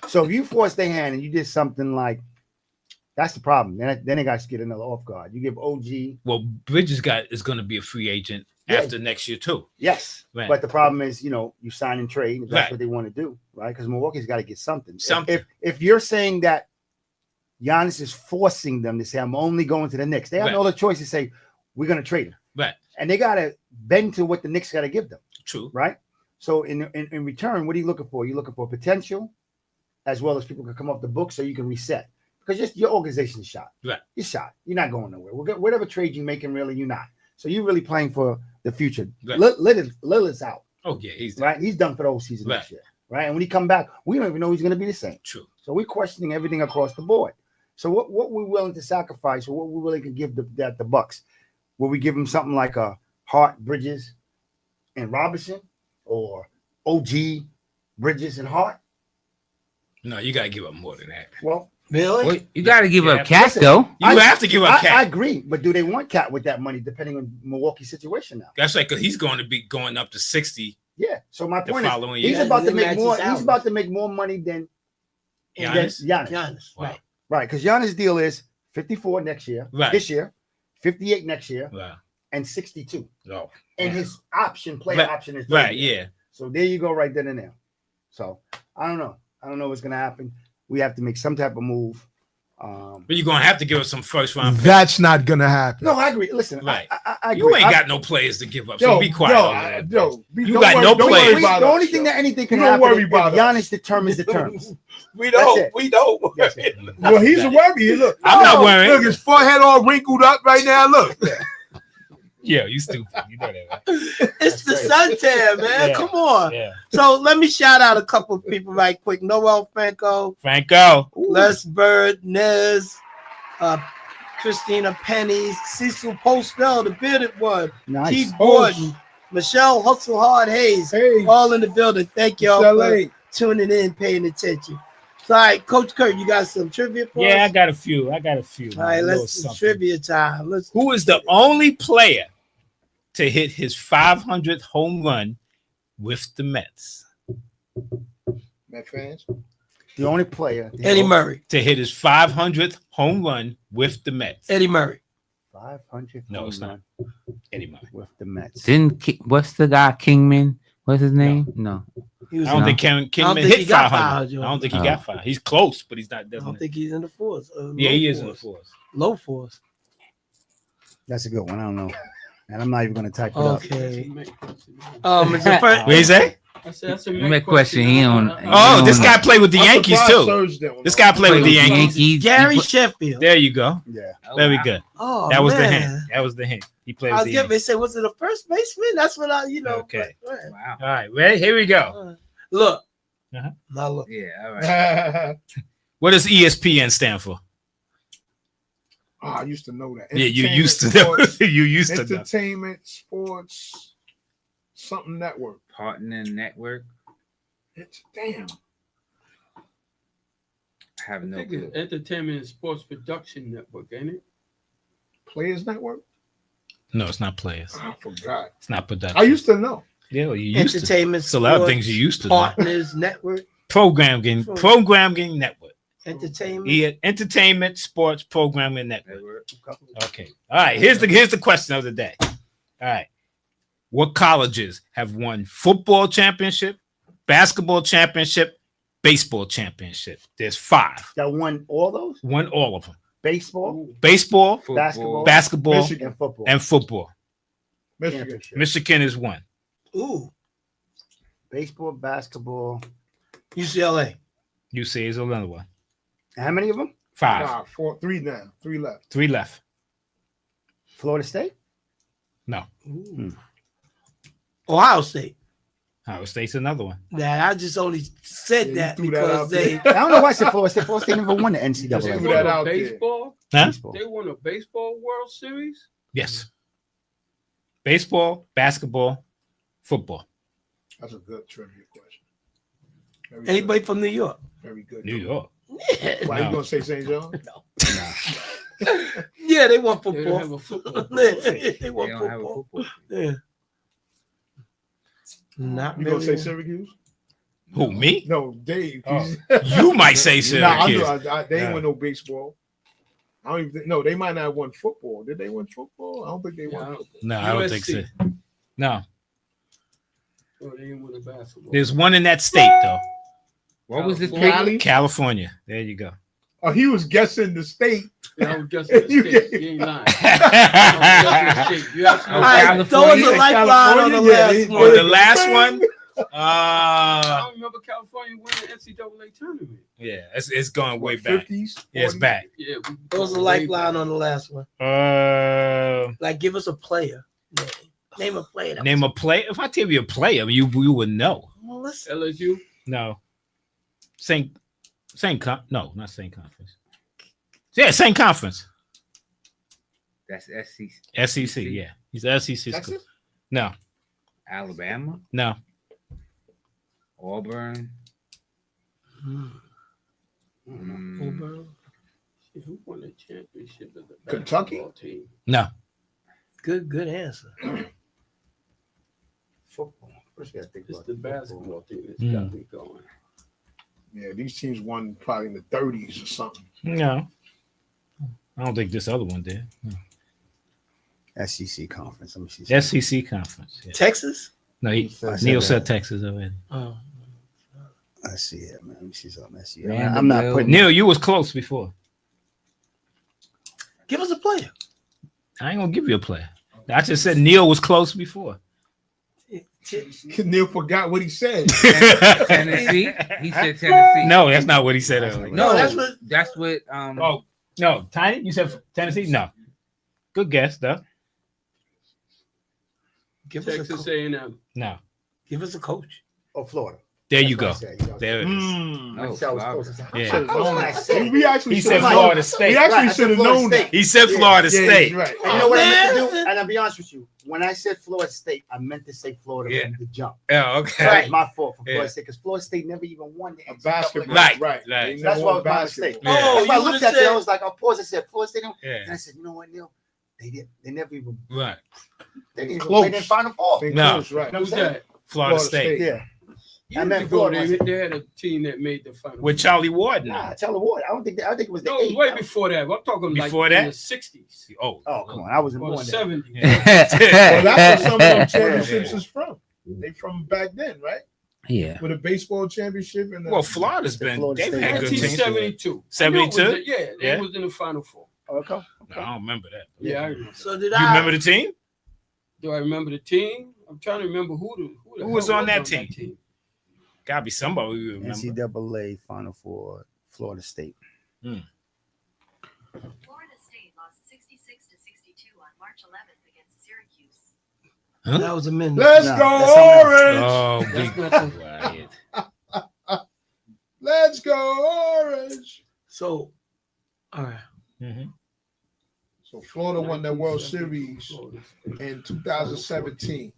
So if you force their hand and you did something like, that's the problem. Then they got to get another off guard. You give OG. Well, Bridges is going to be a free agent after next year too. Yes, Right. but the problem is, you sign and trade. If that's Right. what they want to do, right? Because Milwaukee's got to get something. Something. If you're saying that Giannis is forcing them to say, "I'm only going to the Knicks," they have no other choice to say, "We're going to trade him," Right. and they got to bend to what the Knicks got to give them, True. right? So in return, what are you looking for? You're looking for potential, as well as people can come off the book so you can reset. Because just your organization's shot. Right. You're shot. You're not going nowhere. Whatever trade you're making, really, you're not. So you're really playing for the future. Right. Lillard's out. Oh yeah, he's Right. He's done for the whole season Right. next year. Right. And when he come back, we don't even know he's going to be the same. True. So we're questioning everything across the board. So what we're willing to sacrifice, or what we're willing to give the Bucks? Will we give him something like a Hart, Bridges, and Robinson, or OG, Bridges, and Hart? No, you got to give up more than that. Well, Really? Well, you got to give Yeah, up Cat listen, though. You have to give up I Cat. agree, but do they want Cat with that money, depending on Milwaukee's situation now? That's right, because he's going to be going up to 60. Yeah. So my The point is, following he's year. about to Then make match more. his He's hours. about to make more money than Giannis? Giannis. Wow. Right, because Giannis' deal is 54 next year, Right. this year, 58 next year, Wow. and 62. Oh. And his player Right. option is 30. Right. Yeah. So there you go, right then and there. So I don't know. I don't know what's gonna happen. We have to make some type of move. But you're going to have to give us some first round picks. That's not gonna happen. No, I agree. Listen, Right. I agree. You ain't got no players to give up. So be quiet. over there. You don't got worry- no don't worry players. about The us, only thing yo. that anything can You don't happen worry if about Giannis determines the terms. We That's don't. it. We don't. That's it. Well, he's worried. Look, I'm not worried. Look, his forehead all wrinkled up right now. Look. Yeah, you stupid. You know that, right? It's the suntan, man. Yeah. Come on. Yeah. So let me shout out a couple of people right quick. Noel Franco, Franco. Les Bird, Nez, Christina Penny, Cecil Postel, the bearded one, Nice. Keith Gordon, Michelle Hustle Hard Hayes, all in the building. Thank y'all for tuning in, paying attention. So, all right, Coach Kurt, you got some trivia for us? Yeah, I got a few. All right, let's do trivia time. Who is the only player to hit his 500th home run with the Mets? Met fans. The only player. Eddie Murray. To hit his 500th home run with the Mets. Eddie Murray. 500. No, it's not. Eddie Murray. With the Mets. What's the guy, Kingman? What's his name? No. I don't think Kingman hit 500. I don't think he got 500. He's close, but he's not. I don't think he's in the force. Yeah, he is in the force. Low force. That's a good one. I don't know. And I'm not even going to type it up. Okay. It's the first. What do you say? That's a Make question. He on. Oh, this guy played with the Yankees too. This guy played with the Yankees. Gary Sheffield. There you go. Yeah. Very good. Oh, that was the man. hint. That was the hint. He played I with was the getting Yankees. to say, was it a first baseman? That's what Okay. Right. Wow. All right, ready? Here we go. Look. Uh-huh. Now look. Yeah. All right. What does ESPN stand for? Oh, I used to know that. Yeah, you used to know. You used to know. Entertainment, sports, something network. Partner Network. Damn. I have I no think clue. it's Entertainment and Sports Production Network, ain't it? Players Network? No, it's not players. I forgot. It's not production. I used to know. Yeah, well, you used Entertainment, to. It's a lot of sports, things you used to know. Partners Network. Programming Network. Entertainment. Yeah, Entertainment, Sports, Programming Network. Okay. All right. Here's the question of the day. All right. What colleges have won football championship, basketball championship, baseball championship? There's 5. That won all those? Won all of them. Baseball, Baseball, basketball, Michigan. and football. Michigan. Michigan is 1. Ooh. Baseball, basketball. UCLA. UC is another one. How many of them? 5. Nah, 4, 3 down, 3 left. 3 left. Florida State? No. Ohio State. Ohio State's another one. Nah, I just only said that threw that because out they. I don't know why I said Florida State. Florida State never won the They NCAA. Threw that won a out there. baseball. Huh? Baseball. They won a baseball World Series. Yes. Baseball, basketball, football. That's a good trivia question. Very Anybody good. from New York? Very good. New York. Why No. you gonna say St. John? Yeah, they want They don't have football. a football. They They want don't have a football. football. Yeah. Not You gonna really. say Syracuse? Who, me? No, Dave. Oh. You might say Nah, Syracuse. they ain't Yeah. win no baseball. I don't even think, no, they might not have won football. Did they win football? I don't think they won football. No, I don't think so. USC. No. Oh, they didn't win a basketball. There's one in that state, though. What was the Cali? California. There you go. Oh, he was guessing the state. Yeah, I was guessing the You state. get- You ain't lying. I was guessing the state. You absolutely All right, right. throw us a lifeline on the last On one. the last one, I don't remember California winning the NCAA tournament. yeah, it's going way back. 50s? Yeah, it's 40s? back. Yeah, Throw us a lifeline on the last one. Like, give us a player. Name a player. that Name was- a player. If I tell you a player, you would know. Well, listen. LSU. No. No, not St. Conference. Yeah, St. Conference. That's SEC. SEC, yeah. He's an SEC school. Texas? No, Alabama, no. Auburn. Auburn. Who won the championship of the Kentucky? basketball team? No. Good answer. Football. First, you gotta think It's about the football. basketball team that's Mm. got me going. Yeah, these teams won probably in the 30s or something. No. I don't think this other one did. No. SEC conference. Let me see. SEC conference. Yeah. Texas? No, said Neil that. said Texas already. Oh. I see it, man. Let me see something. I see it. Vanderbilt. I'm not putting. Neil, you was close before. Give us a player. I ain't gonna give you a player. I just said Neil was close before. Neil forgot what he said. Tennessee. He said Tennessee. No, that's not what he said earlier. No, that's what. That's what. Oh no, Tiny, you said Tennessee? No. Good guess, though. Give us a Texas co- A&M. No. Give us a coach. Oh, Florida. There you go. That's what I said, you know. There it is. I said I was close. I Yeah. said, that's what I said. We actually He should said have Florida known. State. We Right, I actually said should have Florida known State. that. He said Yeah, Florida yeah, State. right. And you know what I meant to man. do? And I'll be honest with you. When I said Florida State, I meant to say Florida Yeah. from the jump. Yeah, okay. That was my fault for Yeah. Florida State because Florida State never even won the A NCAA. basketball. Right, Right. right. They So that's never why it won was my mistake. basketball. Yeah. Oh, That's why I you looked would've at that. I said was like, I paused. I said, Florida State. And Yeah. I said, you know what, Neil? They never even. Right. They didn't even Close. play in Final Four. They No. close, right. Who's that? Florida State. Yeah. I Years meant ago, Florida. they had a team that made the final. With Charlie Ward now. Nah, Charlie Ward. I think it was the No, it was 8. way before that. I'm talking Before like that? in the 60s Oh. Oh, come on. I wasn't or born the then. 70s. Well, that's where some of them Yeah. championships is from. They from back then, right? Yeah. With a baseball championship and Well, Florida's The been, Florida they've State. had good teams. 1972. 72? Yeah, they Yeah. was in the Final Four. Okay. No, I don't remember that. Yeah, I remember. So did You I? remember the team? Do I remember the team? I'm trying to remember who was hell on that team? Gotta be somebody we remember. NCAA Final Four, Florida State. Florida State lost 66-62 on March 11th against Syracuse. That was a minute. Let's Nah, go that's Orange. Oh, That's big not the- quiet. Let's go Orange. So, all right. Mhm. So Florida won that World Series in 2017.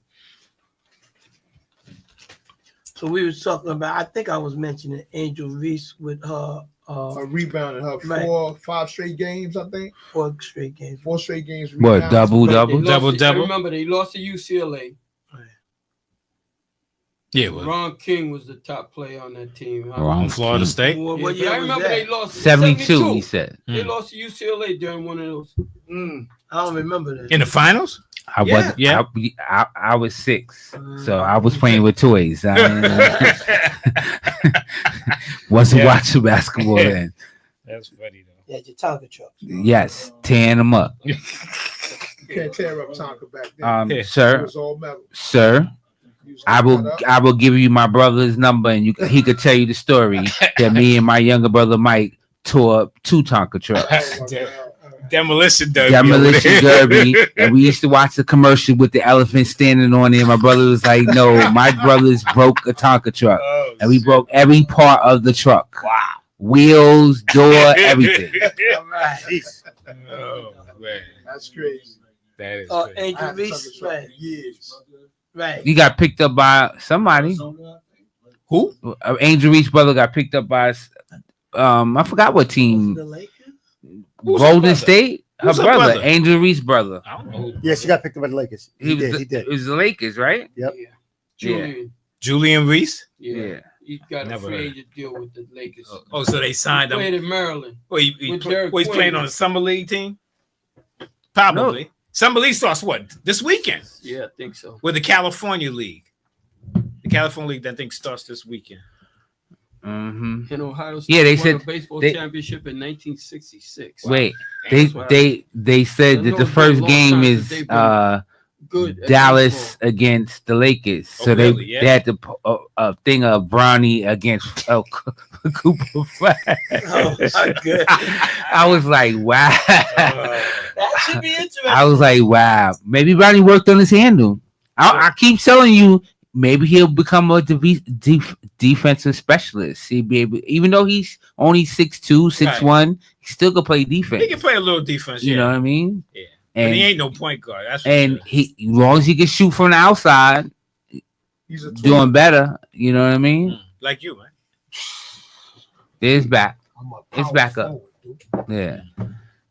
So we was talking about. I think I was mentioning Angel Reese with her A rebound in her Right. 5 straight games, I think. 4 straight games. 4 straight games. What, rebounds. double, They double? lost Double, to- double? I remember they lost to UCLA. Yeah, well, Ron King was the top player on that team. Ron on Florida King. State. What, Yeah, what but year I was remember that? they lost 72, he said. They Mm. lost to UCLA during one of those. I don't remember that. In the finals? I Yeah. was Yeah. I was 6, so I was playing with toys. Wasn't Yeah. watching basketball then. That's funny though. Yeah, your Tonka truck. Yes, tearing them up. You can't tear up Tonka back then. Yeah. It Sir, was all metal. sir, You was I hooking will that up. I will give you my brother's number, and he could tell you the story that me and my younger brother Mike tore up 2 Tonka trucks. Oh, my De- God. Demolition Derby. Demolition over there. Derby, and we used to watch the commercial with the elephant standing on it. My brother was like, "No, my brothers broke a Tonka truck, Oh, and we shit. broke every part of the truck, Wow. wheels, door, everything." All right. Oh man, That's crazy. that is Oh, crazy. I Angel had a Tonka Reese. truck Right. for years. Right. He got picked up by somebody. Who? Angel Reese brother got picked up by I forgot what team. The Lakers. Who's her Golden brother? State. Her Who's her brother, brother? Angel Reese brother. I don't know. Who. Yeah, she got picked up by the Lakers. He was did. It was the Lakers, right? Yep. Yeah. Yeah. Julian. Julian Reese. Yeah. He got Never a free heard. agent deal with the Lakers. Oh, so they signed Played him. in Maryland. Well, with Derek he's Quinn. playing on the summer league team. Probably. Summer league starts what this weekend Yeah, I think so. with the California League. The California League, I think, starts this weekend. Mm-hmm. In Ohio State Yeah, they won said a baseball they- championship in 1966. Wait, That's what they said I that know the it's been a first long game time is since they've been good at Dallas baseball. against the Lakers. So Oh, really? they Yeah. had to a thing of Brownie against Cooper Flag. Oh my goodness. I was like, wow. That should be interesting. I was like, wow. Maybe Brownie worked on his handle. I keep telling you, maybe he'll become a defensive specialist. He'd be able, even though he's only 6'2", 6'1", he still could play defense. He can play a little defense. You Yeah. know what I mean? Yeah. But And he ain't no point guard. That's for and sure. he, as long as he can shoot from the outside, He's a doing better. You know what I mean? Like you, man. There's back. I'm a It's power back up. forward, dude. Yeah.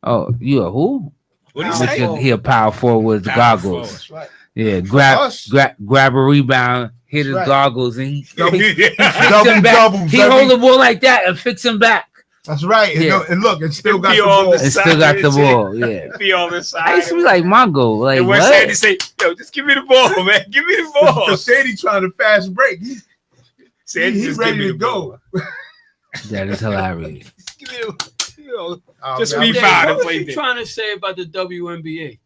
Oh, you a who? What do you Power say? forward. He a power forward with the Power goggles. That's right. Yeah, us. grab a rebound, hit his Right. goggles, and he Double- fix Double him back. doubles, He baby. hold the ball like that and fix him back. That's right. And, Yeah. and look, it still got Be the on ball. the And still got the Side, ball. Yeah. Be on the side. I used to be like Mongo, like and when what? Sandy say, "Yo, just give me the ball, man. Give me the ball." Because Sadie trying to fast break. Sandy He's just give ready me to the go. ball. That is hilarious. Give me the, you know, just man, rebound Dave, and what was play you defense. trying to say about the WNBA?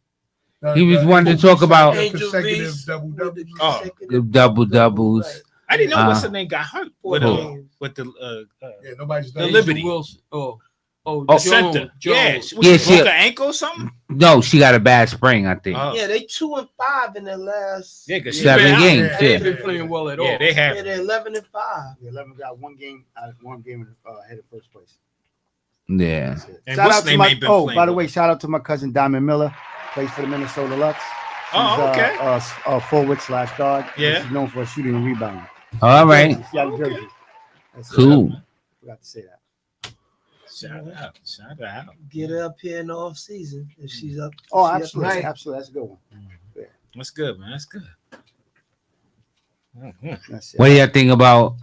He was wanting to talk about Angel consecutive Reese double with doubles. the Oh. consecutive the double doubles. Right. I didn't know what's Uh, her name got hurt Four with Who? games. with the Yeah, nobody's The done. Liberty. Wilson. Oh, Oh, center. Yeah, Jones. she broke her ankle or something. No, she got a bad sprain, I think. Yeah, they 2-5 in their last 7 games. They Yeah. ain't been playing well at all. Yeah, they have. Yeah, they're 11-5. The 11 got one game ahead of first place. Yeah. And Shout what's out to name my ain't been by playing the way, shout out to my cousin Diamond Miller, plays for the Minnesota Lux. Oh, okay. Forward / guard. Yeah. She's known for shooting and rebounding. All right. She's out of Jersey. That's it. Cool. Forgot to say that. Shout out. Get her up here in the off season if she's up. Oh, she up absolutely, right. absolutely. That's a good one. That's good, man. That's good. That's it. What do you think about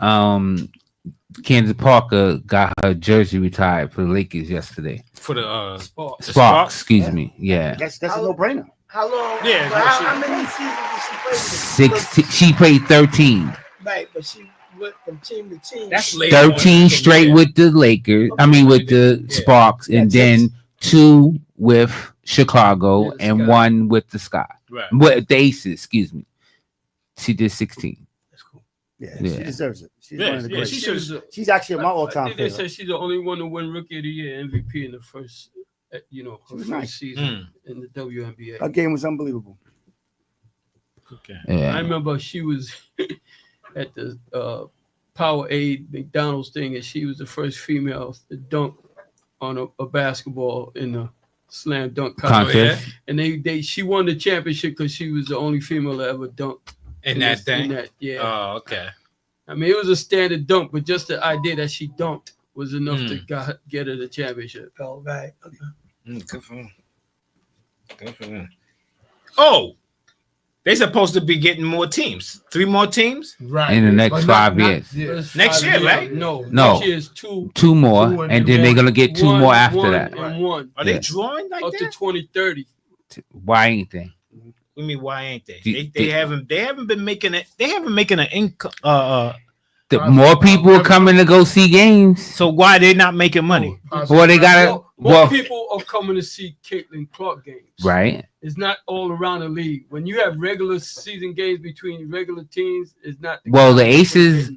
Kansas Parker got her jersey retired for the Lakers yesterday? For the Sparks, excuse me. Yeah. That's a no-brainer. How long? Yeah, but how many seasons did she play? 16. She played 13. Right, but she went from team to team. That's late. 13 straight with the Lakers. I mean, with the Sparks, and then 2 with Chicago and 1 with the Sky. Right. With the Aces, excuse me. She did 16. That's cool. Yeah, Yeah. she deserves it. She's Yeah, one of the yeah, great. she She's actually my I all-time think they favorite. said she's the only one to win Rookie of the Year, MVP in the first, her She was first nice. season in the WNBA. Her game was unbelievable. Okay. Yeah. I remember she was at the Powerade McDonald's thing, and she was the first female to dunk on a basketball in the slam dunk Contest. And she won the championship because she was the only female to ever dunk In that thing? yeah. Oh, okay. I mean, it was a standard dunk, but just the idea that she dunked was enough to get her the championship. Oh, right. Good for them. Good for them. Oh, they supposed to be getting more teams. 3 more teams? Right. In the next But 5 not- years. yeah. Next year, right? No. No. Next year is 2. 2 more, Two and then they're gonna get 2 more after that. And 1 Are they drawing like up that? to 2030. Why ain't they? I mean, why ain't they? The- They haven't been making it. They haven't making an income. The more people are coming to go see games. So why they not making money? Well, they gotta. More Well, people are coming to see Caitlin Clark games. right. It's not all around the league. When you have regular season games between regular teams, it's not. Well, the Aces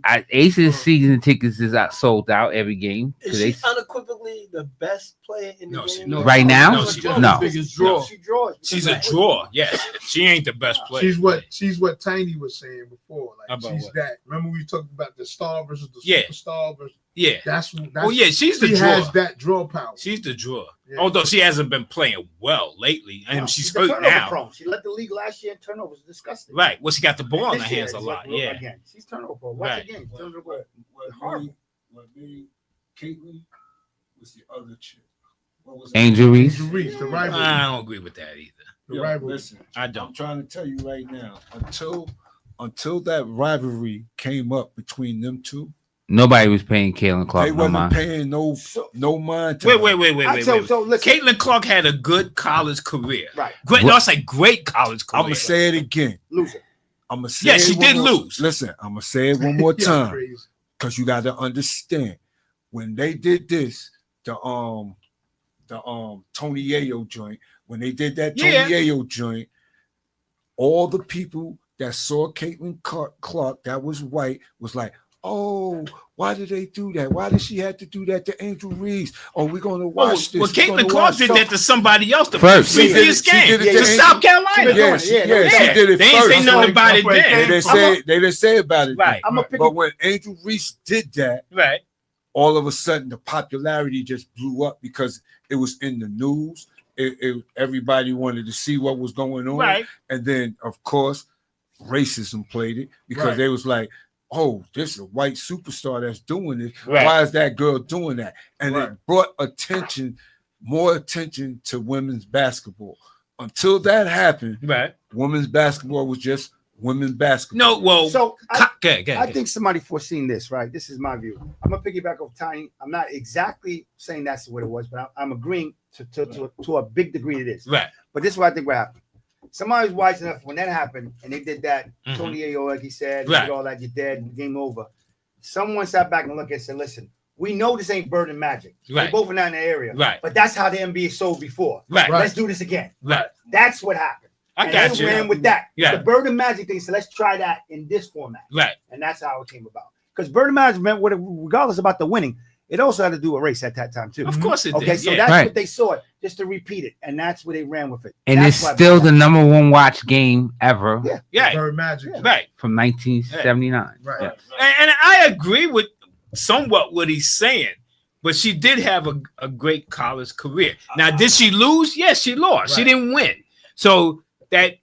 season tickets is out sold out every game. Is 'cause she they- unequivocally the best player in the game? Right now? No, she Just No. the biggest draw. She draws. She's a draw. Yes, she ain't the best player. She's what Tiny was saying before. Like About she's what? that. Remember we talked about the star versus the Yeah. superstar versus Yeah. that's Oh yeah, she's the she draw. has that draw power. She's the draw. Yeah. Although she hasn't been playing well lately, and No, she's the hurt turnover now. prone. She led the league last year in turnovers. Disgusting. Right. Well, she got the ball in her This year hands a is lot. like, Yeah. Again, she's turnover prone. Watch Right. the game. Turnover What horrible. made Caitlin was the other chick. What was Angel Reese. The Reese, the rivalry. I don't agree with that either. The Yo, rivalry. listen, I I'm don't. trying to tell you right now, until that rivalry came up between them two, Nobody was paying Kaylin Clark they no wasn't mind. paying no mind to Wait, her. wait. So listen. Caitlin Clark had a good college career. Right. Great. No, I say great college career. I'm gonna say it again. Loser. I'm gonna say Yeah, it she one did more- lose. Listen, I'm gonna say it one more Yeah, time crazy. because you got to understand when they did this, the Tony Yayo joint. When they did that Tony Yeah. Yayo joint, all the people that saw Caitlin Clark that was white was like, "Oh, why did they do that? Why did she have to do that to Angel Reese? Oh, we're gonna watch this." Well, we're gonna Caitlin Clark watch did so- that to somebody else the First. previous She game. did it to to South Angel. Carolina. Yeah, she yeah, did yeah. it They ain't first. say nothing about it They then. didn't say about it. Right. I'm a pick. But when Angel Reese did that, Right. all of a sudden the popularity just blew up because it was in the news. Everybody wanted to see what was going on. Right. And then, of course, racism played it because Right. they was like, oh, this is a white superstar that's doing this. Right. Why is that girl doing that? And Right. it brought more attention to women's basketball. Until that happened, Right. women's basketball was just women's basketball. No, well, So I I think somebody foreseen this, right? This is my view. I'm gonna piggyback off Tiny. I'm not exactly saying that's what it was, but I'm agreeing to a big degree to this. right. But this is what I think what happened. Somebody was wise enough when that happened and they did that. Mhm. Tony Ayo, like he said, Right. did all that, you're dead, game over. Someone sat back and looked and said, listen, we know this ain't Bird and Magic. Right. They both are not in the area. Right. But that's how the NBA sold before. Right. Let's do this again. Right. That's what happened. I and got they you. ran with that. Yeah. The Bird and Magic thing, so let's try that in this format. Right. And that's how it came about. Because Bird and Magic meant what, regardless about the winning, It also had to do with race at that time too. Of course it Okay, did. so Yeah. that's Right. what they saw it, just to repeat it, and that's where they ran with it. And That's it's why- still the number one watch game ever Yeah. Yeah. Bird Magic. Right. from 1979. Right. Yeah. And I agree with somewhat what he's saying, but she did have a great college career. Now, did she lose? Yes, she lost. She Right. didn't win. So that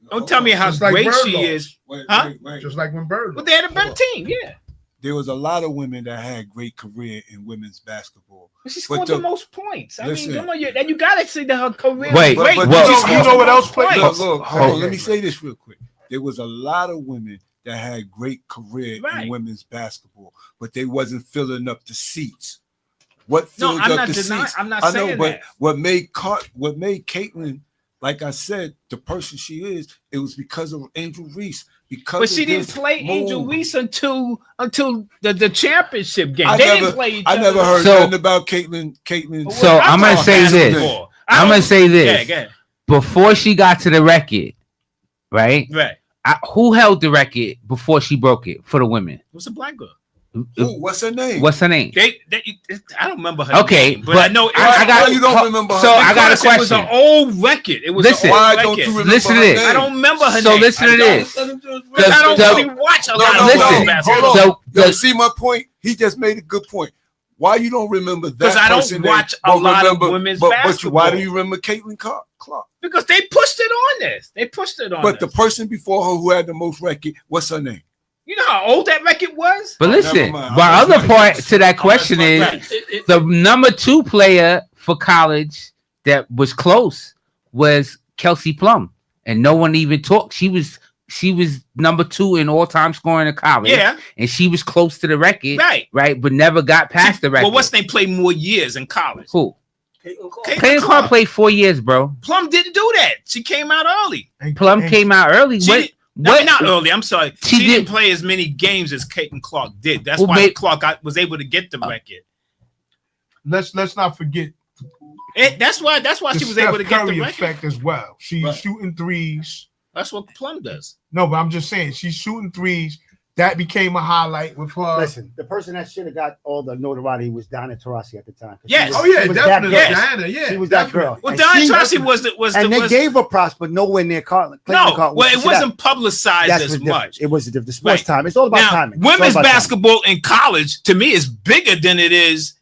don't tell me how Just like great Bird she lost. is. Wait, Huh? wait. Just like when Bird. But they had a better team, yeah. There was a lot of women that had great career in women's basketball. But she But scored the- the most points. I listen. mean, come on, you gotta say that her career Wait, was great. but well- She you scored know what the else most played? points. Look, hold on. Okay. Let me say this real quick. There was a lot of women that had great career Right. in women's basketball, but they wasn't filling up the seats. What No, filled I'm up not the denying. seats? I'm not I know, saying but that. what made Caitlyn, like I said, the person she is, it was because of Angel Reese. Because But she of didn't this play Angel move. Reese until the championship game. I They never- didn't play each I other. never heard So- nothing about Caitlyn. Caitlyn. So I'm gonna talking say this. basketball. I'm gonna say this. Yeah, go ahead. Before she got to the record, right? Right. Who held the record before she broke it for the women? It was a black girl. Ooh, what's her name? What's her name? I don't remember her Okay, name, but I know I got. Why you don't remember her So name? I got a because it was question. an old record. It was Listen. an old Why record. don't you remember Listen to her this. name? I don't remember her So name. listen to this. Because I don't The- really watch a No, lot no, of listen. women's no. basketball. Hold on. So Yo, the- see my point? He just made a good point. Why you don't remember that? Because I don't person watch name, a but lot of remember- women's but why basketball. do you remember Caitlyn Clark? Because they pushed it on this. They pushed it on But the us. person before her who had the most record, what's her name? You know how old that record was? But Never listen, mind. my I'm other just- part to that question Right. is the number 2 player for college that was close was Kelsey Plum, and no one even talked. She was number 2 in all-time scoring in college. Yeah. And she was close to the record, Right. but never got past the record. Well, what's they play more years in college? Who? Caitlin Clayton Clark played 4 years, bro. Plum didn't do that. She came out early. Plum came out early. She What? didn't- I mean, not early. I'm sorry. She She didn't did- play as many games as Caitlin Clark did. That's Well, why maybe- Clark was able to get the record. Let's not forget That's why the she was able to Steph get the Curry record. effect as well. She's shooting threes. That's what Plum does. No, but I'm just saying she's shooting threes. That became a highlight with her. Listen, the person that should have got all the notoriety was Diana Taurasi at the time. 'Cause Yes. she was- Oh yeah, she was definitely. that girl. Diana, yeah. She was that definitely. girl. Well, And Diana she- Taurasi was and the they was, gave her props, but nowhere near Clayton no. Clark. Well, it See, wasn't publicized that's as what's different. much. It was the sports Right. time. It's all about Now, timing. It's all women's about timing. basketball in college to me is bigger than it is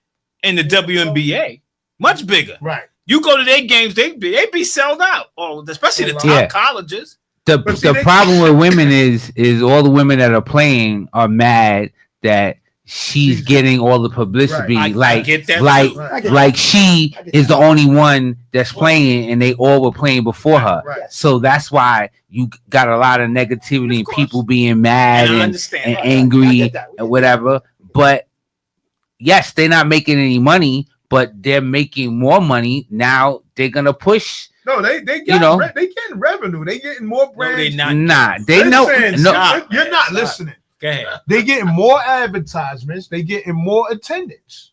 in the WNBA. Much bigger. Right. You go to their games, they be sold out. Oh, especially the top Yeah. colleges. The see, they- problem with women is all the women that are playing are mad that she's getting all the publicity. Right. I Like get that like too. I get like she is the only one that's playing, and they all were playing before her. Right. So that's why you got a lot of negativity and people being mad And I and understand. I angry get that. and whatever. But yes, they're not making any money, but they're making more money now. They're gonna push. No, they got You know. they getting revenue. They getting more No, brands. they not. Nah, they know. Listen, No, Stop, you're man, not stop. listening. Go ahead. They getting more advertisements. They getting more attendance.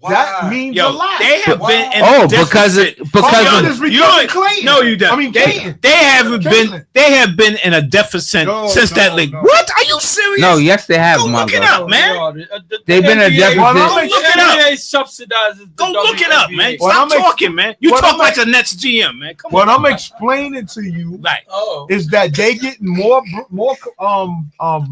That means a Yo, lot. they have been in Oh, a because deficit. because Y'all of, just you recruiting don't- Clayton. No, you don't. I mean, they Clayton. haven't been. Caitlin. They have been in a deficit No, since no, that league. no. What? Are you serious? no, yes, they have. Go look it Mongo. up, man. They've been a NBA deficit. Go look it up. Subsidizes. Go look it up, man. What Stop I'm ex- talking, man. You what talk I'm like ex- a Nets GM, man. Come What on. I'm explaining to you Right. Oh, is that they getting more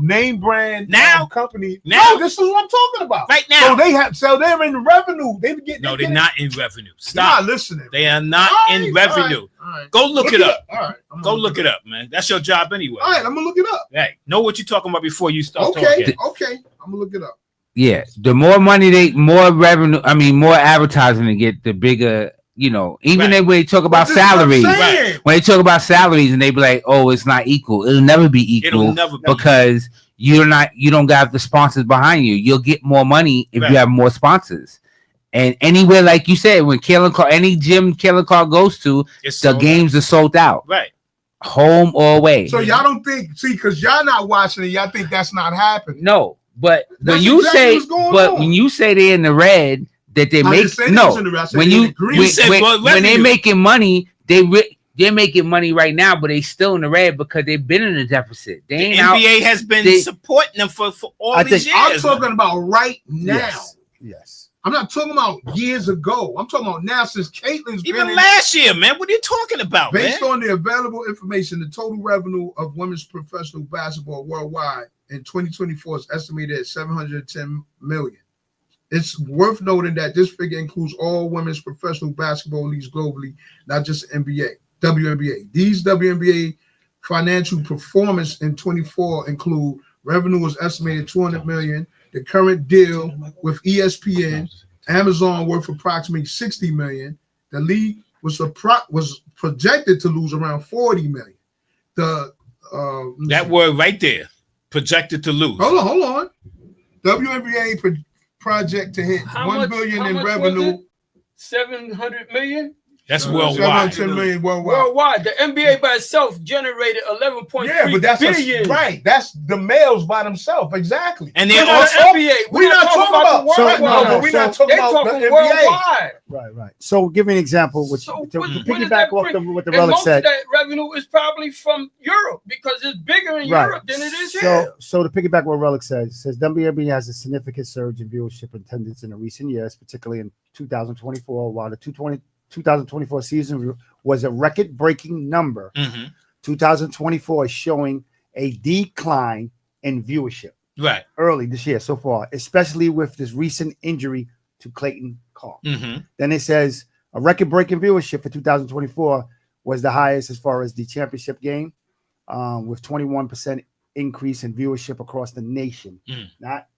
name brand Now? company. Now? No, this is what I'm talking about. Right now. So they have they're in revenue. They get No, they're getting- not in revenue. You're Stop. not listening. They are not All in right, revenue. all right. Go look it up. All right. I'm Go gonna look it up, man. That's your job anyway. All right, I'm gonna look it up. Hey, know what you're talking about before you start Okay, talking. okay. I'm gonna look it up. Yeah, the more money more revenue. I mean, more advertising they get, the bigger. You know, even Right. when they talk about This is what I'm salaries, saying. when they talk about salaries, and they be like, "Oh, it's not equal. It'll never be It'll equal never be. because you don't got the sponsors behind you. You'll get more money if Right. you have more sponsors." And anywhere, like you said, when Caitlin Clark, any gym Caitlin Clark goes to, It's the sold games are sold out, out. Right. home or away. So y'all don't think, because y'all not watching it, y'all think that's not happening. No, but when That's you exactly say, what's going but on. when you say they're in the red, that they I make didn't say they no. was in the red. I said When they you in the green. when, You said, when, well, when they revenue. making money, they're making money right now, but they still in the red because they've been in a deficit. They The ain't out. NBA has been they- supporting them for all I these think- I'm years. talking about right now. Yes. Yes. I'm not talking about years ago. I'm talking about now since Caitlin's Even been in- last year, man. What are you talking about, Based man? on the available information, the total revenue of women's professional basketball worldwide in 2024 is estimated at 710 million. It's worth noting that this figure includes all women's professional basketball leagues globally, not just NBA, WNBA. These WNBA financial performance in 24 include revenue was estimated 200 million. The current deal with ESPN, Amazon worth approximately 60 million. The league was projected to lose around 40 million. That word right there, projected to lose. Hold on. WNBA project to hit How 1 much- billion how in much was revenue. it? 700 million? That's worldwide. 710 million worldwide. Worldwide. The NBA by itself generated 11.3 Yeah, but that's billion. right. That's the males by themselves, exactly. And We're they're not also NBA. We're not talking about the worldwide. no, but we're not talking They about talking the NBA. worldwide. Right. So give me an example, which So to what does piggyback that off bring? what the And relic most said. of that revenue is probably from Europe because it's bigger in Right. Europe than it is here. So to piggyback what Relic says WNBA has a significant surge in viewership and attendance in the recent years, particularly in 2024, while the 2024 season was a record-breaking number. 2024 is showing a decline in viewership. Right. Early this year so far, especially with this recent injury to Clayton Clark. Then it says a record-breaking viewership for 2024 was the highest as far as the championship game, with 21% increase in viewership across the nation, not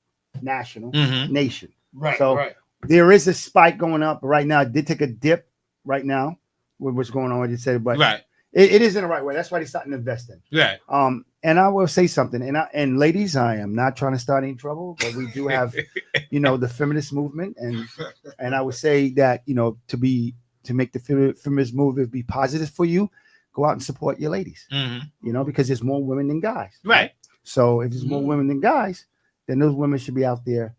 national, nation. Right, So right. there is a spike going up right now. It did take a dip right now with what's going on. What you said, but Right. it is in the right way. That's why they're starting to invest in. Right. And I will say something, and ladies, I am not trying to start any trouble, but we do have, the feminist movement, and I would say that to make the feminist movement be positive for you, go out and support your ladies. Because there's more women than guys. Right. So if there's more women than guys, then those women should be out there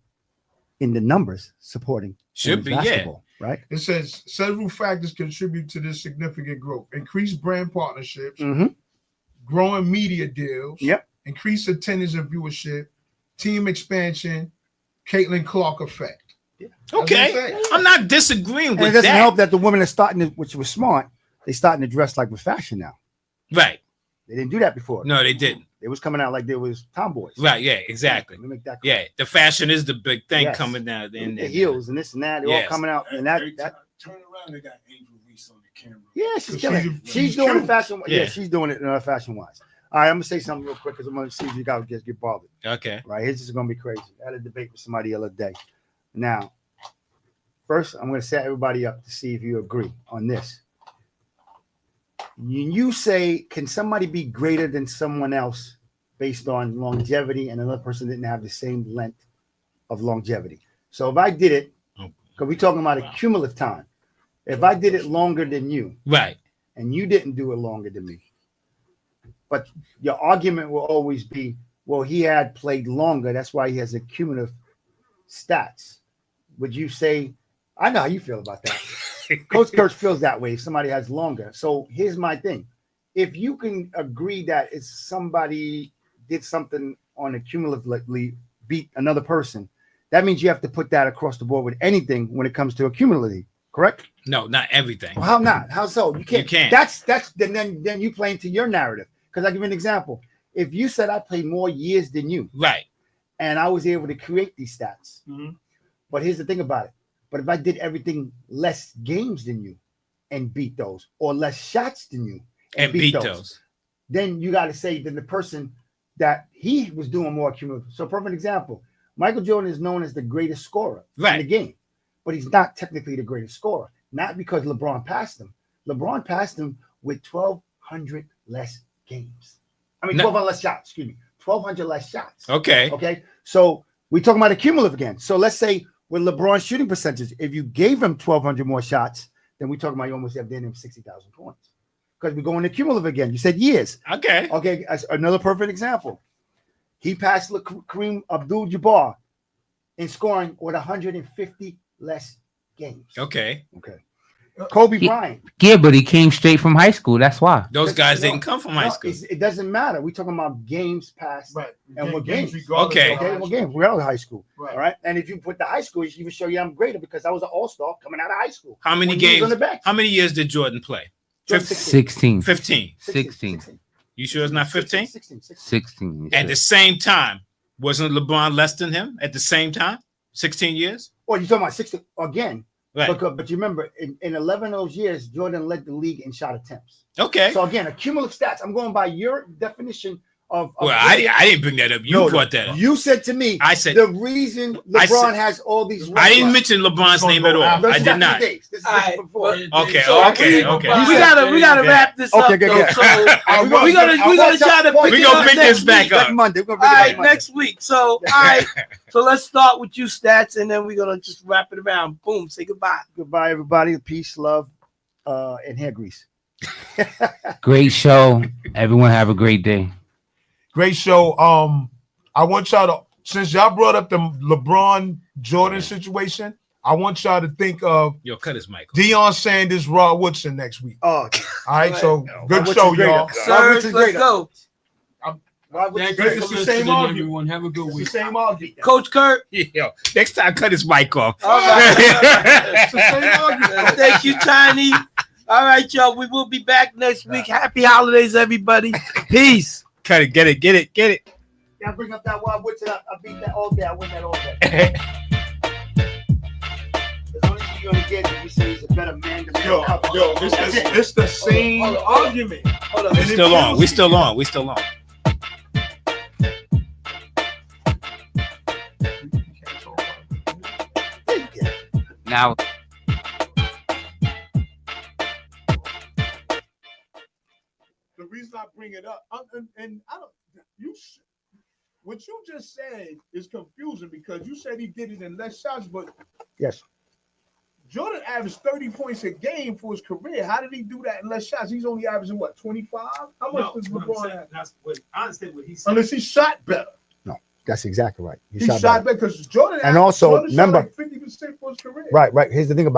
in the numbers supporting Should women's be, yeah. basketball, right? It says several factors contribute to this significant growth: increased brand partnerships, growing media deals, increased attendance and viewership, team expansion, Caitlin Clark effect. That's what it Okay. says. I'm not disagreeing And with it doesn't that. help that the women are starting to, which was smart, they starting to dress like with fashion now. Right. They didn't do that before. No, they didn't. It was coming out like there was tomboys. Right. Yeah. Exactly. Let me make that Yeah. The fashion is the big thing Yes. coming down. the heels and this and that, they're all Yes. coming out. And that Turn around, they got Angel Reese on the camera. yeah, she's So killing it. she's She's doing cute. it fashion. Yeah. Yeah. She's doing it fashion wise. All right, I'm gonna say something real quick because I'm gonna see if you guys get bothered. Okay. Right, here's just gonna be crazy. I had a debate with somebody the other day. Now, first, I'm gonna set everybody up to see if you agree on this. You say, can somebody be greater than someone else based on longevity, and another person didn't have the same length of longevity? So if I did it, because we're talking about a cumulative time. If I did it longer than you, right, and you didn't do it longer than me, but your argument will always be, well, he had played longer, that's why he has a cumulative stats. Would you say, I know how you feel about that. Coach Kurtz feels that way if somebody has longer. So here's my thing. If you can agree that it's somebody did something on a cumulatively beat another person, that means you have to put that across the board with anything when it comes to a cumulative, correct? No, not everything. Well, how not? How so? You can't. You can't. That's then you play into your narrative. Because I'll give you an example. If you said I played more years than you, right, and I was able to create these stats, but here's the thing about it. But if I did everything less games than you and beat those, or less shots than you and beat those, then you got to say that the person that he was doing more cumulative. So, perfect example. Michael Jordan is known as the greatest scorer in the game, but he's not technically the greatest scorer. Not because LeBron passed him. LeBron passed him with 1,200 less games. I mean, 1,200 less shots. Excuse me, 1,200 less shots. Okay. Okay. So we're talking about a cumulative again. So let's say with LeBron's shooting percentage, if you gave him 1,200 more shots, then we're talking about you almost have him 60,000 points. Because we're going to cumulative again. You said years. Okay. Okay. As another perfect example. He passed Kareem Abdul-Jabbar in scoring with 150 less games. Okay. Okay. Kobe He- Bryant. Yeah, but he came straight from high school. That's why. Those guys No, didn't come from high no, school. it doesn't matter. We're talking about games past Right. and what Games games. regardless Okay. of Okay, high what school. games? We're out of high school. Right. All right. And if you put the high school, you even show you I'm greater because I was an all-star coming out of high school. How many When you was games? on the bench. How many years did Jordan play? Jordan 16. 15. 16. You sure it's not 15? 16. At the same time, wasn't LeBron less than him at the same time? 16 years? Well, you're talking about 60 again. Right. But you remember, in 11 of those years, Jordan led the league in shot attempts. Okay. So again, cumulative stats. I'm going by your definition of. Well, I didn't bring that up. You No, brought that up. You said to me. I said the reason I LeBron said- has all these. I didn't records- mention LeBron's name at all. No, I did not. This is All right, before. Okay, So okay, we okay. gotta wrap this up. Okay, good, though. good. So we're gonna try to pick We it gonna up pick next this back week. up. Monday. We're All gonna bring it right, up Monday. next week. So all right, so let's start with you stats, and then we're gonna just wrap it around. Boom. Say goodbye. Goodbye, everybody. Peace, love, and hair grease. Great show. Everyone have a great day. Great show. I want y'all to, since y'all brought up the LeBron Jordan situation, I want y'all to think of Yo, cut his mic. Deion Sanders, Rod Woodson next week. Oh, All right, so good Woodson show, greater. y'all. Serge, let's go. Thank you It's for the same listening, argument. everyone. Have a good It's the week. same argument. Coach Kurt. Yo, next time, cut his mic off. All right. It's the same argument. Thank you, Tiny. All right, y'all. We will be back next week. Happy holidays, everybody. Peace. Cut it. Get it. Yeah, bring up that Rod Woodson. I beat that all day. I win that all day. The only thing you're gonna get is you say he's a better man than me. Yo, it's the same Hold on. argument. Hold on. We still on. We still on. Now, The reason I bring it up, and I don't, what you just said is confusing because you said he did it in less shots, but Yes. Jordan averaged 30 points a game for his career. How did he do that in less shots? He's only averaging what, 25? How much does LeBron have? That's what honestly what he said. Unless he shot better. That's exactly right. He shot better because Jordan. And also, Jordan shot remember- like 50% for his career. Right. Here's the thing about